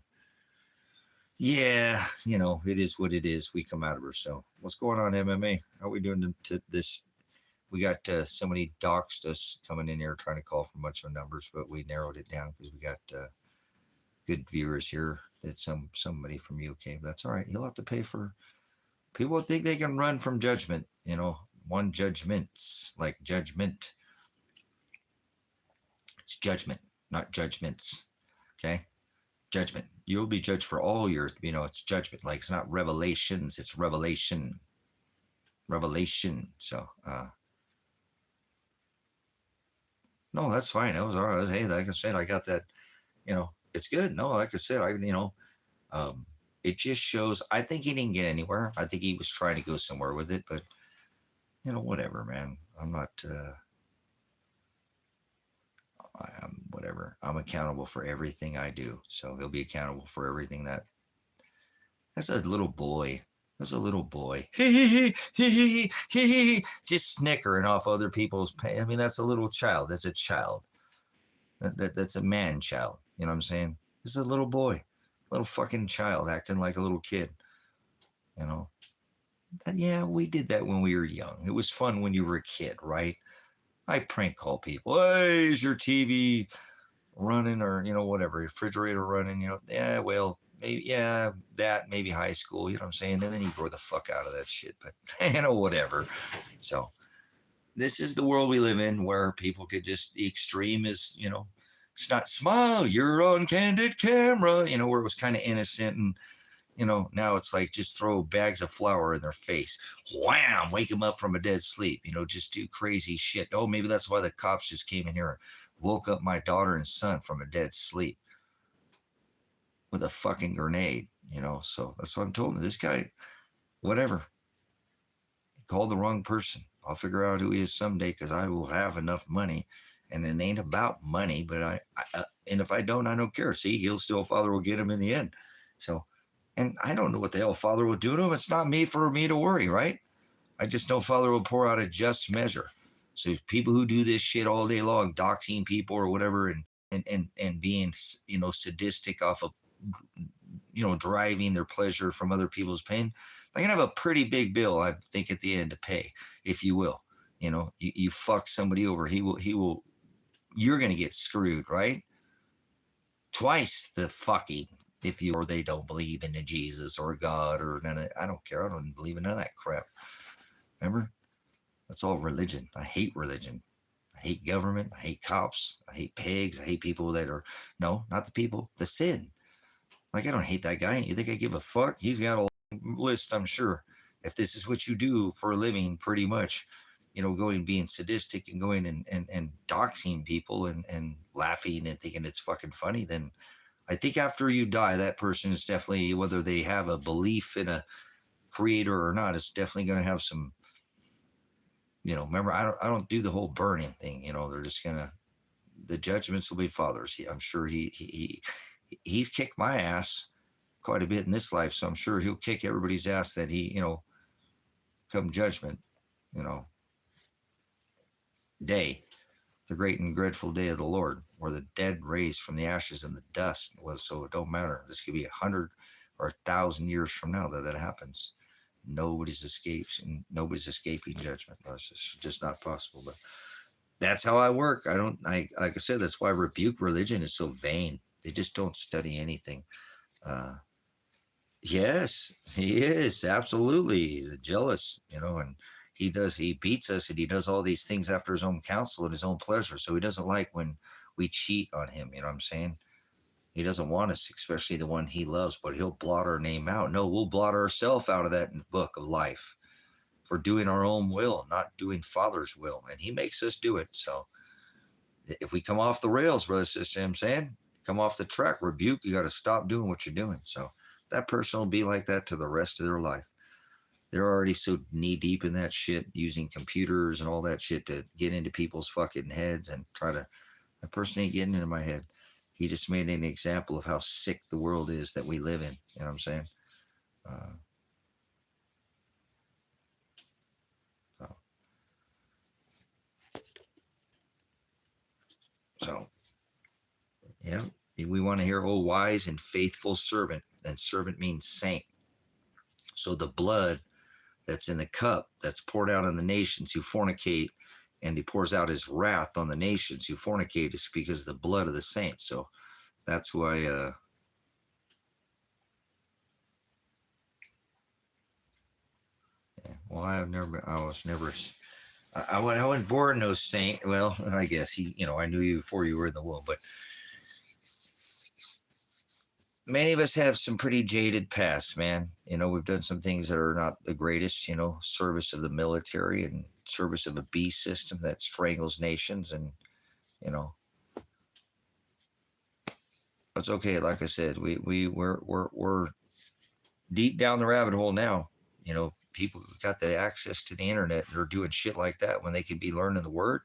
yeah, it is what it is. We come out of her. So what's going on, MMA? How are we doing to this? We got so many doxed us coming in here trying to call for a bunch of numbers, but we narrowed it down because we got good viewers here. It's somebody from UK. But that's all right. He'll have to pay for. People think they can run from judgment. One judgments, like judgment. It's judgment, not judgments. Okay. Judgment. You'll be judged for all your, it's judgment. Like it's not revelations, it's revelation. Revelation. So, no, that's fine. That was all right. Hey, like I said, I got that, it's good. No, like I said, it just shows, I think he didn't get anywhere. I think he was trying to go somewhere with it, but, whatever, man. I'm not, whatever. I'm accountable for everything I do. So he'll be accountable for everything that's a little boy. That's a little boy. Just snickering off other people's pain. That's a little child. That's a child. That's a man child. You know what I'm saying? This is a little boy. Little fucking child acting like a little kid. Yeah, we did that when we were young. It was fun when you were a kid, right? I prank call people. Hey, is your TV running or, whatever, refrigerator running, yeah, well, maybe, yeah, that, maybe high school, you know what I'm saying? And then you grow the fuck out of that shit, but, whatever. So this is the world we live in where people could just, the extreme is, it's not smile, you're on candid camera, where it was kind of innocent and, now it's like just throw bags of flour in their face. Wham! Wake them up from a dead sleep. Just do crazy shit. Oh, maybe that's why the cops just came in here and woke up my daughter and son from a dead sleep with a fucking grenade. So that's what I'm told. This guy, whatever. He called the wrong person. I'll figure out who he is someday because I will have enough money. And it ain't about money, but and if I don't care. See, Father will get him in the end. So. And I don't know what the hell Father will do to him. It's not for me to worry, right? I just know Father will pour out a just measure. So people who do this shit all day long, doxing people or whatever, and being, sadistic off of, deriving their pleasure from other people's pain, they're gonna have a pretty big bill, I think, at the end to pay, if you will. You fuck somebody over, he will. You're gonna get screwed, right? twice the fucking if you or they don't believe in a Jesus or God or none of, I don't care. I don't believe in none of that crap. Remember? That's all religion. I hate religion. I hate government. I hate cops. I hate pigs. I hate people that are, no, not the people, the sin. Like, I don't hate that guy. You think I give a fuck? He's got a list, I'm sure. If this is what you do for a living, pretty much, going being sadistic and going and doxing people and laughing and thinking it's fucking funny, then I think after you die, that person is definitely, whether they have a belief in a creator or not, it's definitely going to have some, remember, I don't do the whole burning thing. They're just going to, the judgments will be fathers. I'm sure he's kicked my ass quite a bit in this life, so I'm sure he'll kick everybody's ass that he, come judgment, day, the great and dreadful day of the Lord, where the dead raised from the ashes and the dust was. So it don't matter. This could be 100 or 1,000 years from now that happens. Nobody's escaping judgment. It's just not possible. But that's how I work. Like I said, that's why rebuke religion is so vain. They just don't study anything. Yes, he is. Absolutely. He's jealous, and he beats us and he does all these things after his own counsel and his own pleasure. So he doesn't like when we cheat on him. You know what I'm saying? He doesn't want us, especially the one he loves, but he'll blot our name out. No, we'll blot ourselves out of that book of life for doing our own will, not doing Father's will. And he makes us do it. So if we come off the rails, brother, sister, I'm saying, come off the track, rebuke, you got to stop doing what you're doing. So that person will be like that to the rest of their life. They're already so knee deep in that shit, using computers and all that shit to get into people's fucking heads and that person ain't getting into my head. He just made an example of how sick the world is that we live in. You know what I'm saying? So, yeah, we want to hear, oh, wise and faithful servant. And servant means saint. So the blood that's in the cup that's poured out on the nations who fornicate, and he pours out his wrath on the nations who fornicate, is because of the blood of the saints. So that's why well, I wasn't born no saint. Well, I guess I knew you before you were in the womb, but many of us have some pretty jaded past, man. We've done some things that are not the greatest, service of the military and service of a beast system that strangles nations. And, it's okay. Like I said, we're deep down the rabbit hole now. People got the access to the internet. They're doing shit like that when they can be learning the word.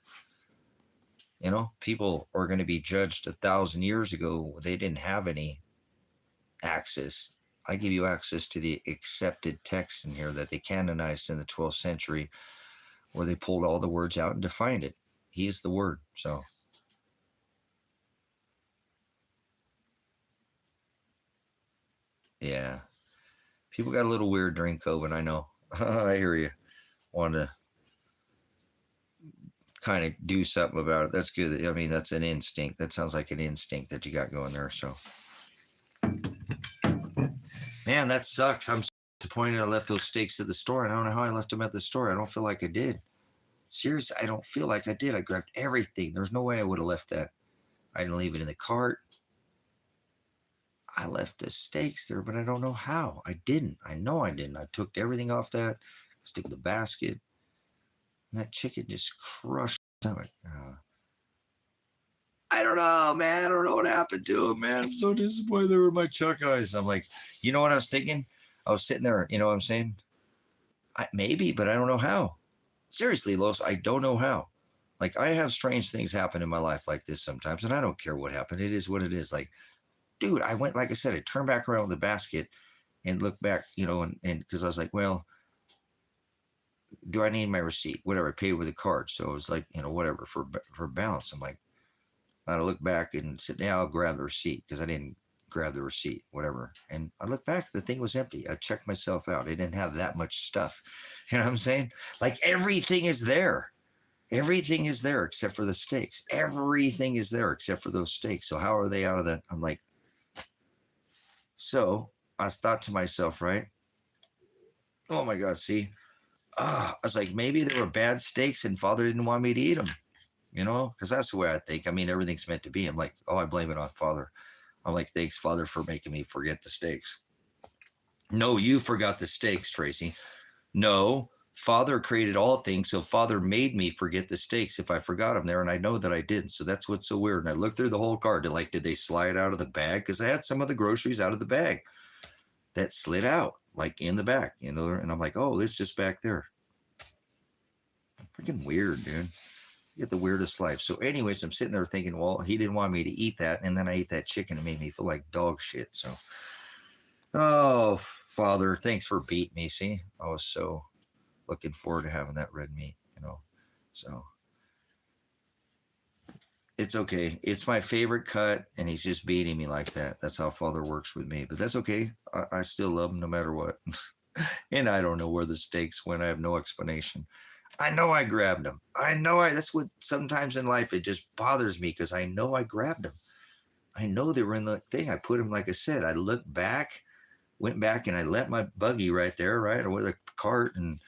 People are going to be judged 1,000 years ago. They didn't have any access. I give you access to the accepted text in here that they canonized in the 12th century, where they pulled all the words out and defined it. He is the word. So yeah, people got a little weird during COVID. I know. I hear you. Want to kind of do something about it. That's good. I mean, that's an instinct. That sounds like an instinct that you got going there. So, man, that sucks. I'm disappointed I left those steaks at the store. I don't know how I left them at the store. I don't feel like I did. Seriously, I don't feel like I did. I grabbed everything. There's no way I would have left that. I didn't leave it in the cart. I left the steaks there, but I don't know how. I didn't. I know I didn't. I took everything off that, stick in the basket, and that chicken just crushed my stomach. I don't know, man. I don't know what happened to him, man. I'm so disappointed. They were my chuck eyes. I'm like, you know what I was thinking? I was sitting there, you know what I'm saying? Maybe, but I don't know how. Seriously, Los, I don't know how. Like, I have strange things happen in my life like this sometimes, and I don't care what happened. It is what it is. Like, dude, I went, like I said, I turned back around with the basket and looked back, and because I was like, well, do I need my receipt? Whatever, I paid with a card. So it was like, whatever, for balance. I'm like, I look back and sit down, I'll grab the receipt, because I didn't grab the receipt, whatever. And I look back, the thing was empty. I checked myself out. It didn't have that much stuff. You know what I'm saying? Like, everything is there. Everything is there except for the steaks. Everything is there except for those steaks. So how are they out of the? I'm like, so I thought to myself, right? Oh my God, see, I was like, maybe they were bad steaks and Father didn't want me to eat them, because that's the way I think. I mean, everything's meant to be. I'm like, oh, I blame it on Father. I'm like, thanks, Father, for making me forget the steaks. No, you forgot the steaks, Tracy. No, Father created all things, so Father made me forget the steaks if I forgot them there, and I know that I didn't. So that's what's so weird. And I looked through the whole cart. Like, did they slide out of the bag? Because I had some of the groceries out of the bag that slid out, like in the back, And I'm like, oh, it's just back there. Freaking weird, dude. You get the weirdest life. So, anyways, I'm sitting there thinking, well, he didn't want me to eat that, and then I ate that chicken. It made me feel like dog shit. So, oh, Father, thanks for beating me. See, I was so looking forward to having that red meat, So it's okay. It's my favorite cut, and he's just beating me like that. That's how Father works with me. But that's okay. I still love him no matter what. And I don't know where the steaks went. I have no explanation. I know I grabbed them. That's what sometimes in life it just bothers me because I know I grabbed them. I know they were in the thing. I put them, like I said, I looked back, went back, and I let my buggy right there, right, or with a cart and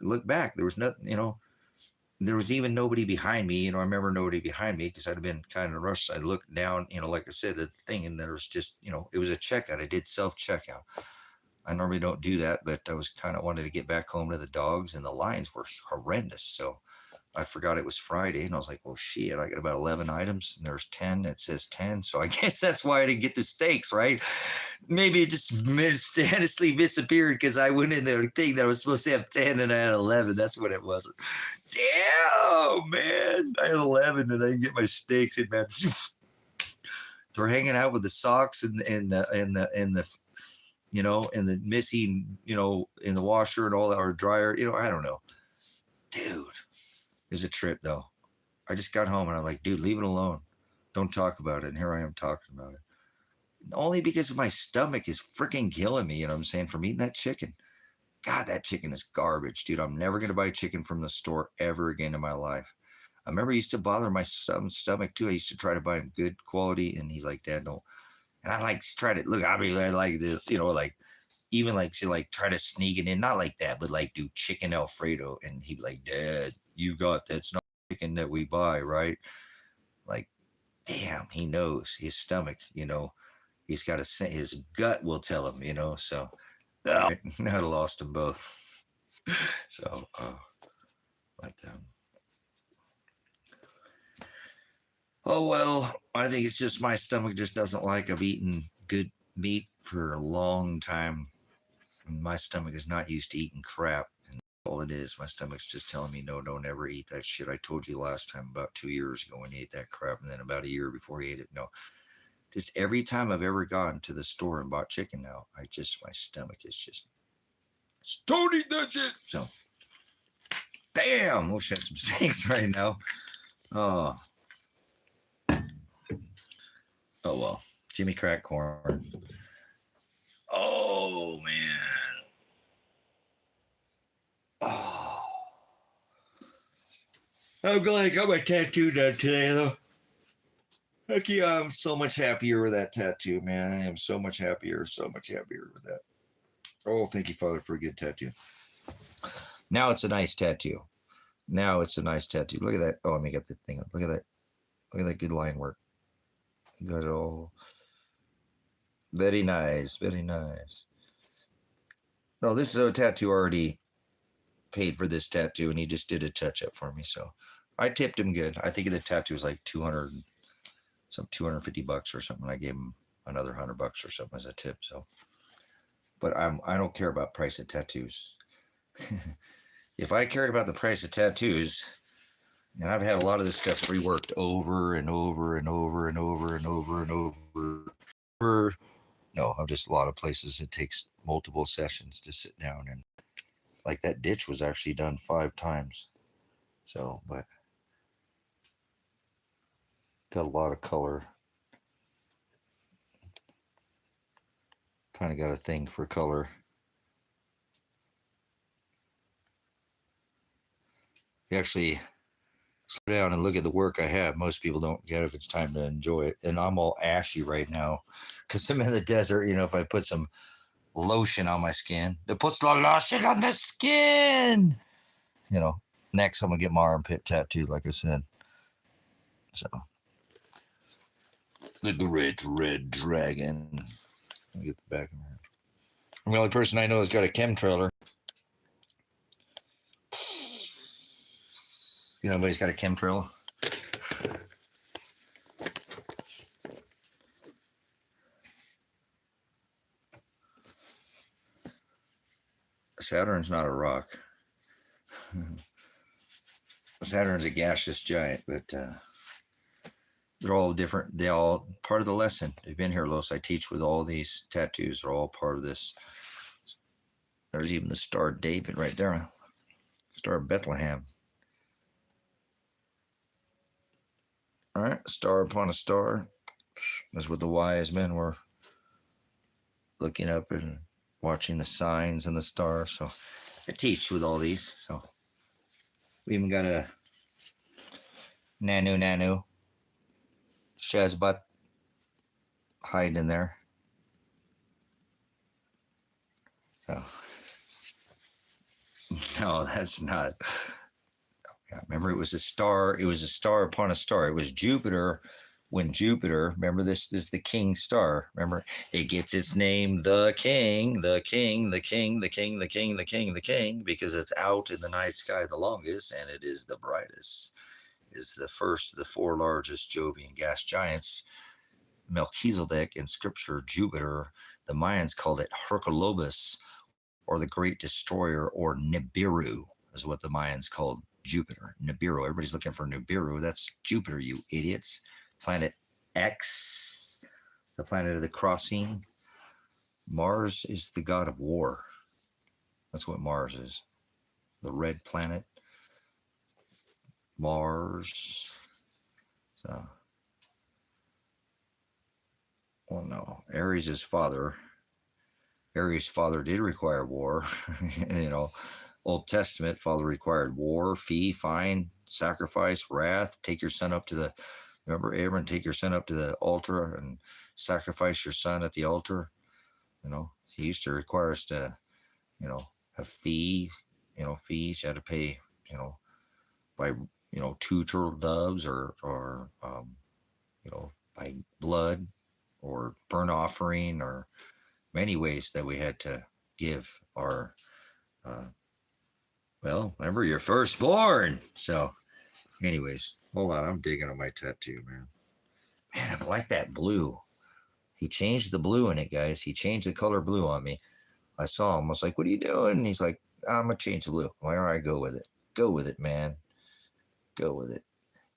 looked back. There was nothing, there was even nobody behind me. I remember nobody behind me because I'd have been kind of in a rush. I looked down, like I said, the thing, and there was just, it was a checkout. I did self-checkout. I normally don't do that, but I was kind of wanted to get back home to the dogs, and the lines were horrendous. So I forgot it was Friday, and I was like, well, shit, I got about 11 items, and there's 10. It says 10. So I guess that's why I didn't get the steaks, right? Maybe it just mysteriously disappeared because I went in the thing that I was supposed to have 10, and I had 11. That's what it was. Damn, man. I had 11, and I didn't get my steaks in, man. They're hanging out with the socks and the and the missing, in the washer and all that, or dryer, I don't know. Dude, it was a trip though. I just got home and I'm like, dude, leave it alone. Don't talk about it. And here I am talking about it. Only because my stomach is freaking killing me, what I'm saying, from eating that chicken. God, that chicken is garbage, dude. I'm never going to buy chicken from the store ever again in my life. I remember it used to bother my stomach too. I used to try to buy him good quality, and he's like, Dad, don't. And I like try to look. I mean, I like this, like even like to like try to sneak it in, not like that, but like do chicken Alfredo, and he'd be like, Dad, that's not chicken that we buy, right? Like, damn, he knows his stomach. He's got his gut will tell him. So I'd have lost them both. So, but oh well, I think it's just my stomach just doesn't like. I've eaten good meat for a long time. And my stomach is not used to eating crap. And all it is, my stomach's just telling me, no, don't ever eat that shit. I told you last time about 2 years ago when you ate that crap, and then about a year before you ate it. No, just every time I've ever gone to the store and bought chicken now, my stomach is just don't eat that shit. So, damn, we'll share some steaks right now. Oh, oh well, Jimmy Crack Corn. Oh man. Oh. I'm glad I got my tattoo done today, though. Heck yeah, I'm so much happier with that tattoo, man. I am so much happier with that. Oh, thank you, Father, for a good tattoo. Now it's a nice tattoo. Look at that. Oh, let me get the thing up. Look at that good line work. Got it all. Very nice. No, this is a tattoo already paid for this tattoo, and he just did a touch-up for me, so I tipped him good. I think the tattoo was like $250 or something. I gave him another $100 or something as a tip. So, but I don't care about price of tattoos. If I cared about the price of tattoos, and I've had a lot of this stuff reworked over and over. No, I'm just a lot of places it takes multiple sessions to sit down, and like that ditch was actually done 5 times. So, but got a lot of color. Kind of got a thing for color. Actually, slow down and look at the work I have. Most people don't get it if it's time to enjoy it. And I'm all ashy right now because I'm in the desert. You know, if I put some lotion on my skin, it puts the lotion on the skin. You know, next I'm going to get my armpit tattooed, like I said. So, the great red dragon. Let me get the back of here. I'm the only person I know has got a chemtrailer. You know, anybody's got a chemtrail? Saturn's not a rock. Saturn's a gaseous giant, but they're all different. They all part of the lesson. They've been here, Los. I teach with all these tattoos are all part of this. There's even the Star of David right there. Star of Bethlehem. All right, star upon a star. That's what the wise men were looking up and watching the signs and the stars. So I teach with all these. So we even got a Nanu Shazbot hiding in there. So no, that's not. Remember, it was a star. It was a star upon a star. It was Jupiter. When Jupiter, remember, this is the king star. Remember, it gets its name, the king, because it's out in the night sky the longest, and it is the brightest. Is the first of the four largest Jovian gas giants. Melchizedek in scripture, Jupiter. The Mayans called it Hercolobus, or the Great Destroyer, or Nibiru, is what the Mayans called Jupiter. Nibiru. Everybody's looking for Nibiru. That's Jupiter, you idiots. Planet X, the planet of the crossing. Mars is the god of war. That's what Mars is. The red planet. Mars. So, well, no. Aries is father. Aries' father did require war. You know, Old Testament, father required war, fee, fine, sacrifice, wrath. Take your son up to the, remember, Abram, take your son up to the altar and sacrifice your son at the altar. You know, he used to require us to, you know, have fees. You know, fees you had to pay, you know, by, you know, 2 turtle doves or you know, by blood or burnt offering, or many ways that we had to give our, well, remember, your firstborn. So, anyways, hold on, I'm digging on my tattoo, man. Man, I like that blue. He changed the blue in it, guys. He changed the color blue on me. I saw him. I was like, what are you doing? And he's like, I'm going to change the blue. Why don't I go with it? Go with it, man. Go with it.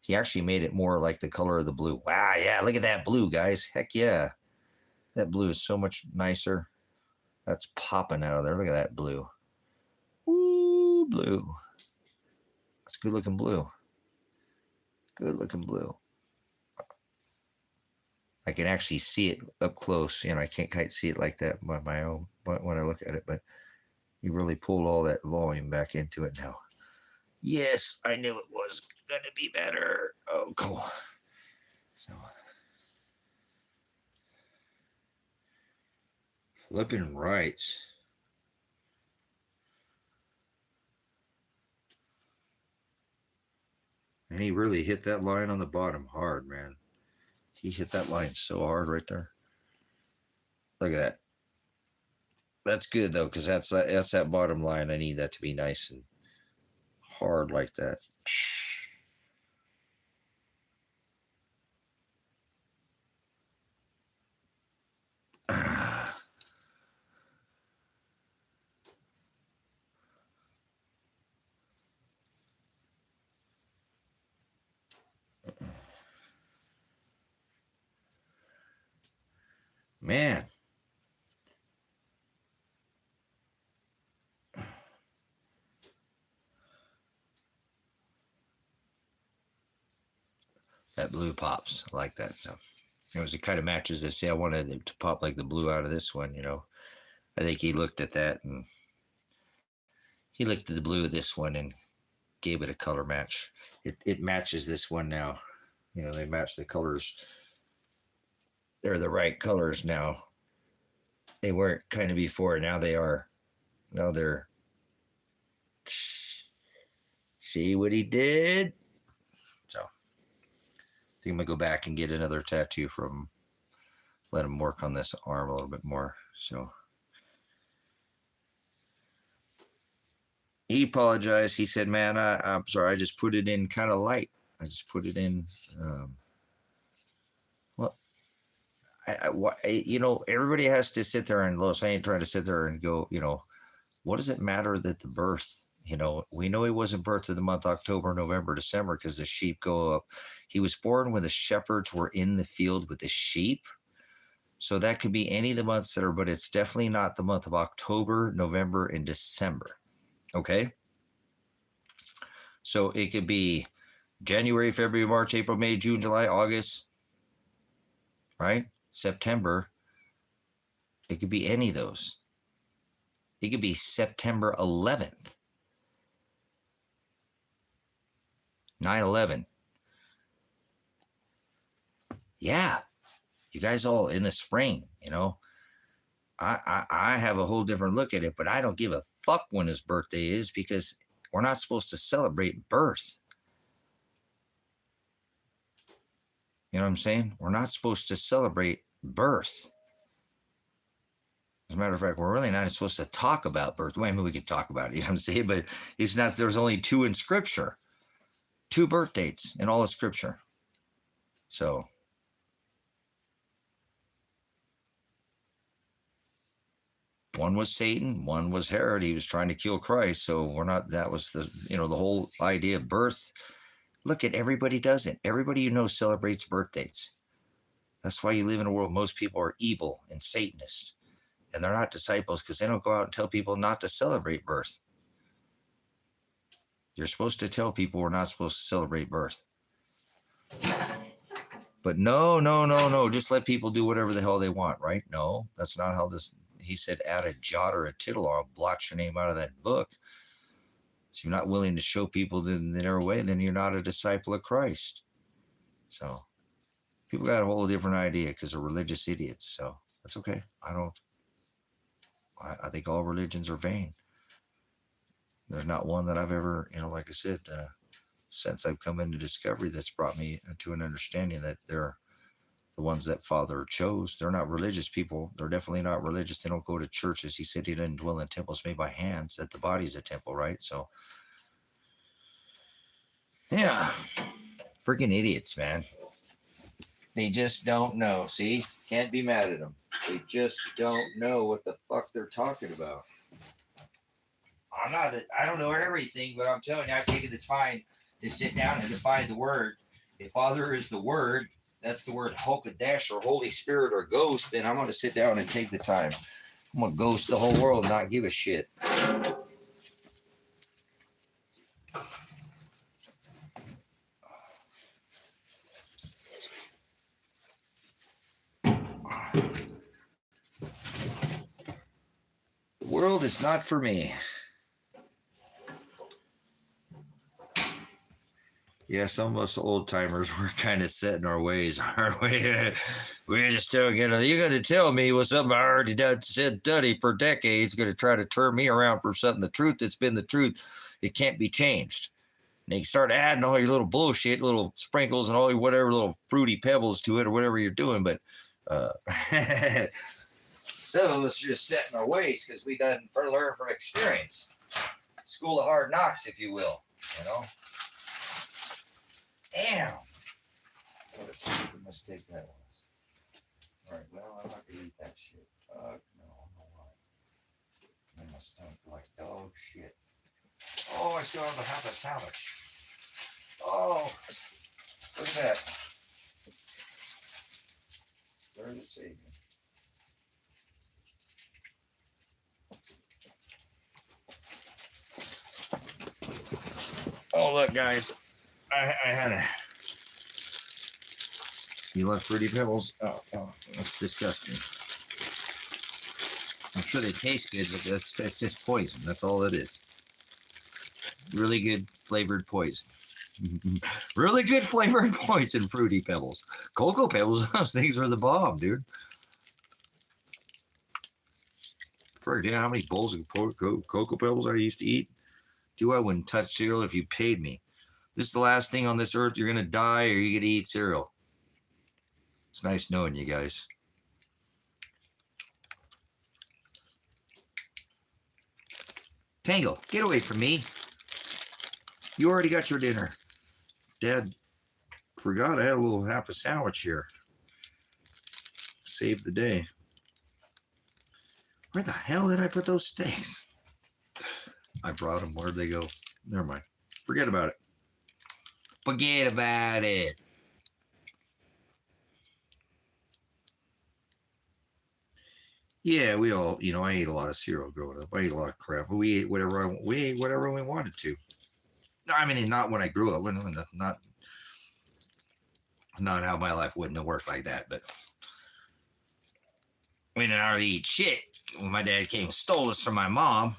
He actually made it more like the color of the blue. Wow, yeah, look at that blue, guys. Heck yeah. That blue is so much nicer. That's popping out of there. Look at that blue. Woo, blue. That's good looking blue. Good looking blue. I can actually see it up close. You know, I can't quite see it like that by my own when I look at it, but you really pulled all that volume back into it now. Yes, I knew it was going to be better. Oh, cool. So, flipping rights. And he really hit that line on the bottom hard, man. He hit that line so hard right there. Look at that. That's good, though, because that's that bottom line. I need that to be nice and hard like that. Man. That blue pops. I like that. So, it kind of matches this. See, I wanted it to pop like the blue out of this one, you know. I think he looked at that and he looked at the blue of this one and gave it a color match. It matches this one now. You know, they match the colors. They're the right colors now. They weren't kind of before. Now they are. Now they're. See what he did? So, I think I'm going to go back and get another tattoo from. Let him work on this arm a little bit more. So, he apologized. He said, man, I'm sorry. I just put it in kind of light. I just put it in. Well, you know, everybody has to sit there and, Los, I ain't trying to sit there and go, you know, what does it matter that the birth, you know, we know he wasn't birthed in the month October, November, December, because the sheep go up. He was born when the shepherds were in the field with the sheep. So that could be any of the months that are, but it's definitely not the month of October, November, and December. Okay. So it could be January, February, March, April, May, June, July, August, right? September. It could be any of those. It could be September 11th. 9/11. Yeah. You guys all in the spring, you know. I have a whole different look at it, but I don't give a fuck when his birthday is because we're not supposed to celebrate birth. You know what I'm saying? We're not supposed to celebrate birth. As a matter of fact, we're really not supposed to talk about birth. Well, I mean, we could talk about it, you know what I'm saying? But it's not, there's only 2 in Scripture. 2 birth dates in all of Scripture. So, one was Satan, one was Herod. He was trying to kill Christ. So we're not, that was the, you know, the whole idea of birth. Look at everybody does it. Everybody you know celebrates birth dates. That's why you live in a world most people are evil and Satanists. And they're not disciples because they don't go out and tell people not to celebrate birth. You're supposed to tell people we're not supposed to celebrate birth. But no. Just let people do whatever the hell they want, right? No, that's not how this, he said, add a jot or a tittle or I'll blot your name out of that book. So you're not willing to show people their way, then you're not a disciple of Christ. So people got a whole different idea because they're religious idiots. So that's okay. I think all religions are vain. There's not one that I've ever, you know, like I said, since I've come into discovery that's brought me to an understanding that they're the ones that Father chose. They're not religious people. They're definitely not religious. They don't go to churches. He said he didn't dwell in temples made by hands, that the body's a temple, right? So, yeah, freaking idiots, man. They just don't know. See, can't be mad at them. They just don't know what the fuck they're talking about. I don't know everything, but I'm telling you, I've taken the time to sit down and define the word. If Father is the word, that's the word Hokadesh or Holy Spirit or Ghost, then I'm going to sit down and take the time. I'm going to ghost the whole world and not give a shit. The world is not for me. Yeah, some of us old timers, we're kind of set in our ways, aren't we? We're just still you're going to tell me what something I already done said duddy for decades, going to try to turn me around from something. The truth that's been the truth, it can't be changed. And you start adding all your little bullshit, little sprinkles and all your whatever little fruity pebbles to it or whatever you're doing. But some of us are just set in our ways because we done learn from experience. School of hard knocks, if you will, you know. Damn. What a stupid mistake that was. All right, well, I'm not going to eat that shit. No, I don't know why. Man, my stomach like dog shit. Oh, I still have to have a sandwich. Oh, look at that. Where is the Savior? Oh, look, guys. I had a. You love Fruity Pebbles? Oh, that's disgusting. I'm sure they taste good, but it's just poison. That's all it is. Really good flavored poison. Really good flavored poison, Fruity Pebbles. Cocoa Pebbles, those things are the bomb, dude. Forget how many bowls of Cocoa Pebbles I used to eat. Dude, I wouldn't touch cereal if you paid me. This is the last thing on this earth. You're going to die or you're going to eat cereal. It's nice knowing you guys. Tangle, get away from me. You already got your dinner. Dad forgot I had a little half a sandwich here. Saved the day. Where the hell did I put those steaks? I brought them. Where'd they go? Never mind. Forget about it. Forget about it. Yeah, we all, I ate a lot of cereal growing up. I ate a lot of crap. But we ate whatever we wanted to. I mean, not when I grew up. Not how my life wouldn't have worked like that. But we didn't hardly eat shit. When my dad came and stole us from my mom,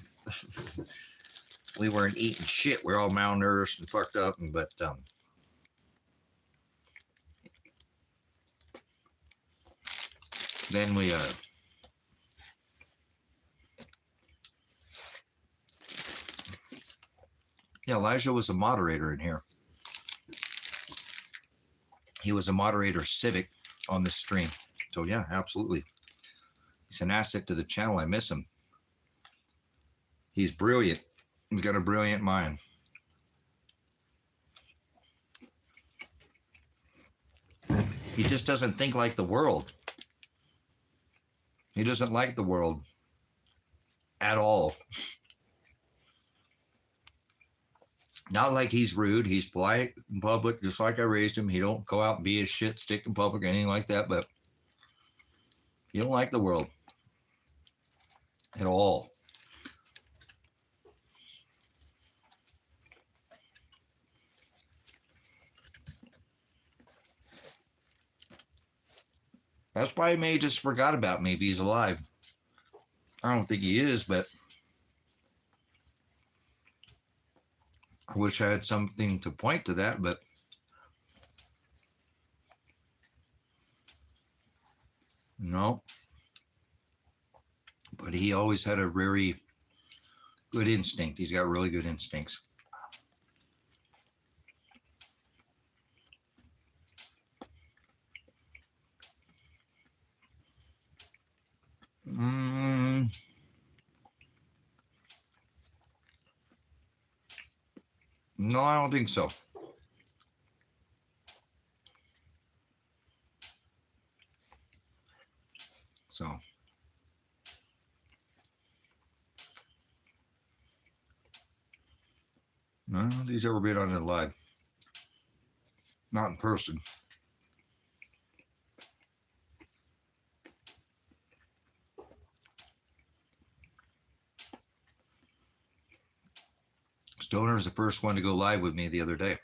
we weren't eating shit. We were all malnourished and fucked up. But then we yeah, Elijah was a moderator in here. He was a moderator civic on this stream. So yeah, absolutely. He's an asset to the channel. I miss him. He's brilliant. He's got a brilliant mind. He just doesn't think like the world. He doesn't like the world at all. Not like he's rude. He's polite in public, just like I raised him. He don't go out and be a shit stick in public or anything like that, but he don't like the world at all. That's why he may have just forgot about me if he's alive. I don't think he is, but I wish I had something to point to that, but no. But he always had a very good instinct. He's got really good instincts. No, I don't think so. So, no, I don't think he's ever been on it live. Not in person. Stoner is the first one to go live with me the other day.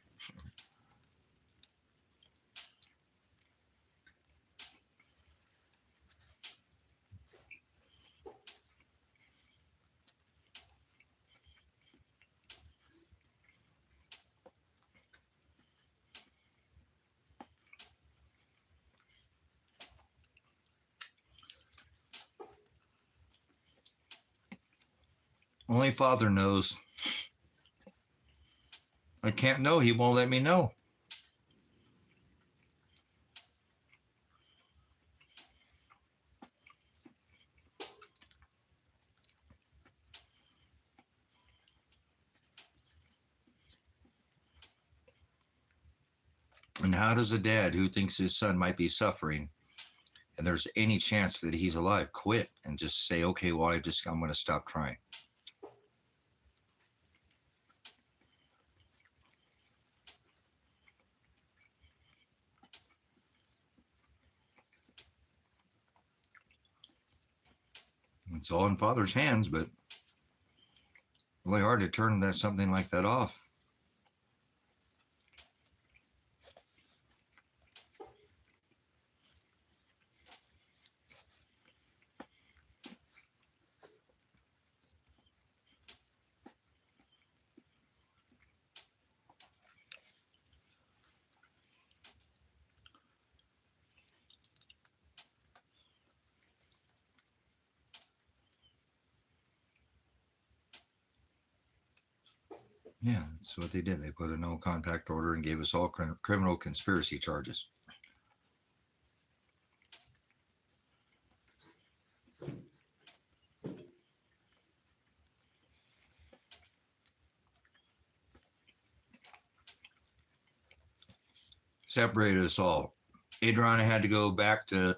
Only Father knows. I can't know. He won't let me know. And how does a dad who thinks his son might be suffering and there's any chance that he's alive quit and just say, okay, well, I'm going to stop trying? It's all in Father's hands, but really hard to turn something like that off. Yeah, that's what they did. They put a no contact order and gave us all criminal conspiracy charges. Separated us all. Adriana had to go back to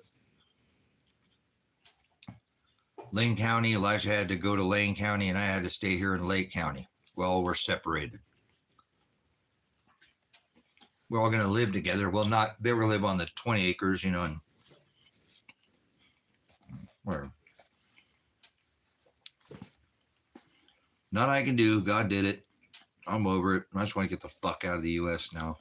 Lane County. Elijah had to go to Lane County, and I had to stay here in Lake County. Well, we're separated. We're all going to live together. Well, not, they were going to live on the 20 acres, you know, and where nothing I can do. God did it. I'm over it. I just want to get the fuck out of the U.S. now.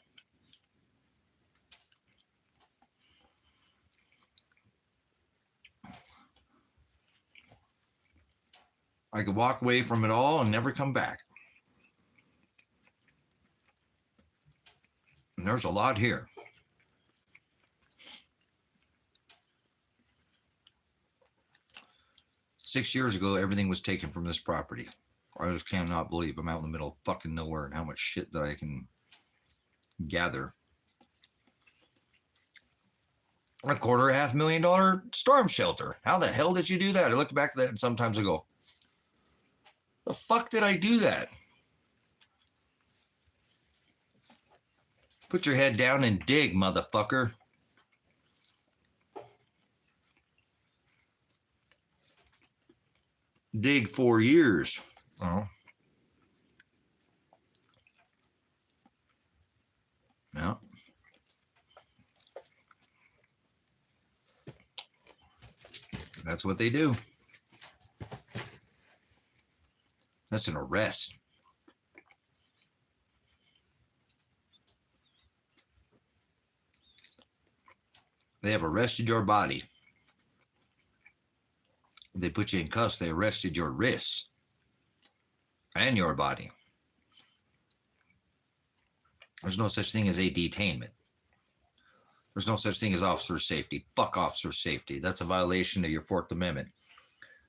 I could walk away from it all and never come back. And there's a lot here. Six years ago, everything was taken from this property. I just cannot believe I'm out in the middle of fucking nowhere and how much shit that I can gather. $250,000 storm shelter. How the hell did you do that? I look back at that and sometimes I go, the fuck did I do that? Put your head down and dig, motherfucker. Dig 4 years. Oh. Yeah. That's what they do. That's an arrest. They have arrested your body. They put you in cuffs. They arrested your wrists and your body. There's no such thing as a detainment. There's no such thing as officer safety. Fuck officer safety. That's a violation of your Fourth Amendment.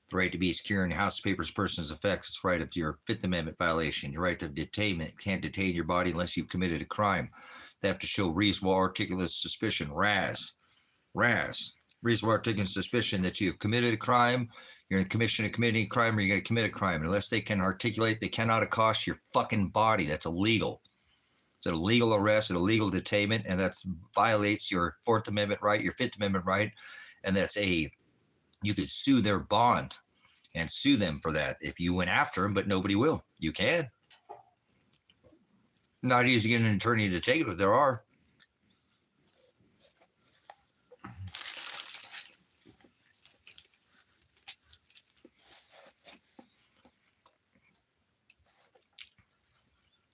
The right to be secure in your house, papers, persons, effects. It's right of your Fifth Amendment violation. Your right to detainment. Can't detain your body unless you've committed a crime. They have to show reasonable articulate suspicion. RAS. Reasonable articulate suspicion that you have committed a crime. You're in commission of committing a crime, or you're going to commit a crime. Unless they can articulate, they cannot accost your fucking body. That's illegal. It's an illegal arrest, an illegal detainment, and that violates your Fourth Amendment right, your Fifth Amendment right, and that's you could sue their bond and sue them for that if you went after them, but nobody will. You can. Not easy to get an attorney to take it, but there are.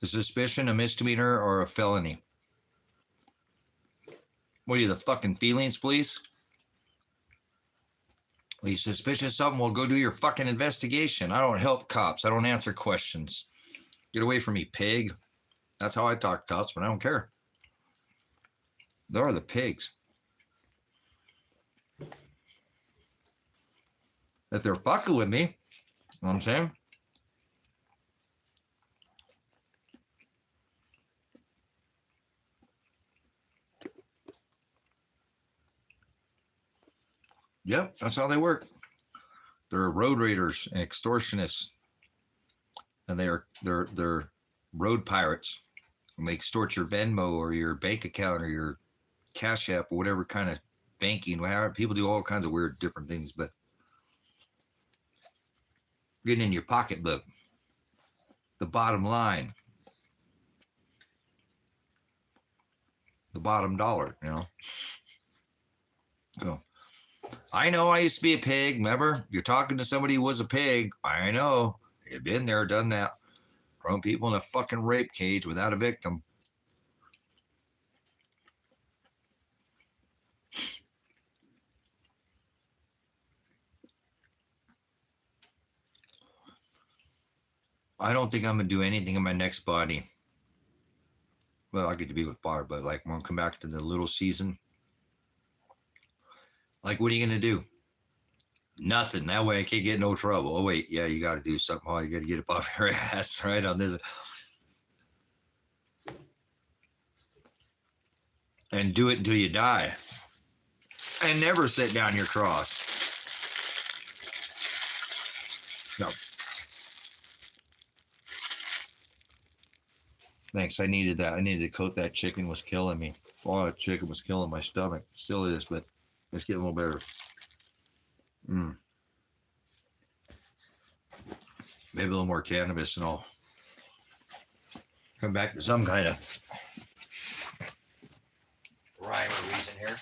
The suspicion, a misdemeanor, or a felony? What are you, the fucking feelings, please? Are you suspicious of something? Well, go do your fucking investigation. I don't help cops. I don't answer questions. Get away from me, pig. That's how I talk to cops, but I don't care. There are the pigs. If they're fucking with me, you know what I'm saying? Yep, that's how they work. They're road raiders and extortionists, and they're road pirates. And they extort your Venmo or your bank account or your CashApp or whatever kind of banking. People do all kinds of weird, different things, but getting in your pocketbook, the bottom line, the bottom dollar, you know. So. I know I used to be a pig. Remember, you're talking to somebody who was a pig. I know. You've been there, done that. Thrown people in a fucking rape cage without a victim. I don't think I'm going to do anything in my next body. Well, I get to be with Barb, but like when I come back to the little season, like, what are you going to do? Nothing. That way I can't get no trouble. Oh, wait. Yeah, you got to do something. Oh, you got to get up off your ass, right? On this. and do it until you die. And never set down your cross. No. Thanks. I needed that. I needed to coat that chicken. Was killing me. Oh, that chicken was killing my stomach. Still is, but it's getting a little better. Maybe a little more cannabis and I'll come back to some kind of rhyme or reason here.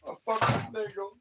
A fucking bagel.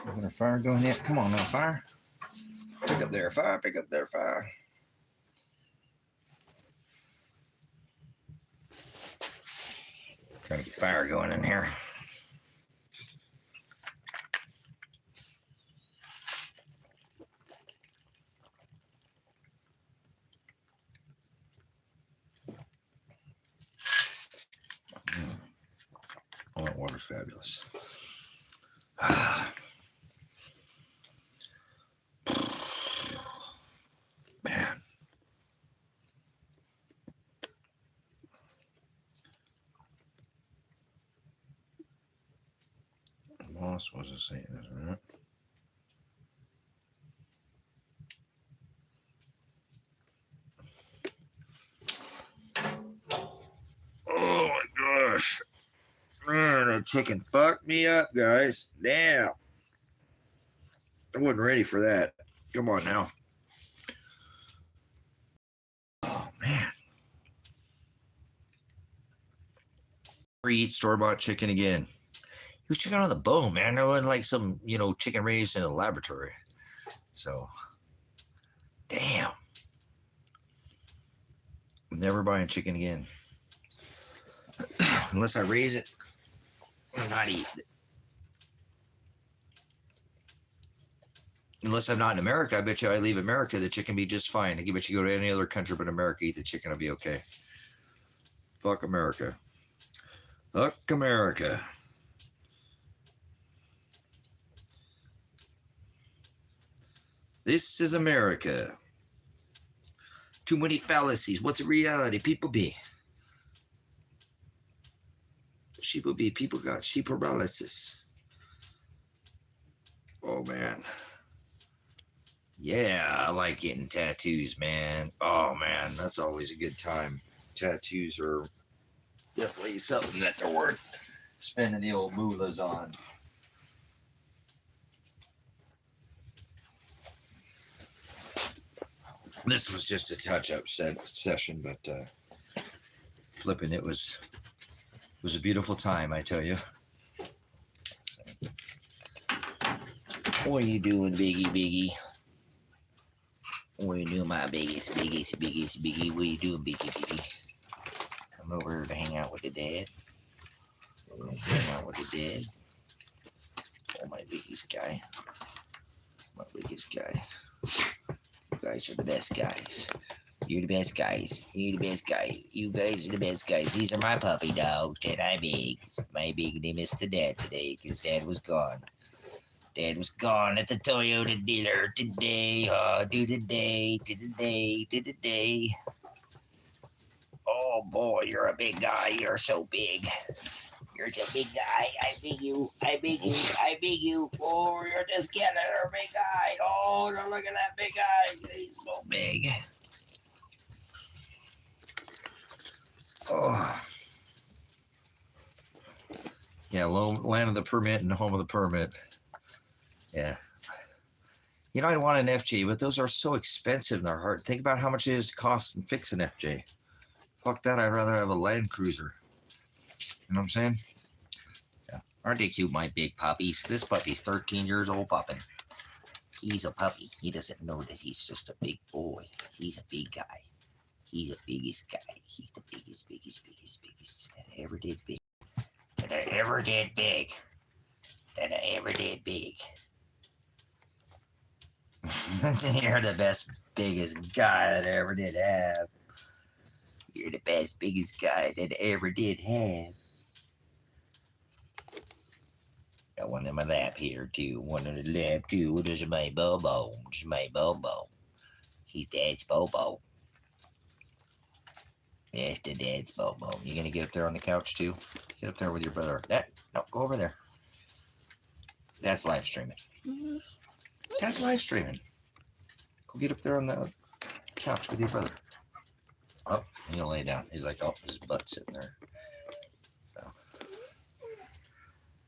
Got a fire going yet? Come on now, fire. Pick up there, fire. Pick up there, fire. Trying to get fire going in here. Oh, that water's fabulous. Man. Moss wasn't saying this, right? Oh my gosh. Man, that chicken fucked me up, guys. Damn. I wasn't ready for that. Come on now. Oh, man. Never eat store-bought chicken again. He was chicken on the bone, man. It wasn't like some, chicken raised in a laboratory. So, damn. I'm never buying chicken again. Unless I raise it, I'm not eating it. Unless I'm not in America, I bet you I leave America, the chicken be just fine. I bet you go to any other country but America, eat the chicken, I'll be okay. Fuck America. Fuck America. This is America. Too many fallacies. What's a reality? People be. Sheeple be. People got sheep paralysis. Oh, man. Yeah, I like getting tattoos, man. Oh, man, that's always a good time. Tattoos are definitely something that they're worth spending the old moolahs on. This was just a touch-up session, but flipping it was a beautiful time, I tell you. So, what are you doing, Biggie? What are you doing, my biggest? What are you doing, Biggie? Come over here to hang out with the dad. Hang out with the dad. Oh, my biggest guy. My biggest guy. You guys are the best guys. You're the best guys. You're the best guys. You guys are the best guys. These are my puppy dogs that I made. My big name is the dad today because dad was gone. Dad was gone at the Toyota dealer today. Today. Oh boy, you're a big guy. You're so big. You're a big guy. I beg you. Oh, you're just getting a big guy. Oh, no, look at that big guy. He's so big. Oh. Yeah, land of the permit and home of the permit. Yeah. You know, I want an FJ, but those are so expensive in their heart. Think about how much it is to cost and fix an FJ. Fuck that, I'd rather have a Land Cruiser. You know what I'm saying? Yeah. Aren't they cute, my big puppies? This puppy's 13 years old popping. He's a puppy. He doesn't know that he's just a big boy. He's a big guy. He's the biggest guy. He's the biggest that I ever did big. That I ever did big. You're the best, biggest guy that I ever did have. You're the best, biggest guy that I ever did have. Got one in my lap here, too. One in the lap, too. This is my Bobo. He's Dad's Bobo. Yes, the Dad's Bobo. You gonna get up there on the couch, too? Get up there with your brother. No, go over there. That's live streaming. Go get up there on the couch with your brother. Oh, he'll lay down. He's like, oh, his butt's sitting there. So.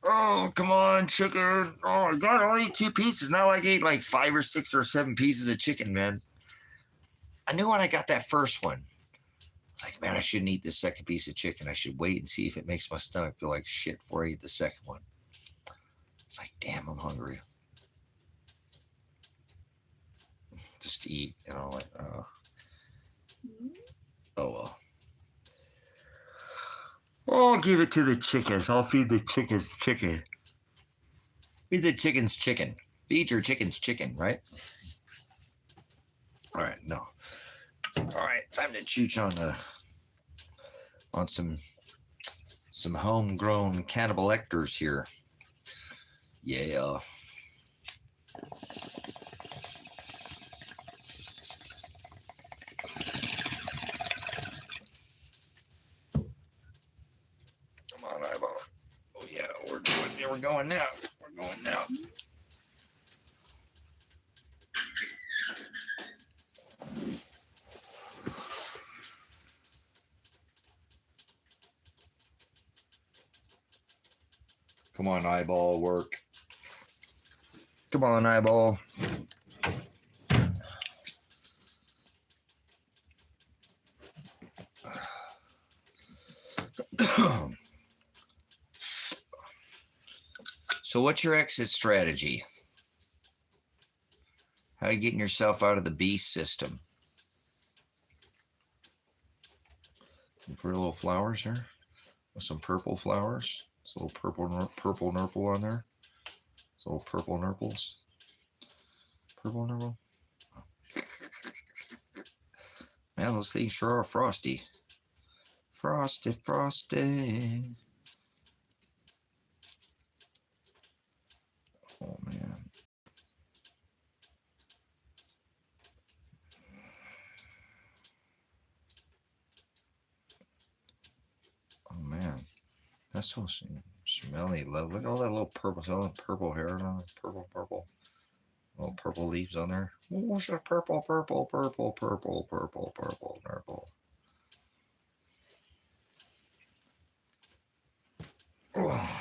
Oh, come on, chicken. Oh, I got only 2 pieces. Now I ate like 5 or 6 or 7 pieces of chicken, man. I knew when I got that first one. I was like, man, I shouldn't eat this second piece of chicken. I should wait and see if it makes my stomach feel like shit before I eat the second one. It's like, damn, I'm hungry. Just to eat, you know, like, oh well. I'll give it to the chickens. I'll feed the chickens chicken. Feed the chickens chicken. Feed your chickens chicken, right? All right, no. All right, time to chooch on some homegrown cannibal ectors here. Yeah. Come on, eyeball. Oh yeah, we're going now. Come on, eyeball, work. Come on, eyeball. So what's your exit strategy? How are you getting yourself out of the beast system? Some pretty little flowers there. With some purple flowers. It's a little purple nurple on there. It's little purple nurples. Purple nurple. Man, those things sure are frosty. Frosty. Oh, man. Oh, man. That's so smelly. Look at all that little purple hair on it. Purple. Little purple leaves on there. Oh, it's a purple. Oh.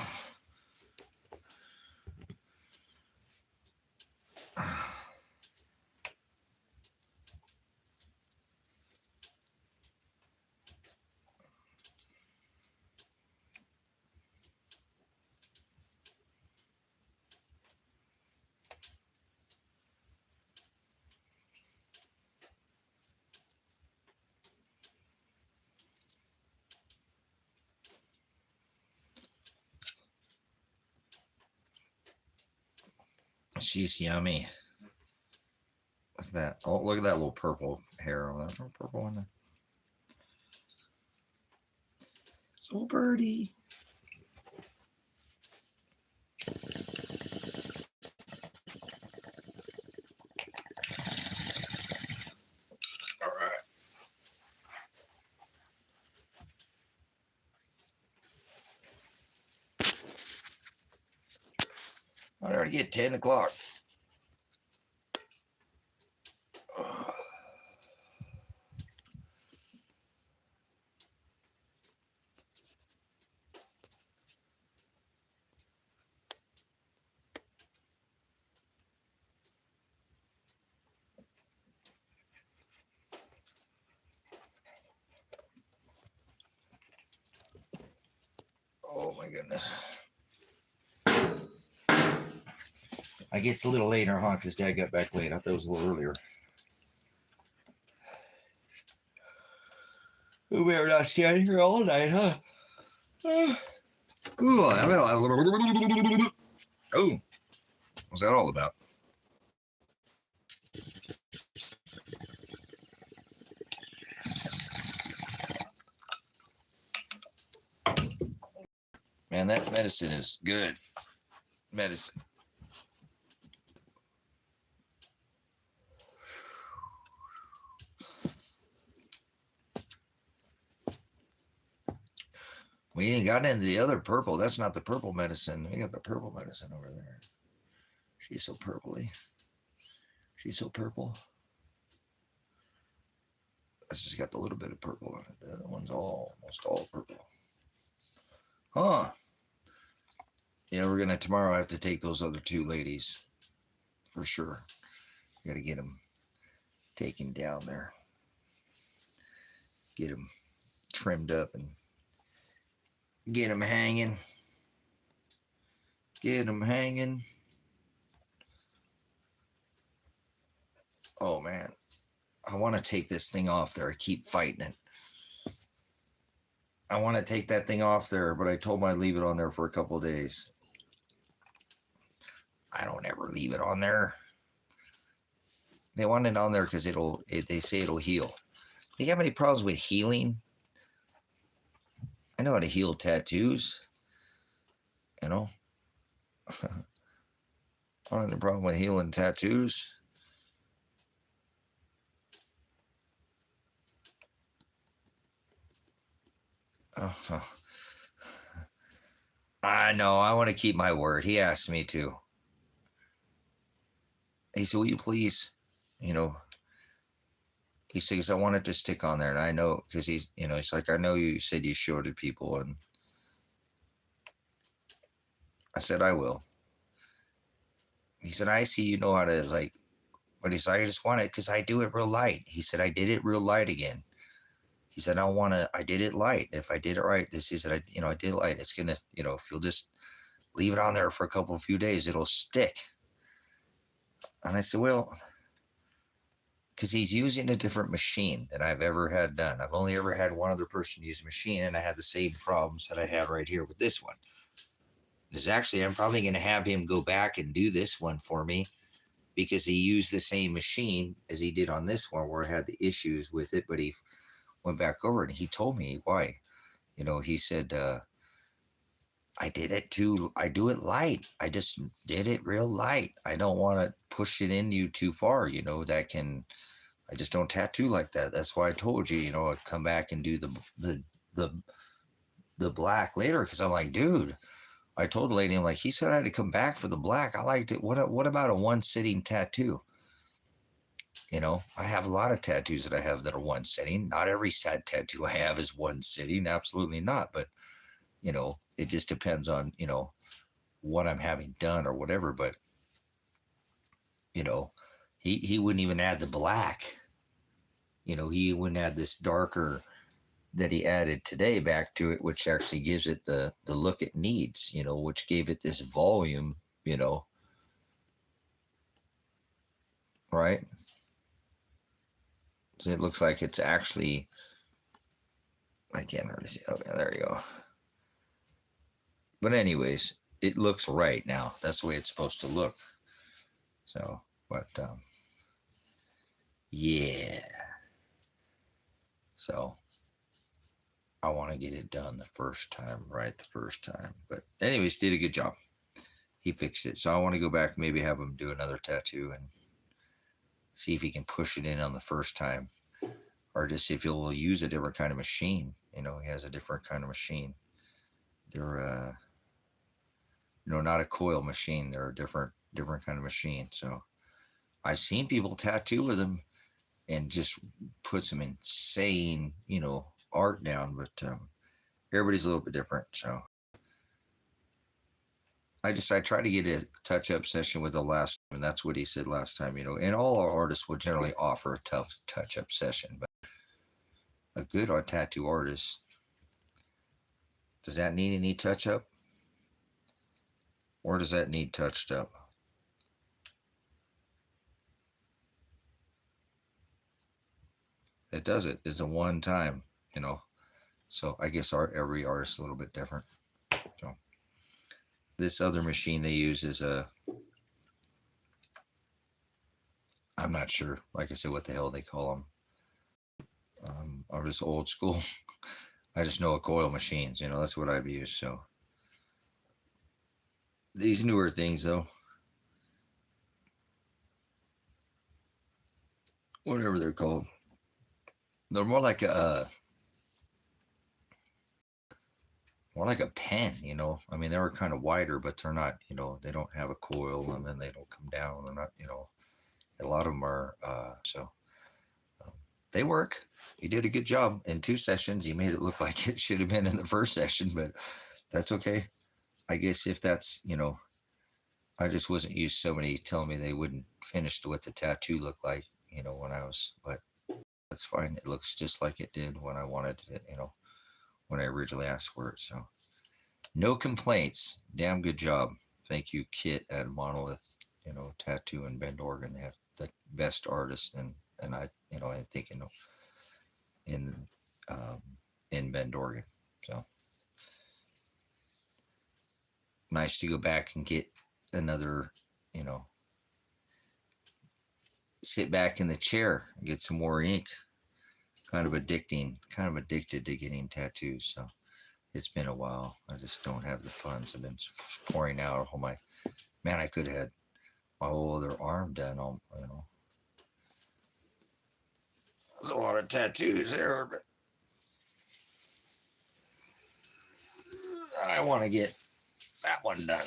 She's yummy. Look at that. Oh, look at that little purple hair on that. Purple in there. So birdie. I already get 10 o'clock. Oh my goodness. I guess a little later, huh? Because Dad got back late. I thought it was a little earlier. We were not standing here all night, huh? Oh, what's that all about? Man, that medicine is good. Medicine. We ain't got into the other purple. That's not the purple medicine. We got the purple medicine over there. She's so purpley. She's so purple. This has got the little bit of purple on it. The other one's almost all purple. Huh. Yeah, we're gonna tomorrow. I have to take those other two ladies for sure. Got to get them taken down there, get them trimmed up, and get them hanging. Get them hanging. Oh man, I want to take this thing off there. I keep fighting it. I want to take that thing off there, but I told them I'd leave it on there for a couple of days. I don't ever leave it on there. They want it on there because they say it'll heal. Do you have any problems with healing? I know how to heal tattoos. You know? I don't have a problem with healing tattoos. Oh. I know. I want to keep my word. He asked me to. He said, will you please, you know, he says, I want it to stick on there. And I know, because he's, you know, it's like, I know you said you showed it people. And I said, I will. He said, I see you know how to, like, but he said, I just want it because I do it real light. He said, I did it real light again. He said, I did it light. If I did it right, he said, I did it light. It's going to, if you'll just leave it on there for a few days, it'll stick. And I said, well, because he's using a different machine than I've ever had done. I've only ever had one other person use a machine, and I had the same problems that I had right here with this one. I'm probably going to have him go back and do this one for me because he used the same machine as he did on this one where I had the issues with it, but he went back over and he told me why. He said, I do it light. I just did it real light. I don't want to push it in you too far, I just don't tattoo like that. That's why I told you, I'd come back and do the black later. Cause I'm like, dude, I told the lady, I'm like, he said I had to come back for the black. I liked it. What about a one sitting tattoo? I have a lot of tattoos that I have that are one sitting. Not every sad tattoo I have is one sitting. Absolutely not. But, it just depends on, what I'm having done or whatever. But, he wouldn't even add the black. He wouldn't add this darker that he added today back to it, which actually gives it the look it needs, which gave it this volume, right? So it looks like it's actually, I can't hardly see. Okay, there you go. But anyways, it looks right now. That's the way it's supposed to look. So, but, yeah. So, I want to get it done the first time. But anyways, did a good job. He fixed it. So I want to go back, maybe have him do another tattoo and see if he can push it in on the first time. Or just see if he'll use a different kind of machine. He has a different kind of machine. They're, not a coil machine. They're a different kind of machine. So I've seen people tattoo with them and just put some insane, art down, but everybody's a little bit different. So I tried to get a touch-up session with the last, and that's what he said last time, and all our artists will generally offer a tough touch-up session, but a good tattoo artist, does that need any touch-up? Or does that need touched up? It does it. It's a one time, So I guess every artist is a little bit different. So this other machine they use is I'm not sure. Like I said, what the hell they call them. I'm just old school. I just know a coil machines. That's what I've used. So these newer things, though, whatever they're called, they're more like a pen. I mean, they were kind of wider, but they're not. They don't have a coil, and then they don't come down. They're not. A lot of them are. So they work. He did a good job in 2 sessions. He made it look like it should have been in the first session, but that's okay. I guess if that's, I just wasn't used to somebody telling me they wouldn't finish what the tattoo looked like, when I was, but that's fine. It looks just like it did when I wanted it, when I originally asked for it. So no complaints. Damn good job. Thank you, Kit at Monolith, Tattoo in Bend, Oregon. They have the best artists, and I, I think, in Bend, Oregon. So nice to go back and get another, sit back in the chair and get some more ink. Kind of addicted to getting tattoos. So it's been a while. I just don't have the funds. I've been pouring out all my, man, I could have had my whole other arm done. There's a lot of tattoos there, but I want to get that one done.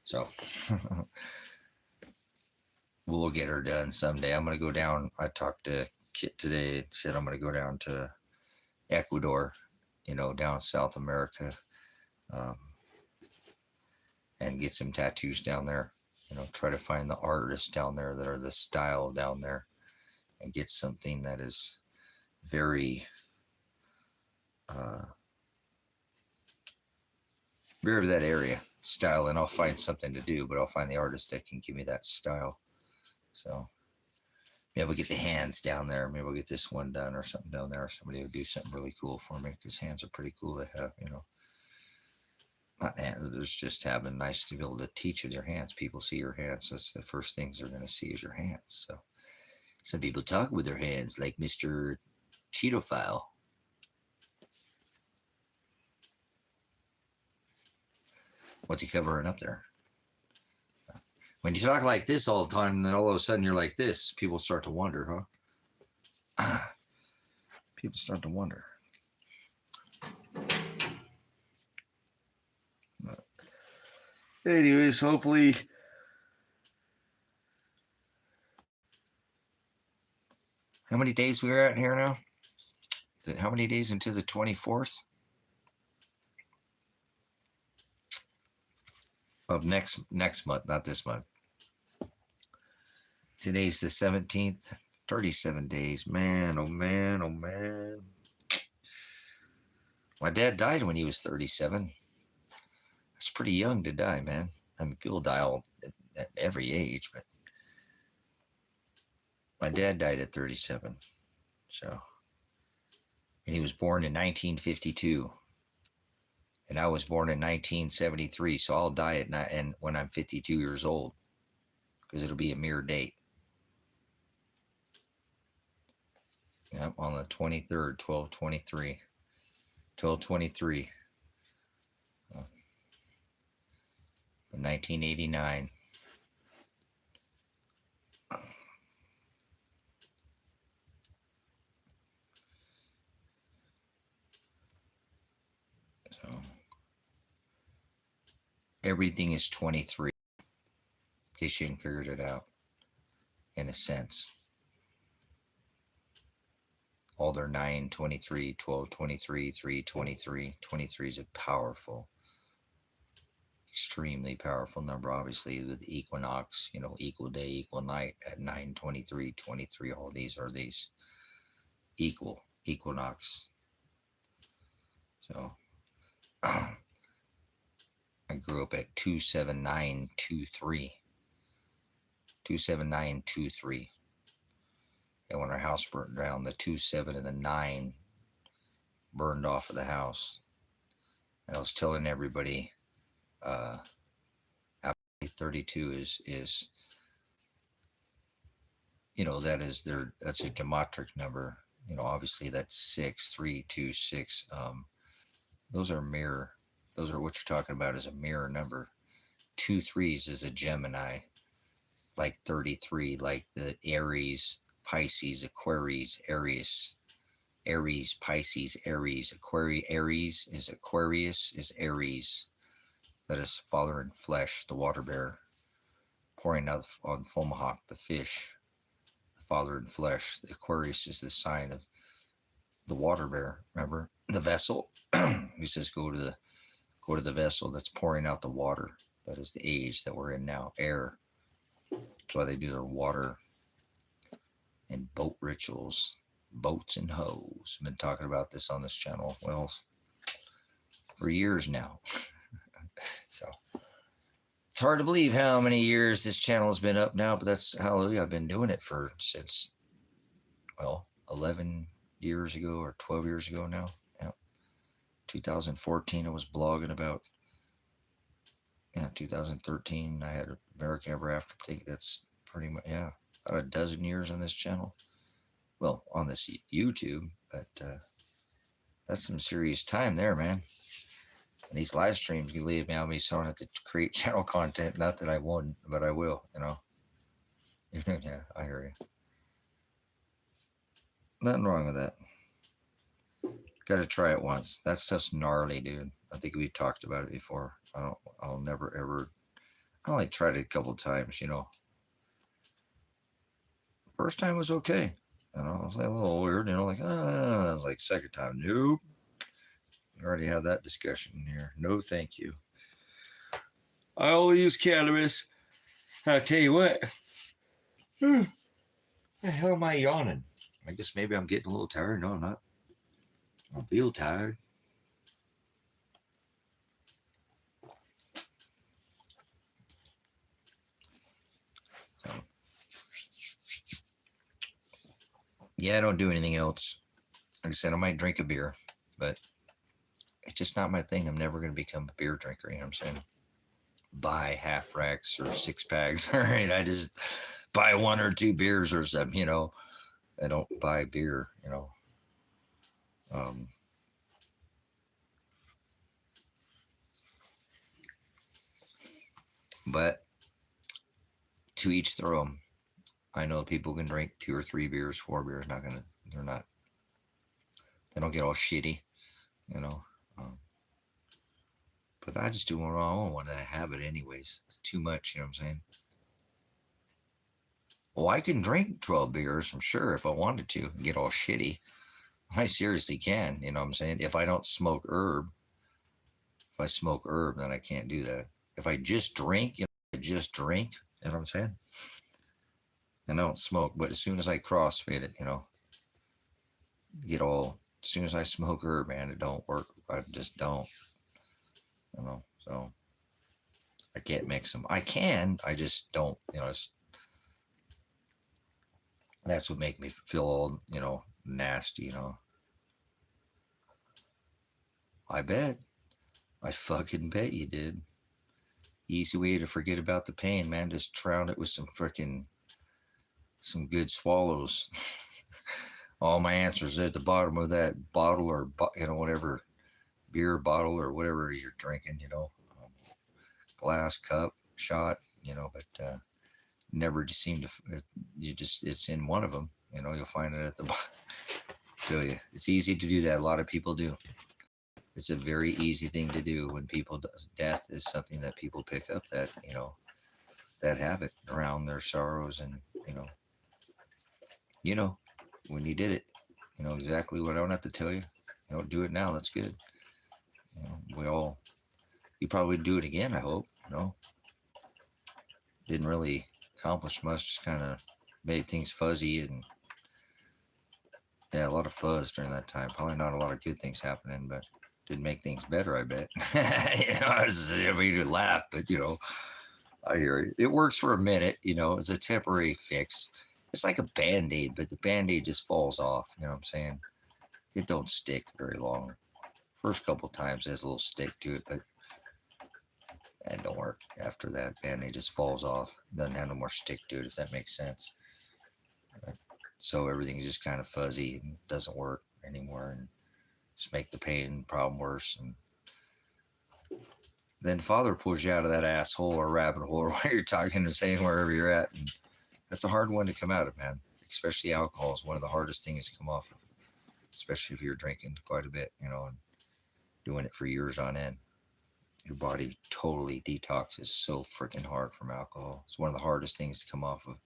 So we'll get her done someday. I'm going to go down. I talked to Kit today. Said I'm going to go down to Ecuador, down South America, and get some tattoos down there. Try to find the artists down there that are the style down there, and get something that is very, very that area style. And I'll find something to do, but I'll find the artist that can give me that style. So maybe we'll get the hands down there. Maybe we'll get this one done or something down there. Somebody will do something really cool for me, because hands are pretty cool to have, Not hands, there's just having nice to be able to teach with your hands. People see your hands. That's the first things they're going to see is your hands. So some people talk with their hands, like Mr. Cheetophile. What's he covering up there? When you talk like this all the time, and then all of a sudden you're like this, people start to wonder, huh? People start to wonder. But anyways, hopefully how many days we're at here now? How many days into the 24th of next month, not this month. Today's the 17th. 37 days. Man, oh man, oh man. My dad died when he was 37. That's pretty young to die, man. I mean, people die at every age, but my dad died at 37. So, and he was born in 1952. And I was born in 1973. So I'll die when I'm 52 years old, because it'll be a mere date. Yep, on the 23rd, 12/23. 12/23. 1989. So everything is 23. In case you hadn't figured it out, in a sense. All their 9, 23, 12, 23, 3, 23. 23 is a powerful, extremely powerful number, obviously, with equinox, equal day, equal night at 9, 23, 23. All these are these equinox. So I grew up at 27923. 27923. And when our house burnt down, the 2, 7, and the 9 burned off of the house. And I was telling everybody, 32 is that's a geometric number. Obviously that's 6, 3, 2, 6. Those are mirror. Those are what you're talking about is a mirror number. 2 3s is a Gemini, like 33, like the Aries, Pisces, Aquarius, Aries, Pisces, Aries, Aquarius. Aries is Aquarius, is Aries. That is Father in flesh, the water bear, pouring out on Fomalhaut, the fish, the Father in flesh. The Aquarius is the sign of the water bear. Remember the vessel? He says, go to the vessel that's pouring out the water. That is the age that we're in now, air. That's why they do their water and boat rituals, boats and hoes. I've been talking about this on this channel, well, for years now. So it's hard to believe how many years this channel has been up now, but that's, hallelujah, I've been doing it since 11 years ago or 12 years ago now. Yeah. 2014, I was blogging about, 2013, I had America Ever After. I think that's pretty much, about a dozen years on this channel. Well, on this YouTube, but that's some serious time there, man. And these live streams, you leave me on me, so I don't have to create channel content. Not that I won't, but I will, Yeah, I hear you. Nothing wrong with that. Got to try it once. That stuff's gnarly, dude. I think we talked about it before. I'll never ever. I only tried it a couple times, First time was okay. I was like a little weird, I was like second time, nope. I already had that discussion here. No, thank you. I only use cannabis. I'll tell you what. The hell am I yawning? I guess maybe I'm getting a little tired. No, I'm not. I feel tired. So, yeah, I don't do anything else. Like I said, I might drink a beer, but it's just not my thing. I'm never going to become a beer drinker, you know what I'm saying? Buy half racks or 6-packs. All right, I just buy 1 or 2 beers or something, I don't buy beer, But to each their own. I know people can drink 2 or 3 beers, 4 beers. They don't get all shitty, but I just do what I want to have it anyways. It's too much, you know what I'm saying? Well, I can drink 12 beers, I'm sure, if I wanted to, and get all shitty. I seriously can, you know what I'm saying? If I don't smoke herb, if I smoke herb, then I can't do that. If I just drink, you know what I'm saying? And I don't smoke, but as soon as I crossfit it, as soon as I smoke herb, man, it don't work. I just don't, so I can't mix them. I can, I just don't, that's what makes me feel all, nasty, I bet. I fucking bet you did. Easy way to forget about the pain, man. Just drown it with some good swallows. All my answers are at the bottom of that bottle or, whatever, beer bottle or whatever you're drinking, glass, cup, shot, but never just seem to, it's in one of them, you'll find it at the bottom. Feel you. It's easy to do that. A lot of people do. It's a very easy thing to do when people does. Death is something that people pick up that, that habit, drown their sorrows, and, you know, you know, when you did it, you know exactly what I don't have to tell you. You don't do it now. That's good. You probably do it again, I hope. Didn't really accomplish much, just kind of made things fuzzy, and yeah, a lot of fuzz during that time. Probably not a lot of good things happening, but did make things better, I bet. I mean, you laugh, but I hear you. It works for a minute, it's a temporary fix. It's like a band-aid, but the band-aid just falls off, you know what I'm saying? It don't stick very long. First couple times there's a little stick to it, but that don't work. After that, band-aid just falls off. Doesn't have no more stick to it, if that makes sense. So everything's just kind of fuzzy and doesn't work anymore, and just make the pain problem worse. And then Father pulls you out of that asshole or rabbit hole or what you're talking and saying wherever you're at. And that's a hard one to come out of, man. Especially alcohol is one of the hardest things to come off of, especially if you're drinking quite a bit, and doing it for years on end. Your body totally detoxes so freaking hard from alcohol. It's one of the hardest things to come off of.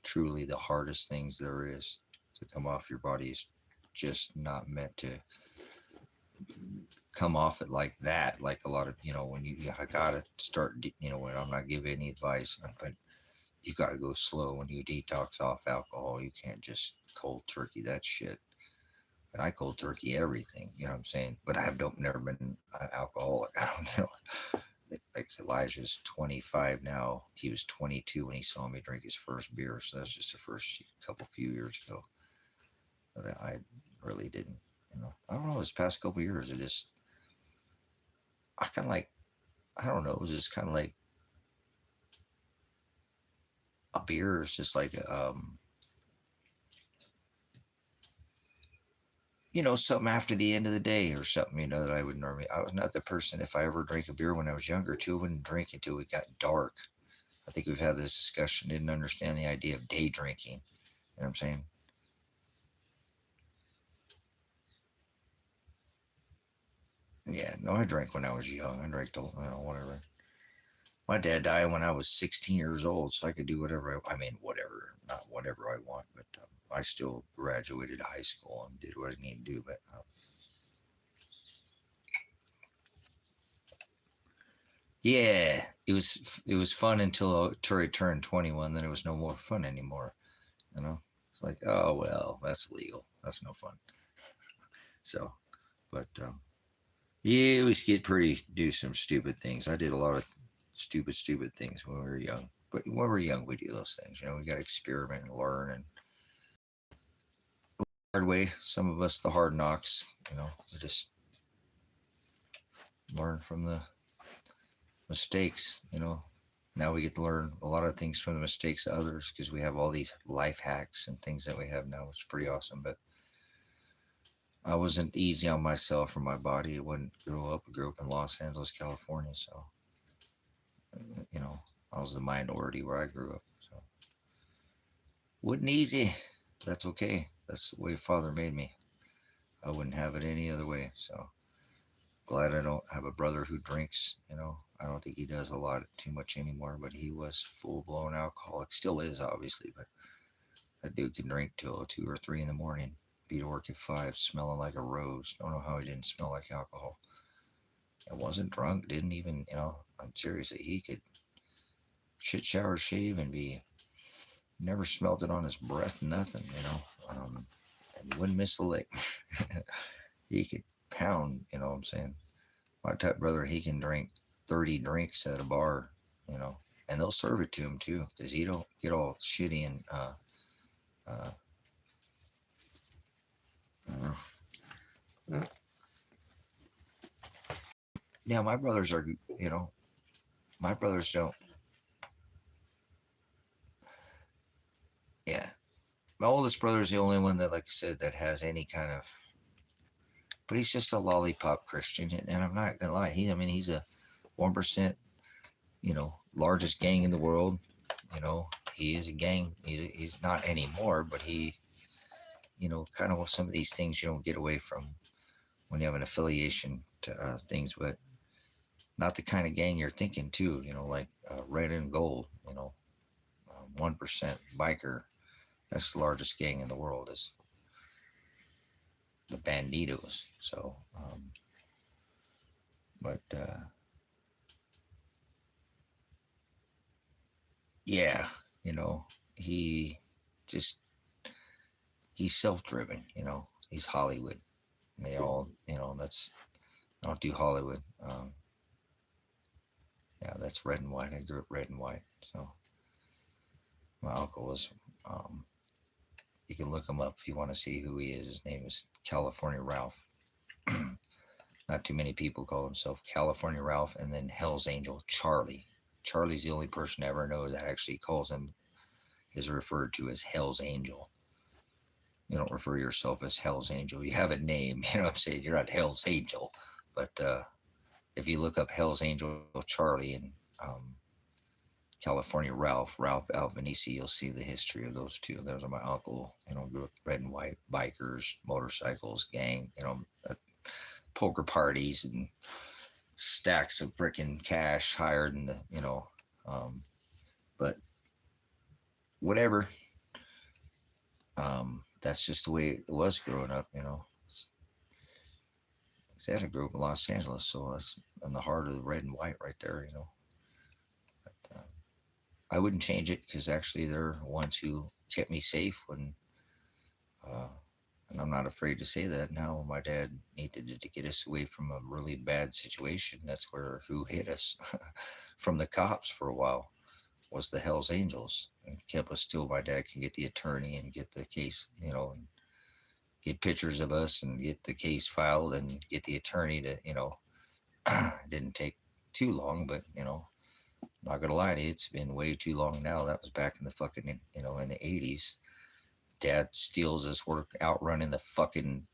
Truly the hardest things there is to come off your body. Is just not meant to come off it like that. Like a lot of, when I gotta start, when I'm not giving any advice, but you gotta go slow when you detox off alcohol. You can't just cold turkey that shit. And I cold turkey everything, you know what I'm saying? But I never been an alcoholic. I don't know. Like Elijah's 25 now. He was 22 when he saw me drink his first beer. So that's just the first few years ago. But I really didn't, I don't know, this past couple years, I kind of like, I don't know, it was just kind of like a beer is just like, something after the end of the day or something, that I would normally. I was not the person, if I ever drank a beer when I was younger, too, I wouldn't drink until it got dark. I think we've had this discussion, didn't understand the idea of day drinking. You know what I'm saying? Yeah, no, I drank when I was young. I drank till, whatever. My dad died when I was 16 years old, so I could do whatever whatever, not whatever I want, but I still graduated high school and did what I needed to do, but yeah, it was fun until Tori turned 21. Then it was no more fun anymore. It's like, oh well, that's legal. That's no fun. So, but yeah, we do some stupid things. I did a lot of stupid things when we were young. But when we're young, we do those things. We got to experiment and learn, and hard way. Some of us, the hard knocks. We just learn from the mistakes. Now we get to learn a lot of things from the mistakes of others because we have all these life hacks and things that we have now, which is pretty awesome. But I wasn't easy on myself or my body. I grew up in Los Angeles, California, so I was the minority where I grew up. So wasn't easy. That's okay. That's the way Father made me. I wouldn't have it any other way. So glad I don't have a brother who drinks. I don't think he does a lot too much anymore, but he was full-blown alcoholic. Still is, obviously, but that dude can drink till 2 or 3 in the morning. Be to work at 5, smelling like a rose. Don't know how he didn't smell like alcohol. I wasn't drunk, didn't even, I'm serious. He could shit, shower, shave, and never smelled it on his breath, nothing, and he wouldn't miss a lick. He could pound, you know what I'm saying? My type brother, he can drink 30 drinks at a bar, and they'll serve it to him too, because he don't get all shitty and yeah, my brothers are, my brothers don't. Yeah, my oldest brother is the only one that, like I said, that has any kind of. But he's just a lollipop Christian, and I'm not gonna lie. He's a 1%, largest gang in the world. He is a gang. He's not anymore, but he, kind of some of these things you don't get away from when you have an affiliation things, but not the kind of gang you're thinking too, like red and gold, 1% biker. That's the largest gang in the world, is the Banditos. So, but yeah, he just, he's self-driven, he's Hollywood. And they all, that's, I don't do Hollywood. Yeah, that's red and white. I grew up red and white. So my uncle was, um, you can look him up if you want to see who he is. His name is California Ralph. Not too many people call himself California Ralph, and then Hell's Angel Charlie. Charlie's the only person I ever know that actually calls him, is referred to as Hell's Angel. You don't refer yourself as Hell's Angel. You have a name, you know what I'm saying? You're not Hell's Angel. But if you look up Hell's Angel Charlie and California Ralph Albanese, you'll see the history of those two. Those are my uncle, grew up red and white, bikers, motorcycles, gang, poker parties and stacks of freaking cash higher than but whatever. That's just the way it was growing up, I grew up in Los Angeles, so that's in the heart of the red and white right there, But, I wouldn't change it, because actually they're the ones who kept me safe when, and I'm not afraid to say that now, my dad needed to get us away from a really bad situation. That's who hit us from the cops for a while was the Hells Angels, and kept us till my dad can get the attorney and get the case, and get pictures of us and get the case filed and get the attorney to, it didn't take too long, but, not gonna lie to you, it's been way too long now. That was back in the fucking, in the 80s. Dad steals us work outrunning the fucking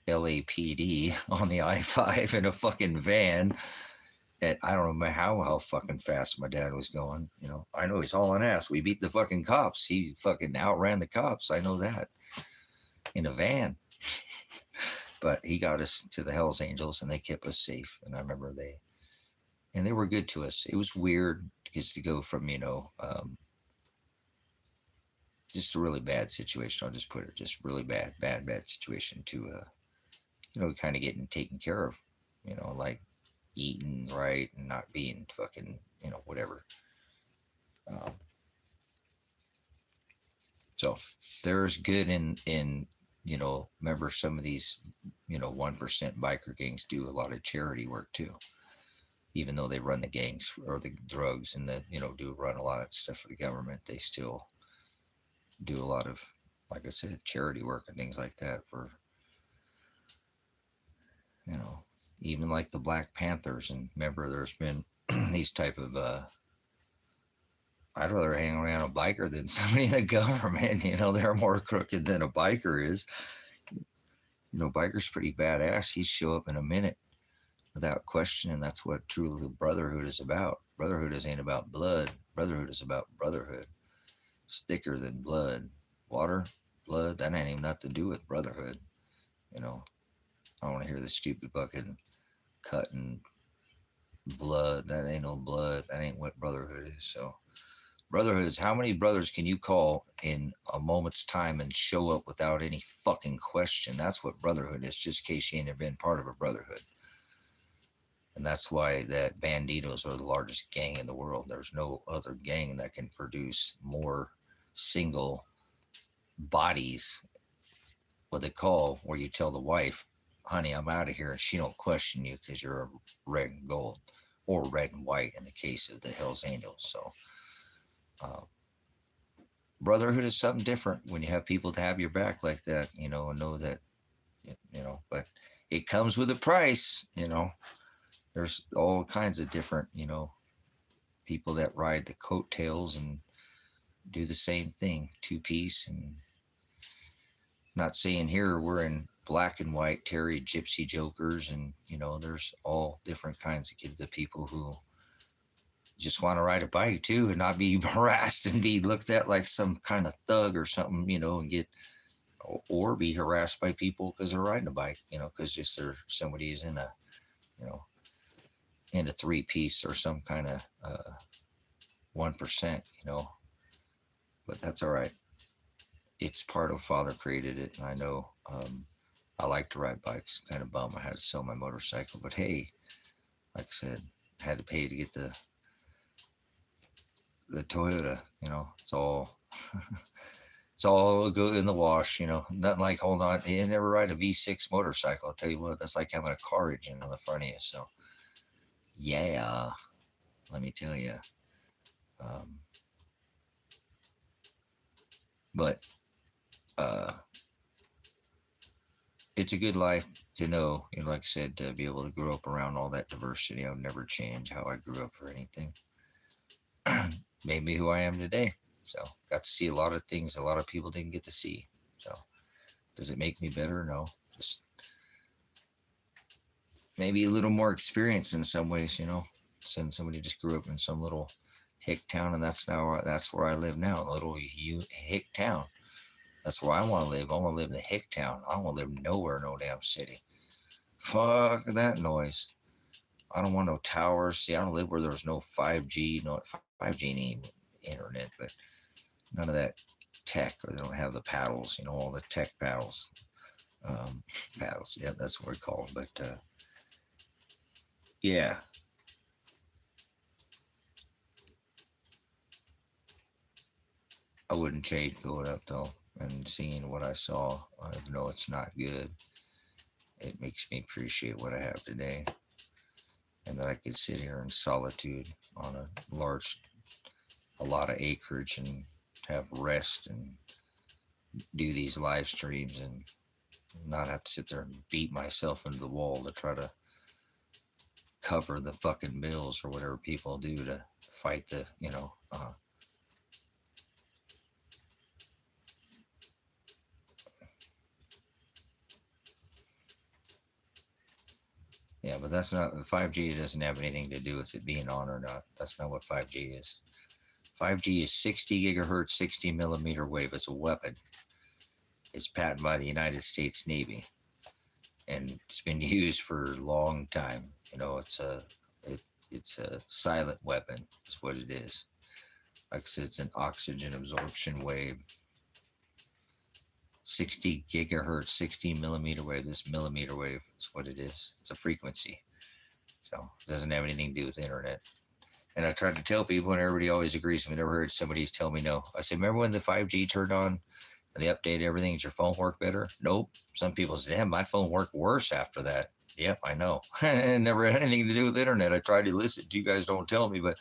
LAPD on the I-5 in a fucking van. And I don't know how fucking fast my dad was going. I know he's hauling ass. We beat the fucking cops. He fucking outran the cops. I know that, in a van. But he got us to the Hells Angels, and they kept us safe. And I remember they were good to us. It was weird because to go from, just a really bad situation. I'll just put it, just really bad situation to, kind of getting taken care of, like eating right and not being fucking, whatever. So there's good in, remember some of these, 1% biker gangs do a lot of charity work too. Even though they run the gangs or the drugs and do run a lot of stuff for the government, they still do a lot of, like I said, charity work and things like that for, even like the Black Panthers. And remember, there's been these type of, I'd rather hang around a biker than somebody in the government. They're more crooked than a biker is. Biker's pretty badass. He'd show up in a minute without question, and that's what truly brotherhood is about. Brotherhood ain't about blood. Brotherhood is about brotherhood. It's thicker than blood. Water, blood, that ain't even nothing to do with brotherhood. I don't want to hear the stupid bucket cutting blood. That ain't no blood. That ain't what brotherhood is. So brotherhood is, how many brothers can you call in a moment's time and show up without any fucking question? That's what brotherhood is, just in case you ain't been part of a brotherhood. And that's why that Banditos are the largest gang in the world. There's no other gang that can produce more single bodies, what they call, where you tell the wife, honey, I'm out of here, and she don't question you because you're a red and gold, or red and white in the case of the Hells Angels. So brotherhood is something different when you have people to have your back like that, and know that, but it comes with a price. There's all kinds of different, people that ride the coattails and do the same thing, two-piece. And not saying here we're in black and white Terry gypsy jokers, and there's all different kinds of the people who just want to ride a bike too and not be harassed and be looked at like some kind of thug or something, and get, or be harassed by people because they're riding a bike, because just somebody's in a you know, in a 3-piece or some kind of 1%, you know, but that's all right. It's part of Father created it, and I know. I like to ride bikes. Kind of bum I had to sell my motorcycle, but hey, like I said, I had to pay to get the Toyota. You know, it's all it's all good in the wash. You know, nothing like hold on. You never ride a V6 motorcycle. I'll tell you what, that's like having a car engine on the front of you. So yeah, let me tell you. But it's a good life to know, you know, like I said, to be able to grow up around all that diversity. I would never change how I grew up for anything. Made me who I am today. So got to see a lot of things a lot of people didn't get to see. So does it make me better? No. Just maybe a little more experience in some ways, you know. Since somebody just grew up in some little hick town, and that's where I live now, a little hick town. That's where I want to live. I want to live in the hick town. I don't want to live nowhere, no damn city. Fuck that noise. I don't want no towers. See, I don't live where there's no 5G, no 5G internet, but none of that tech. Or they don't have the paddles, you know, all the tech paddles. Paddles, yeah, that's what we call them. But yeah. I wouldn't change going up though and seeing what I saw. I know it's not good. It makes me appreciate what I have today, and that I could sit here in solitude on a lot of acreage and have rest and do these live streams and not have to sit there and beat myself into the wall to try to cover the fucking bills or whatever people do to fight the, you know, yeah, but that's not 5G. Doesn't have anything to do with it being on or not. That's not what 5G is. 5G is 60 gigahertz, 60 millimeter wave. It's a weapon. It's patented by the United States Navy, and it's been used for a long time. You know, it's a silent weapon. Is what it is. Like I said, it's an oxygen absorption wave. 60 gigahertz, 60 millimeter wave. This millimeter wave is what it is. It's a frequency. So it doesn't have anything to do with the internet. And I tried to tell people, and everybody always agrees. I never heard somebody tell me no. I said, remember when the 5G turned on and they updated everything? Did your phone work better? Nope. Some people said, damn, my phone worked worse after that. Yep, I know. It never had anything to do with the internet. I tried to listen. You guys don't tell me, but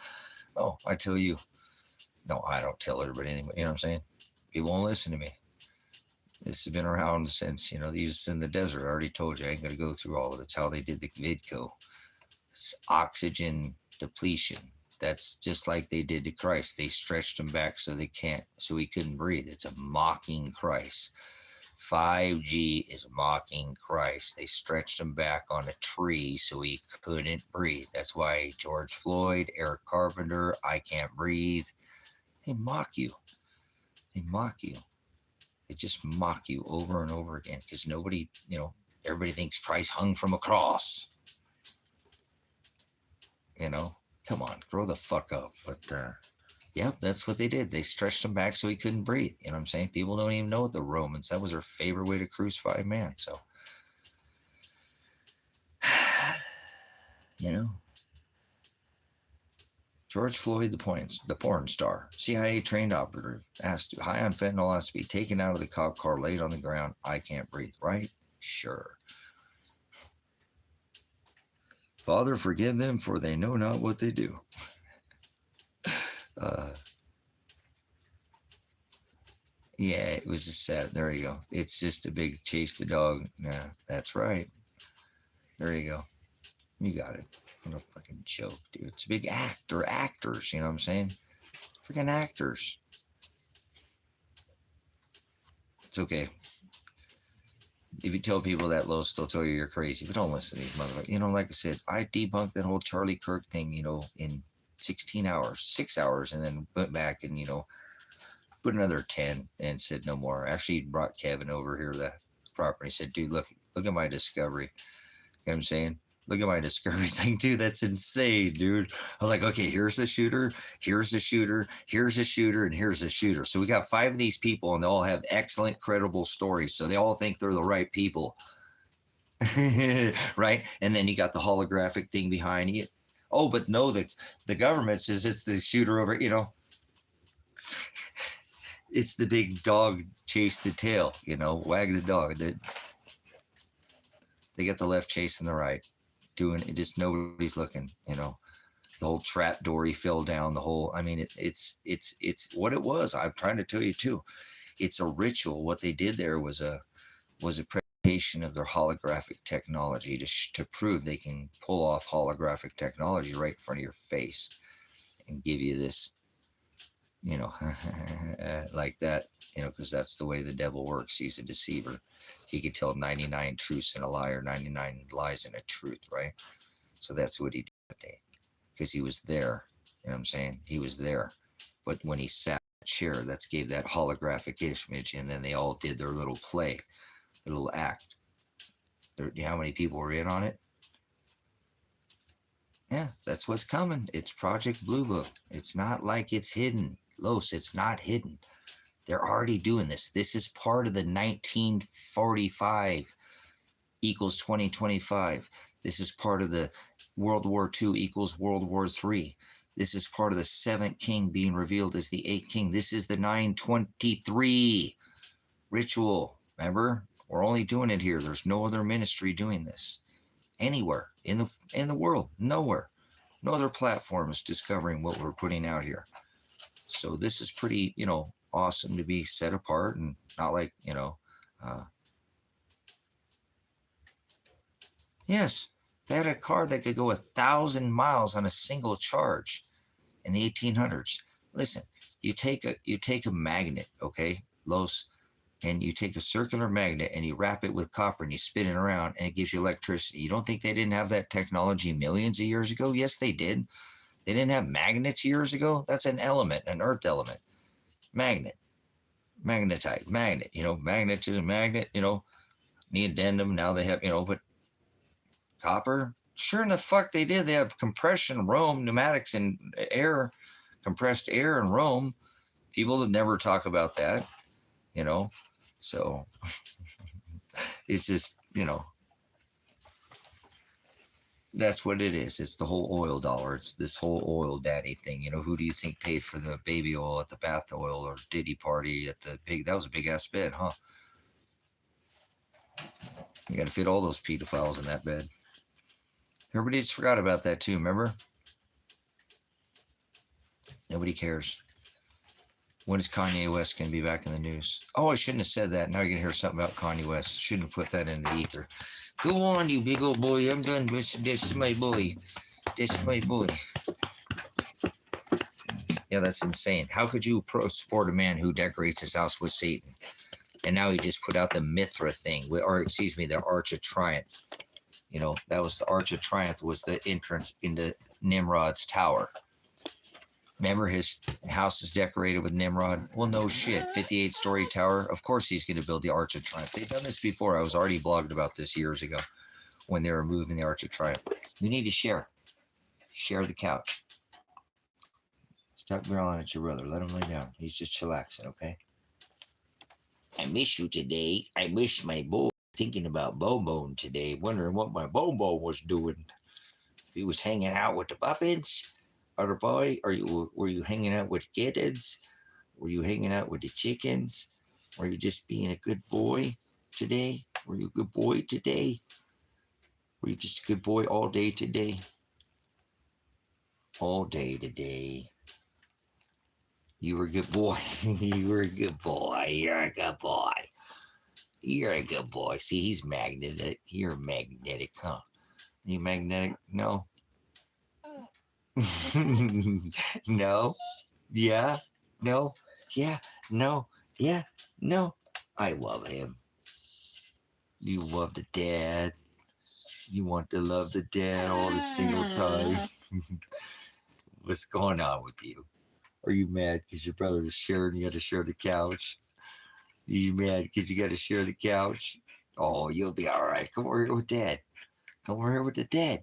I tell you. No, I don't tell everybody anything. You know what I'm saying? People won't listen to me. This has been around since, you know, these in the desert. I already told you, I ain't going to go through all of it. It's how they did the vidco. It's oxygen depletion. That's just like they did to Christ. They stretched him back so he couldn't breathe. It's a mocking Christ. 5G is mocking Christ. They stretched him back on a tree so he couldn't breathe. That's why George Floyd, Eric Carpenter, I can't breathe. They mock you. They mock you. They just mock you over and over again because nobody, you know, everybody thinks Christ hung from a cross. You know, come on, grow the fuck up. But yeah, that's what they did. They stretched him back so he couldn't breathe. You know what I'm saying? People don't even know the Romans. That was their favorite way to crucify a man. So, you know, George Floyd, the porn star, CIA trained operative, asked high on fentanyl, has to be taken out of the cop car, laid on the ground. I can't breathe. Right? Sure. Father, forgive them, for they know not what they do. Yeah, it was just sad. There you go. It's just a big chase the dog. Yeah, that's right. There you go. You got it. What a fucking joke, dude. It's a big actors, you know what I'm saying? Freaking actors. It's okay. If you tell people that low, they'll tell you you're crazy, but don't listen to these motherfuckers. You know, like I said, I debunked that whole Charlie Kirk thing, you know, in 16 hours, 6 hours, and then went back and, you know, put another 10 and said no more. Actually brought Kevin over here to the property. He said, dude, look at my discovery. You know what I'm saying? Look at my discovery. It's like, dude, that's insane, dude. I was like, okay, here's the shooter, here's the shooter, here's the shooter, and here's the shooter. So we got 5 of these people, and they all have excellent, credible stories. So they all think they're the right people. Right? And then you got the holographic thing behind you. Oh, but no, the government says it's the shooter over, you know. It's the big dog chase the tail, you know, wag the dog. They got the left chasing the right, doing it, just nobody's looking, you know. The whole trap door he fell down, the whole, I mean, it's what it was. I'm trying to tell you too. It's a ritual. What they did there was a presentation of their holographic technology to prove they can pull off holographic technology right in front of your face and give you this, you know, like that, you know, because that's the way the devil works. He's a deceiver. He could tell 99 truths and a lie, or 99 lies and a truth, right? So that's what he did today, because he was there. You know what I'm saying? He was there. But when he sat in the chair, that gave that holographic image, and then they all did their little play, their little act. You know how many people were in on it? Yeah, that's what's coming. It's Project Blue Book. It's not like it's hidden. Los, it's not hidden. They're already doing this. This is part of the 1945 equals 2025. This is part of the World War II equals World War III. This is part of the 7th king being revealed as the 8th king. This is the 923 ritual. Remember? We're only doing it here. There's no other ministry doing this anywhere in the world. Nowhere. No other platform is discovering what we're putting out here. So this is pretty, you know, awesome to be set apart, and not like, you know, yes, they had a car that could go 1,000 miles on a single charge in the 1800s. Listen, you take a magnet, okay, Los, and you take a circular magnet and you wrap it with copper and you spin it around and it gives you electricity. You don't think they didn't have that technology millions of years ago? Yes, they did. They didn't have magnets years ago. That's an element, an earth element. Magnet, magnetite, magnet, you know, magnetism, magnet, you know, neodymium. Now they have, you know, but copper, sure in the fuck they did. They have compression, Rome, pneumatics, and air, compressed air in Rome. People would never talk about that, you know. So it's just, you know, that's what it is. It's the whole oil dollar. It's this whole oil daddy thing. You know, who do you think paid for the baby oil at the bath oil or Diddy party at the big, that was a big ass bed, huh? You got to fit all those pedophiles in that bed. Everybody just forgot about that too, remember? Nobody cares. When is Kanye West going to be back in the news? Oh, I shouldn't have said that. Now you're going to hear something about Kanye West. Shouldn't have put that in the ether. Go on, you big old boy. I'm done. This is my boy. This is my boy. Yeah, that's insane. How could you support a man who decorates his house with Satan? And now he just put out the Mithra thing, or excuse me, the Arch of Triumph. You know, that was the Arch of Triumph, was the entrance into Nimrod's tower. Remember, his house is decorated with Nimrod? Well, no shit. 58-story tower. Of course he's going to build the Arch of Triumph. They've done this before. I was already blogged about this years ago when they were moving the Arch of Triumph. You need to share. Share the couch. Stop growling at your brother. Let him lay down. He's just chillaxing, okay? I miss you today. I miss my boy. Thinking about Bobo today. Wondering what my Bobo was doing. If he was hanging out with the puppets. Other boy, were you hanging out with kittens? Were you hanging out with the chickens? Were you just being a good boy today? Were you a good boy today? Were you just a good boy all day today? All day today. You were a good boy. You were a good boy. You're a good boy. You're a good boy. See, he's magnetic. You're magnetic, huh? You magnetic? No. No. Yeah. No. Yeah. No. Yeah. No. I love him. You love the dad. You want to love the dad all the single time. What's going on with you? Are you mad because your brother was sharing? You had to share the couch. Are you mad because you got to share the couch? Oh, you'll be all right. Come over here with dad. Come over here with the dad.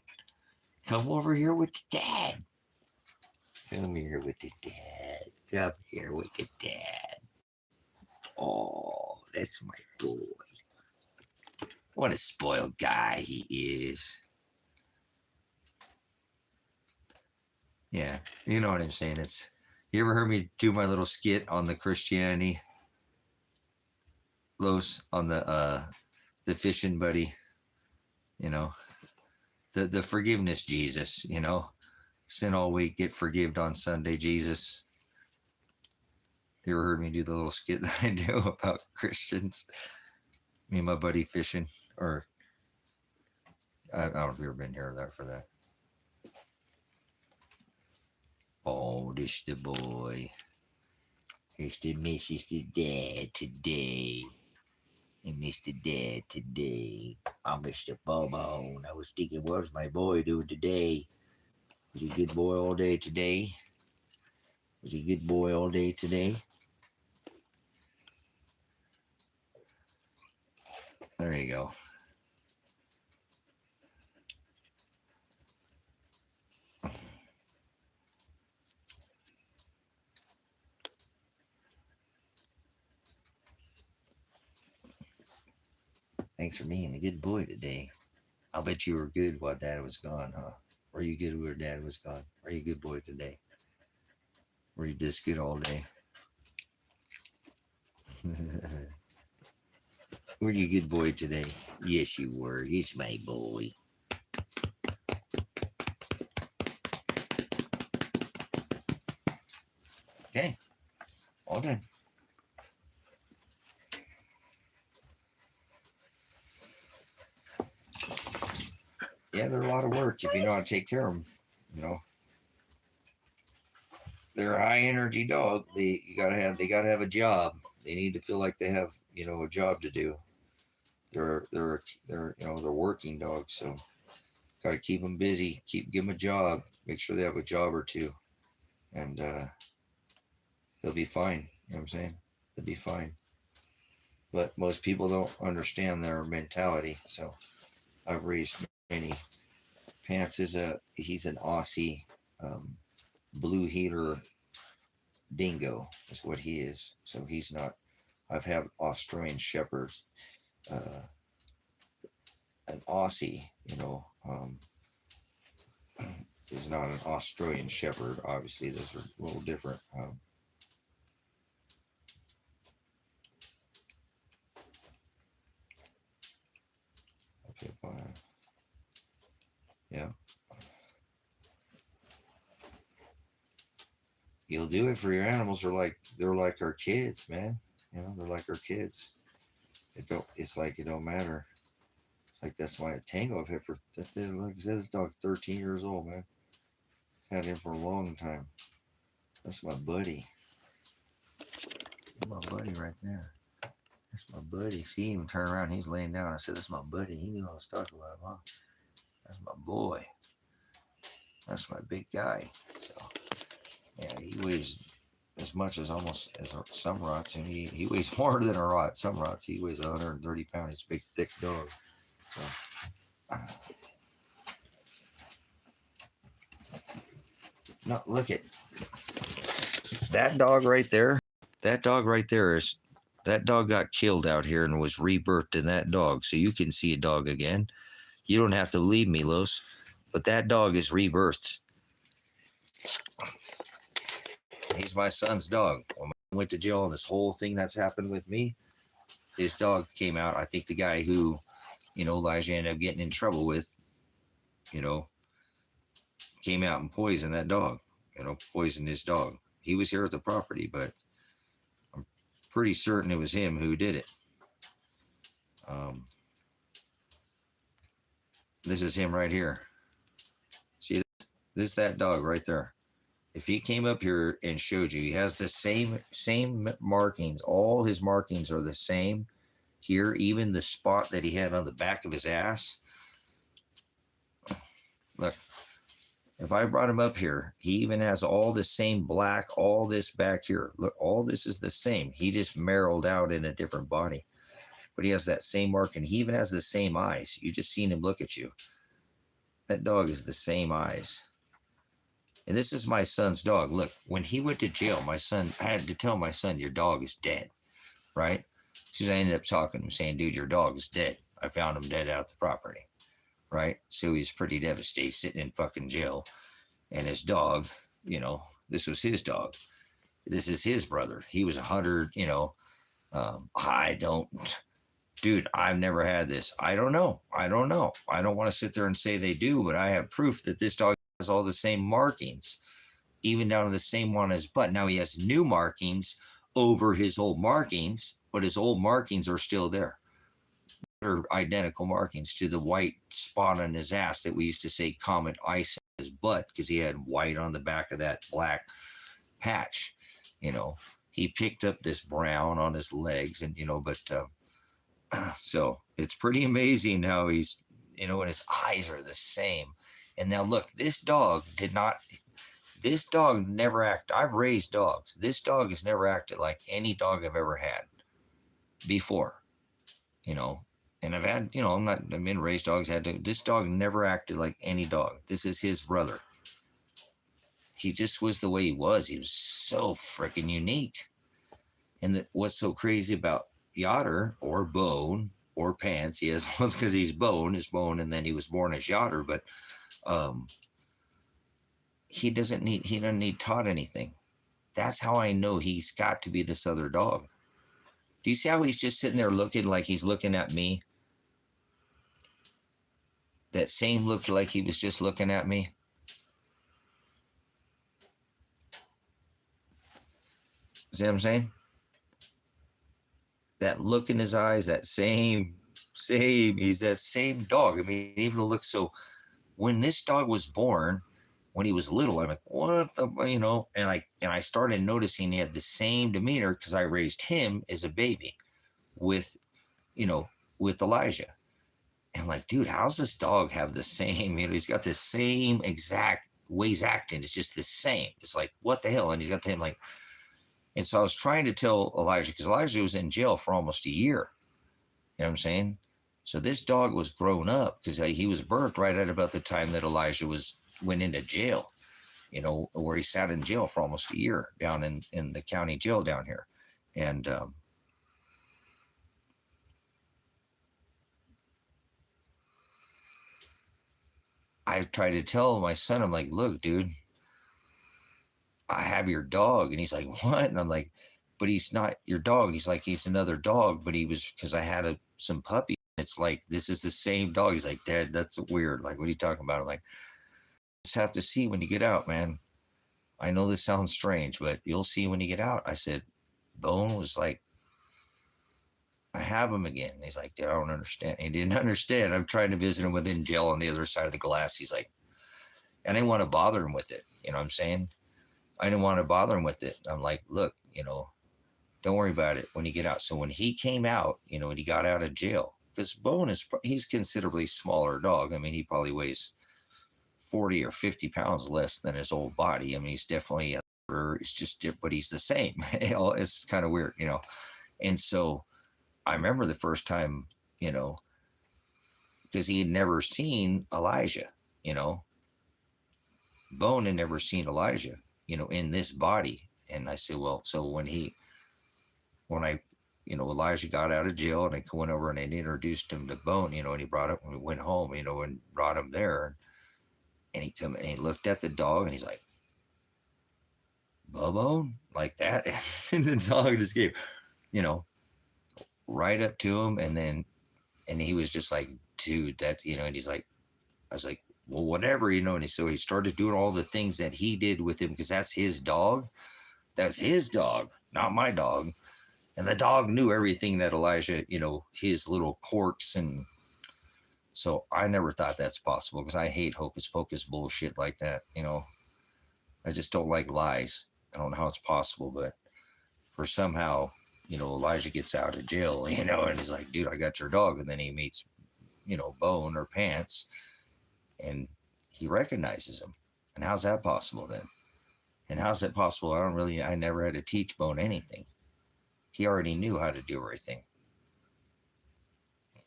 Come over here with the dad. Come here with the dad. Come here with the dad. Oh, that's my boy. What a spoiled guy he is. Yeah, you know what I'm saying. You ever heard me do my little skit on the Christianity, Los, on the fishing buddy, you know, the forgiveness Jesus, you know, sin all week, get forgived on Sunday, Jesus. You ever heard me do the little skit that I do about Christians? Me and my buddy fishing, or I don't know if you've ever been here for that. Oh, this the boy. It's the missus, the dad today. And Mr. Dad today. I'm Mr. Bobo. I was thinking, what's my boy doing today? Was he a good boy all day today? Was he a good boy all day today? There you go. Thanks for being a good boy today. I'll bet you were good while Dad was gone, huh? Were you good where Dad was gone? Are you a good boy today? Were you this good all day? Were you a good boy today? Yes, you were. He's my boy. Okay, all done. Yeah, they're a lot of work if you know how to take care of them. You know, they're a high energy dog. They gotta have a job. They need to feel like they have a job to do. They're working dogs, so gotta keep them busy. Give them a job. Make sure they have a job or two, and they'll be fine. You know what I'm saying? They'll be fine. But most people don't understand their mentality. So I've raised many. Pants he's an Aussie blue healer dingo is what he is. So he's not. I've had Australian shepherds. An Aussie, is not an Australian shepherd. Obviously, those are a little different. Okay, fine. Yeah. You'll do it for your animals. They're like our kids, man. They're like our kids. It's like it don't matter. It's like that's why a Tango I've had for like I said, this dog's 13 years old, man. I've had him for a long time. That's my buddy. That's my buddy right there. That's my buddy. See him turn around, he's laying down. I said, that's my buddy. He knew I was talking about him, huh? That's my boy. That's my big guy. So yeah, he weighs as much as almost as some rots, and he weighs more than a rot. Some rots, he weighs 130 pounds. He's a big, thick dog. So, no, look at that dog right there. That dog right there that dog got killed out here and was rebirthed in that dog. So you can see a dog again. You don't have to believe me, Los, but that dog is rebirthed. He's my son's dog. When I went to jail and this whole thing that's happened with me, his dog came out. I think the guy who, Elijah ended up getting in trouble with, came out and poisoned that dog, poisoned his dog. He was here at the property, but I'm pretty certain it was him who did it. This is him right here. See, this is that dog right there. If he came up here and showed you, he has the same markings. All his markings are the same here, even the spot that he had on the back of his ass. Look, if I brought him up here, he even has all the same black, all this back here. Look, all this is the same. He just marrowed out in a different body. But he has that same mark, and he even has the same eyes. You just seen him look at you. That dog is the same eyes. And this is my son's dog. Look, when he went to jail, I had to tell my son, your dog is dead, right? Because I ended up talking to him saying, dude, your dog is dead. I found him dead out the property, right? So he's pretty devastated, sitting in fucking jail. And his dog, this was his dog. This is his brother. He was 100, dude, I've never had this. I don't know. I don't want to sit there and say they do, but I have proof that this dog has all the same markings, even down to the same one on his butt. Now he has new markings over his old markings, but his old markings are still there. They're identical markings to the white spot on his ass that we used to say Comet Ice in his butt, because he had white on the back of that black patch. He picked up this brown on his legs, and so it's pretty amazing how he's, and his eyes are the same. And now look, this dog never acted. I've raised dogs. This dog has never acted like any dog I've ever had before, and I've been raised dogs. This dog never acted like any dog. This is his brother. He just was the way he was. He was so freaking unique. And what's so crazy about Yotter, or Bone, or Pants, he has once, because he's Bone, and then he was born as Yotter, but he doesn't need taught anything. That's how I know he's got to be this other dog. Do you see how he's just sitting there looking like he's looking at me? That same look, like he was just looking at me. See what I'm saying? That look in his eyes, that same, he's that same dog. I mean, even looks so. When this dog was born, when he was little, I'm like, what the, and I started noticing he had the same demeanor, because I raised him as a baby with Elijah. And I'm like, dude, how's this dog have the same, he's got the same exact ways acting. It's just the same. It's like, what the hell? And he's got him like, and so I was trying to tell Elijah, because Elijah was in jail for almost a year. You know what I'm saying? So this dog was grown up, because he was birthed right at about the time that Elijah went into jail, where he sat in jail for almost a year down in the county jail down here. And I tried to tell my son, I'm like, look, dude, I have your dog. And he's like, what? And I'm like, but he's not your dog. He's like, he's another dog, but he was, because I had some puppy. It's like, this is the same dog. He's like, Dad, that's weird. Like, what are you talking about? I'm like, just have to see when you get out, man. I know this sounds strange, but you'll see when you get out. I said, Bone was like, I have him again. And he's like, Dad, I don't understand. He didn't understand. I'm trying to visit him within jail on the other side of the glass. He's like, I didn't want to bother him with it. You know what I'm saying? I didn't want to bother him with it. I'm like, look, don't worry about it when you get out. So when he came out, when he got out of jail, because Bone he's considerably smaller dog. I mean, he probably weighs 40 or 50 pounds less than his old body. I mean, he's definitely, it's just, but he's the same. It's kind of weird, And so I remember the first time, because he had never seen Elijah, Bone had never seen Elijah, in this body. And I said, well, so when Elijah got out of jail, and I went over and I introduced him to Bone, and he brought him, when we went home, and brought him there, and he come and he looked at the dog, and he's like, Bone, like that. And the dog just gave, right up to him. And he was just like, dude, that's, and he's like, I was like, well, whatever, and so he started doing all the things that he did with him, because that's his dog. That's his dog, not my dog. And the dog knew everything that Elijah, his little quirks. And so I never thought that's possible, because I hate hocus pocus bullshit like that. I just don't like lies. I don't know how it's possible, but for somehow, Elijah gets out of jail, and he's like, dude, I got your dog. And then he meets, Bone or Pants, and he recognizes him. And how's that possible then? And how's that possible? I never had to teach Bone anything. He already knew how to do everything,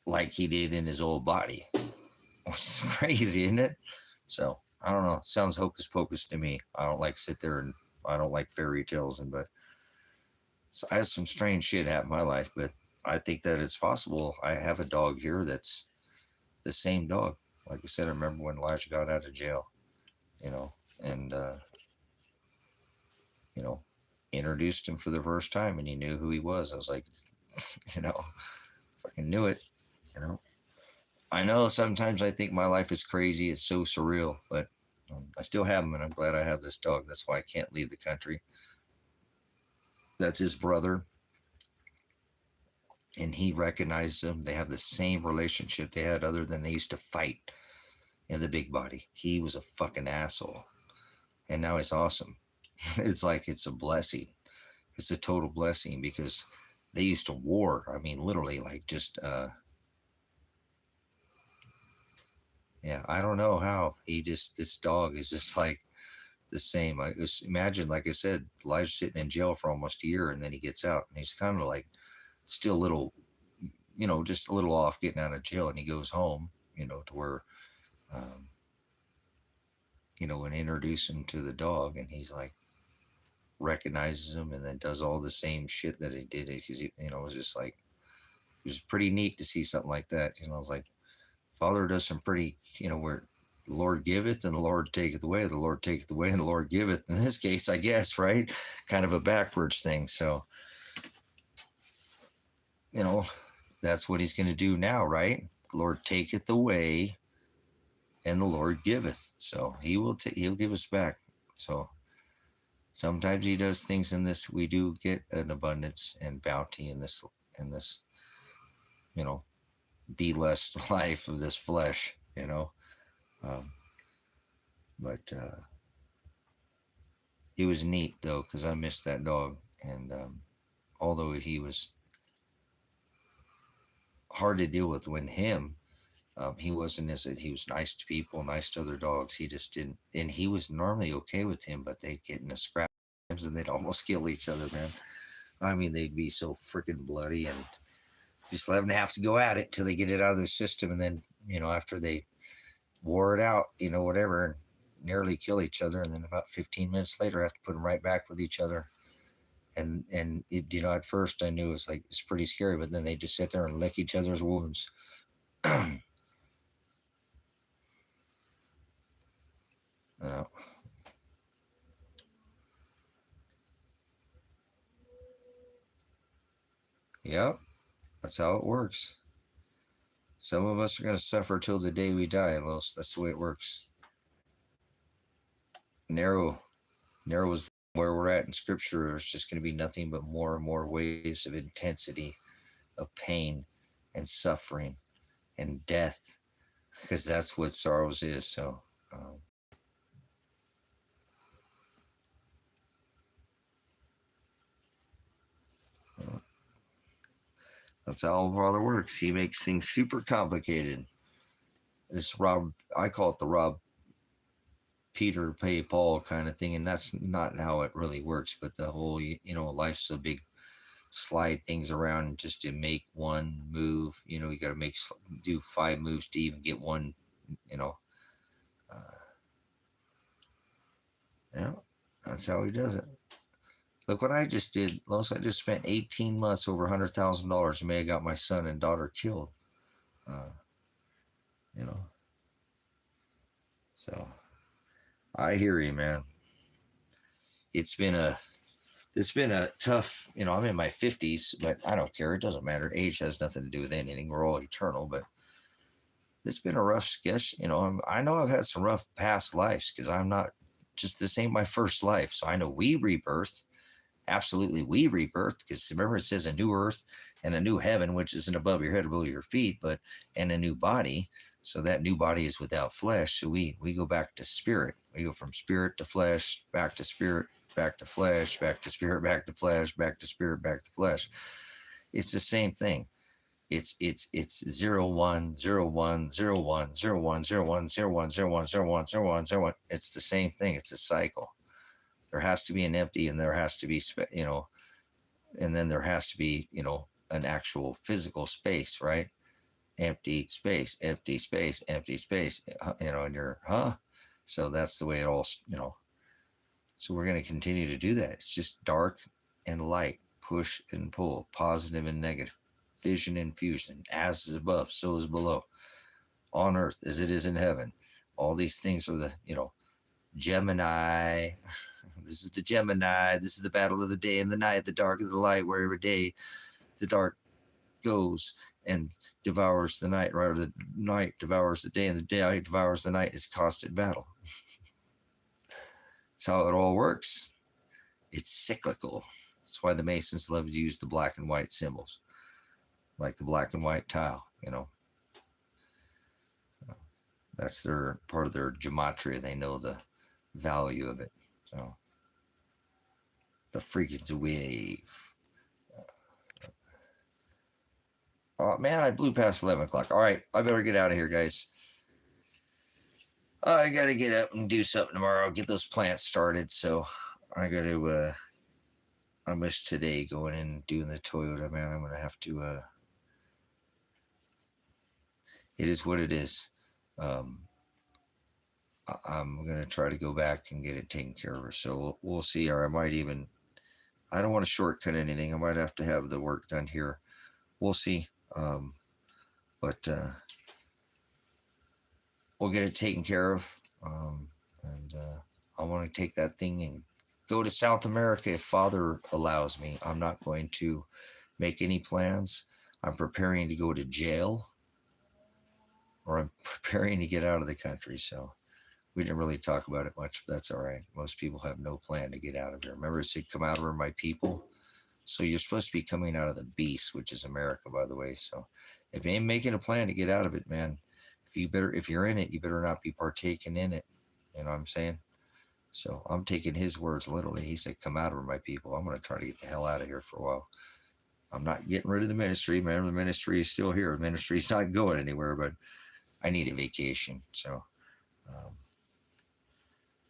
like he did in his old body. It's crazy, isn't it? So I don't know. It sounds hocus pocus to me. I don't like sit there and I don't like fairy tales, but I have some strange shit happen in my life. But I think that it's possible. I have a dog here that's the same dog. Like I said, I remember when Elijah got out of jail, you know, and you know, introduced him for the first time, and he knew who he was. I was like, you know, fucking knew it, you know. I know sometimes I think my life is crazy. It's so surreal, but I still have him, and I'm glad I have this dog. That's why I can't leave the country. That's his brother, and he recognizes him. They have the same relationship they had, other than they used to fight in the big body. He was a fucking asshole, and now he's awesome. It's like it's a blessing. It's a total blessing because they used to war. I mean, literally, like just yeah. I don't know how this dog is just like the same. I was imagine, like I said, Elijah's sitting in jail for almost a year, and then he gets out, and he's kind of like still a little, you know, just a little off getting out of jail, and he goes home, you know, to where, um, you know, and introduce him to the dog, and he's like recognizes him, and then does all the same shit that he did because he, you know, it was just like it was pretty neat to see something like that. You know, I was like, Father does some pretty, you know, where the Lord giveth and the Lord taketh away, the Lord taketh away and the Lord giveth. In this case, I guess, right? Kind of a backwards thing. So, you know, that's what he's going to do now, right? The Lord taketh away and the Lord giveth. So he'll give us back. So sometimes he does things in this. We do get an abundance and bounty in this, you know, be less life of this flesh, you know. Um, but it was neat though, because I missed that dog. And although he was hard to deal with when he wasn't as he was nice to people, nice to other dogs. He just didn't, and he was normally okay with him, but they'd get in a scrap and they'd almost kill each other, man. I mean, they'd be so freaking bloody, and just let them have to go at it till they get it out of their system, and then, you know, after they wore it out, you know, whatever, and nearly kill each other, and then about 15 minutes later, I have to put them right back with each other. And it, you know, at first I knew it was like it's pretty scary, but then they just sit there and lick each other's wounds. uh, yep, that's how it works. Some of us are going to suffer till the day we die, Los. That's the way it works. Narrow, narrow is where we're at in Scripture. There's just going to be nothing but more and more waves of intensity, of pain, and suffering, and death, because that's what sorrows is. So, that's how our Father works. He makes things super complicated. This Rob, I call it the Rob Peter pay Paul kind of thing, and that's not how it really works. But the whole, you know, life's a big slide things around just to make one move. You know, you got to do 5 moves to even get one. You know, uh, yeah, that's how he does it. Look what I just did, Los. I just spent 18 months, over $100,000. May have got my son and daughter killed. Uh, you know, so I hear you, man. It's been a tough, you know, I'm in my 50s, but I don't care. It doesn't matter. Age has nothing to do with anything. We're all eternal, but it's been a rough sketch. You know, I know I've had some rough past lives because I'm not just, this ain't my first life. So I know we rebirth. Absolutely, we rebirth, because remember it says a new earth and a new heaven, which isn't above your head, below your feet, but and a new body. So that new body is without flesh. So we go back to spirit. We go from spirit to flesh, back to spirit, back to flesh, back to spirit, back to flesh, back to spirit, back to flesh. It's the same thing. It's 0 1 0 1 0 1 0 1 0 1 0 1 0 1 0 1 0 1 0 1 0 1. It's the same thing. It's a cycle. There has to be an empty, and there has to be, you know, and then there has to be, you know, an actual physical space, right? empty space, empty space, empty space, and you're, So that's the way it all, so we're going to continue to do that. It's just dark and light, push and pull, positive and negative, vision and fusion, as is above, so is below, on earth as it is in heaven. All these things are the, Gemini. This is the Gemini. This is the battle of the day and the night, the dark and the light, where every day the dark goes and devours the night, right? Or the night devours the day and the day devours the night. Is constant battle. That's how it all works. It's cyclical. That's why the Masons love to use the black and white symbols, like the black and white tile, That's their part of their gematria. They know the value of it. So the frequency wave. Oh man, I blew past 11 o'clock. All right, I better get out of here, guys. I got to get up and do something tomorrow, get those plants started. So I got to, I missed today going in and doing the Toyota, man. I'm going to have to, it is what it is. I'm going to try to go back and get it taken care of. So we'll see. Or I might even, I don't want to shortcut anything. I might have to have the work done here. We'll see. But we'll get it taken care of. And I want to take that thing and go to South America if Father allows me. I'm not going to make any plans. I'm preparing to go to jail, or I'm preparing to get out of the country. So we didn't really talk about it much, but that's all right. Most people have no plan to get out of here. Remember, it said, come out of here, my people. So you're supposed to be coming out of the beast, which is America, by the way. So if you ain't making a plan to get out of it, man, if you're in it, you better not be partaking in it. You know what I'm saying? So I'm taking his words literally. He said, come out of here, my people. I'm going to try to get the hell out of here for a while. I'm not getting rid of the ministry. Man, the ministry is still here. The ministry is not going anywhere, but I need a vacation. So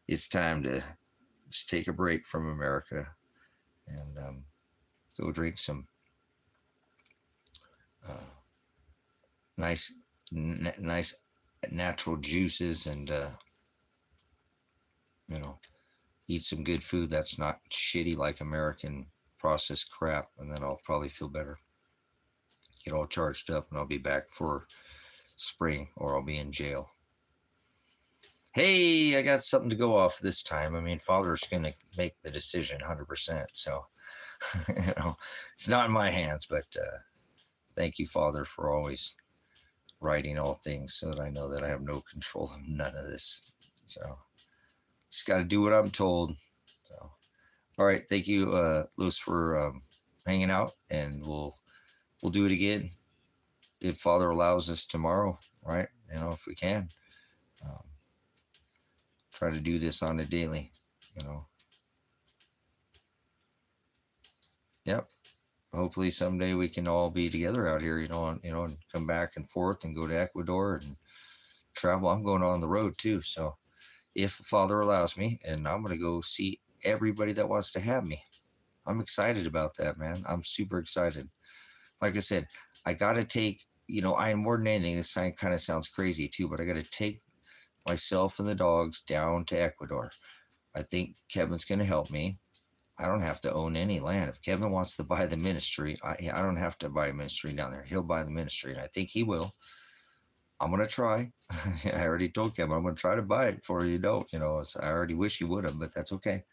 it's time to just take a break from America and go drink some nice natural juices and eat some good food that's not shitty like American processed crap, and then I'll probably feel better, get all charged up, and I'll be back for spring, or I'll be in jail. Hey, I got something to go off this time. I mean, Father's going to make the decision 100%. So, it's not in my hands, but thank you, Father, for always writing all things so that I know that I have no control of none of this. So, just got to do what I'm told. So, all right. Thank you, Louis, for hanging out, and we'll do it again if Father allows us tomorrow, right? If we can. Try to do this on a daily, Yep. Hopefully someday we can all be together out here, and come back and forth and go to Ecuador and travel. I'm going on the road too. So if Father allows me, and I'm going to go see everybody that wants to have me. I'm excited about that, man. I'm super excited. Like I said, I got to take, I more than anything, this kind of sounds crazy too, but I got to take myself and the dogs down to Ecuador. I think Kevin's going to help me. I don't have to own any land. If Kevin wants to buy the ministry, I don't have to buy a ministry down there. He'll buy the ministry, and I think he will. I'm going to try. I already told Kevin, I'm going to try to buy it before you don't. I already wish he would have, but that's okay.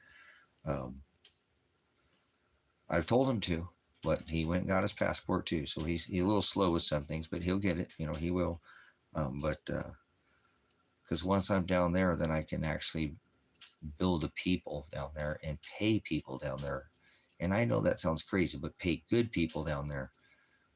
I've told him to, but he went and got his passport too. So he's a little slow with some things, but he'll get it. He will. Because once I'm down there, then I can actually build a people down there and pay people down there. And I know that sounds crazy, but pay good people down there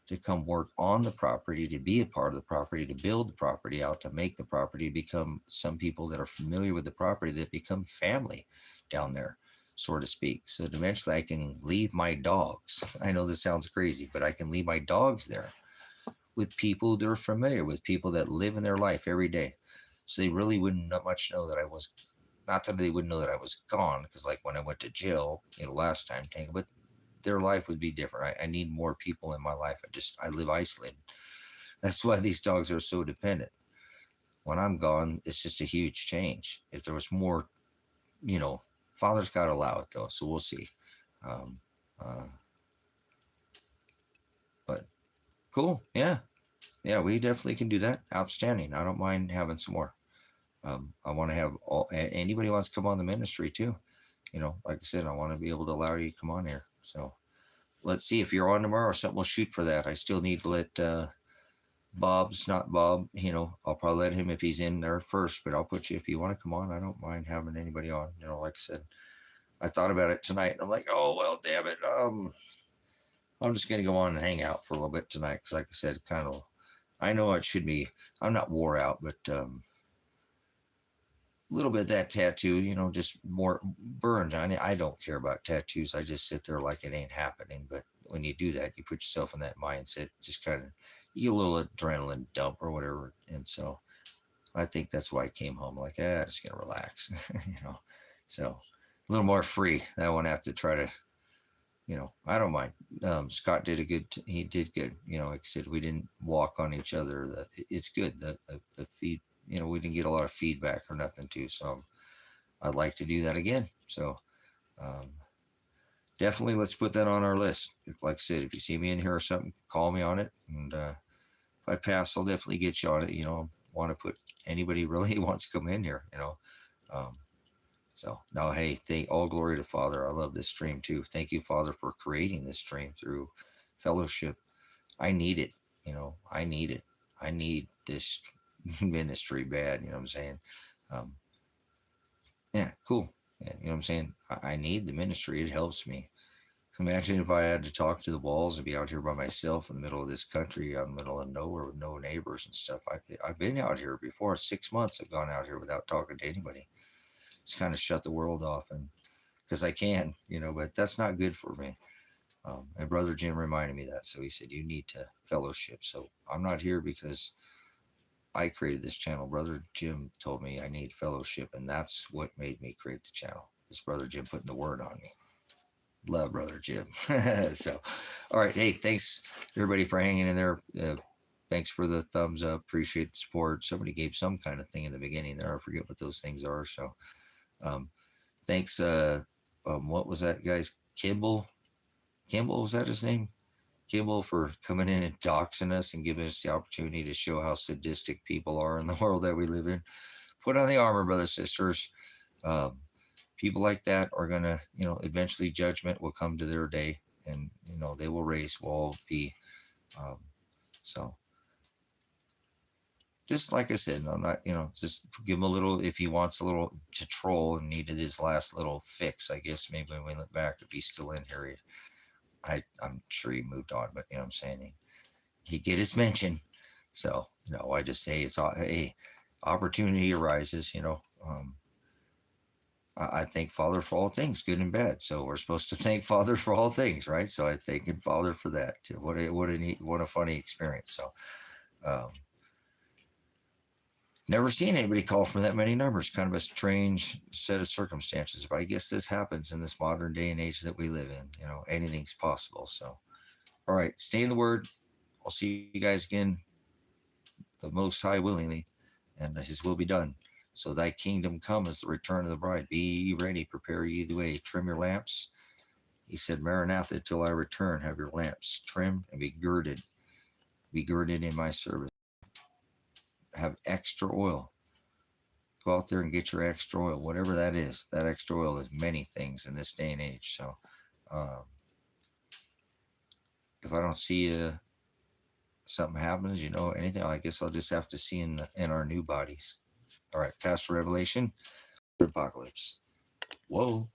to come work on the property, to be a part of the property, to build the property out, to make the property become some people that are familiar with the property that become family down there, so to speak. So eventually I can leave my dogs. I know this sounds crazy, but I can leave my dogs there with people that are familiar with, people that live in their life every day. So they really wouldn't much know that I was, not that they wouldn't know that I was gone, because like when I went to jail, last time, but their life would be different. I need more people in my life. I live isolated. That's why these dogs are so dependent. When I'm gone, it's just a huge change. If there was more, you know, Father's got to allow it though, so we'll see. Um, uh, but cool, yeah, yeah, we definitely can do that. Outstanding. I don't mind having some more. I want to have anybody who wants to come on the ministry too. You know, like I said, I want to be able to allow you to come on here. So let's see if you're on tomorrow or something. We'll shoot for that. I still need to let Bob's not Bob. You know, I'll probably let him if he's in there first, but I'll put you if you want to come on. I don't mind having anybody on. You know, like I said, I thought about it tonight. And I'm like, oh well, damn it. I'm just gonna go on and hang out for a little bit tonight because, like I said, kind of. I know it should be. I'm not wore out, but a little bit of that tattoo, you know, just more burned. I don't care about tattoos. I just sit there like it ain't happening. But when you do that, you put yourself in that mindset, just kind of you get a little adrenaline dump or whatever. And so I think that's why I came home like, just gonna relax, you know. So a little more free. I won't have to try to, you know, I don't mind. Scott did he did good. You know, like I said, we didn't walk on each other. It's good. The feed, you know, we didn't get a lot of feedback or nothing too. So I'd like to do that again. So um, definitely let's put that on our list. Like I said, if you see me in here or something, call me on it. And if I pass, I'll definitely get you on it. You know, want to put anybody really wants to come in here, you know. Um, so now, hey, thank all glory to Father. I love this stream too. Thank you, Father, for creating this stream through fellowship. I need it. You know, I need it. I need this ministry bad. You know what I'm saying? Um, yeah, cool. Yeah, you know what I'm saying? I need the ministry. It helps me. Imagine if I had to talk to the walls and be out here by myself in the middle of this country, out in the middle of nowhere with no neighbors and stuff. I've been out here before. 6 months I've gone out here without talking to anybody. Just kind of shut the world off, and because I can, you know, but that's not good for me. And Brother Jim reminded me that. So he said, you need to fellowship. So I'm not here because I created this channel. Brother Jim told me I need fellowship, and that's what made me create the channel. It's Brother Jim putting the word on me. Love Brother Jim. So, all right. Hey, thanks everybody for hanging in there. Thanks for the thumbs up. Appreciate the support. Somebody gave some kind of thing in the beginning there. I forget what those things are. So, thanks. What was that guy's Kimball? Kimball, was that his name? Kimball, for coming in and doxing us and giving us the opportunity to show how sadistic people are in the world that we live in. Put on the armor, brothers, sisters. Um, People like that are going to, you know, eventually judgment will come to their day, and, you know, they will raise, will all be. Um, so just like I said, I'm not, you know, just give him a little, if he wants a little to troll and needed his last little fix, I guess maybe when we look back, if he's still in here, I'm sure he moved on, but you know what I'm saying? He get his mention. So, no, I just, hey, hey, opportunity arises, you know. I thank Father for all things, good and bad. So we're supposed to thank Father for all things, right? So I thank him, Father, for that. What a funny experience. So never seen anybody call from that many numbers. Kind of a strange set of circumstances, but I guess this happens in this modern day and age that we live in. You know, anything's possible. So, all right, stay in the Word. I'll see you guys again, the Most High willingly, and His will be done. So thy kingdom come as the return of the bride. Be ye ready, prepare ye the way, trim your lamps. He said, Maranatha, till I return, have your lamps trimmed and be girded in my service. Have extra oil. Go out there and get your extra oil, whatever that is. That extra oil is many things in this day and age. So if I don't see something happens, you know, anything, I guess I'll just have to see in our new bodies. All right, past Revelation, Apocalypse. Whoa.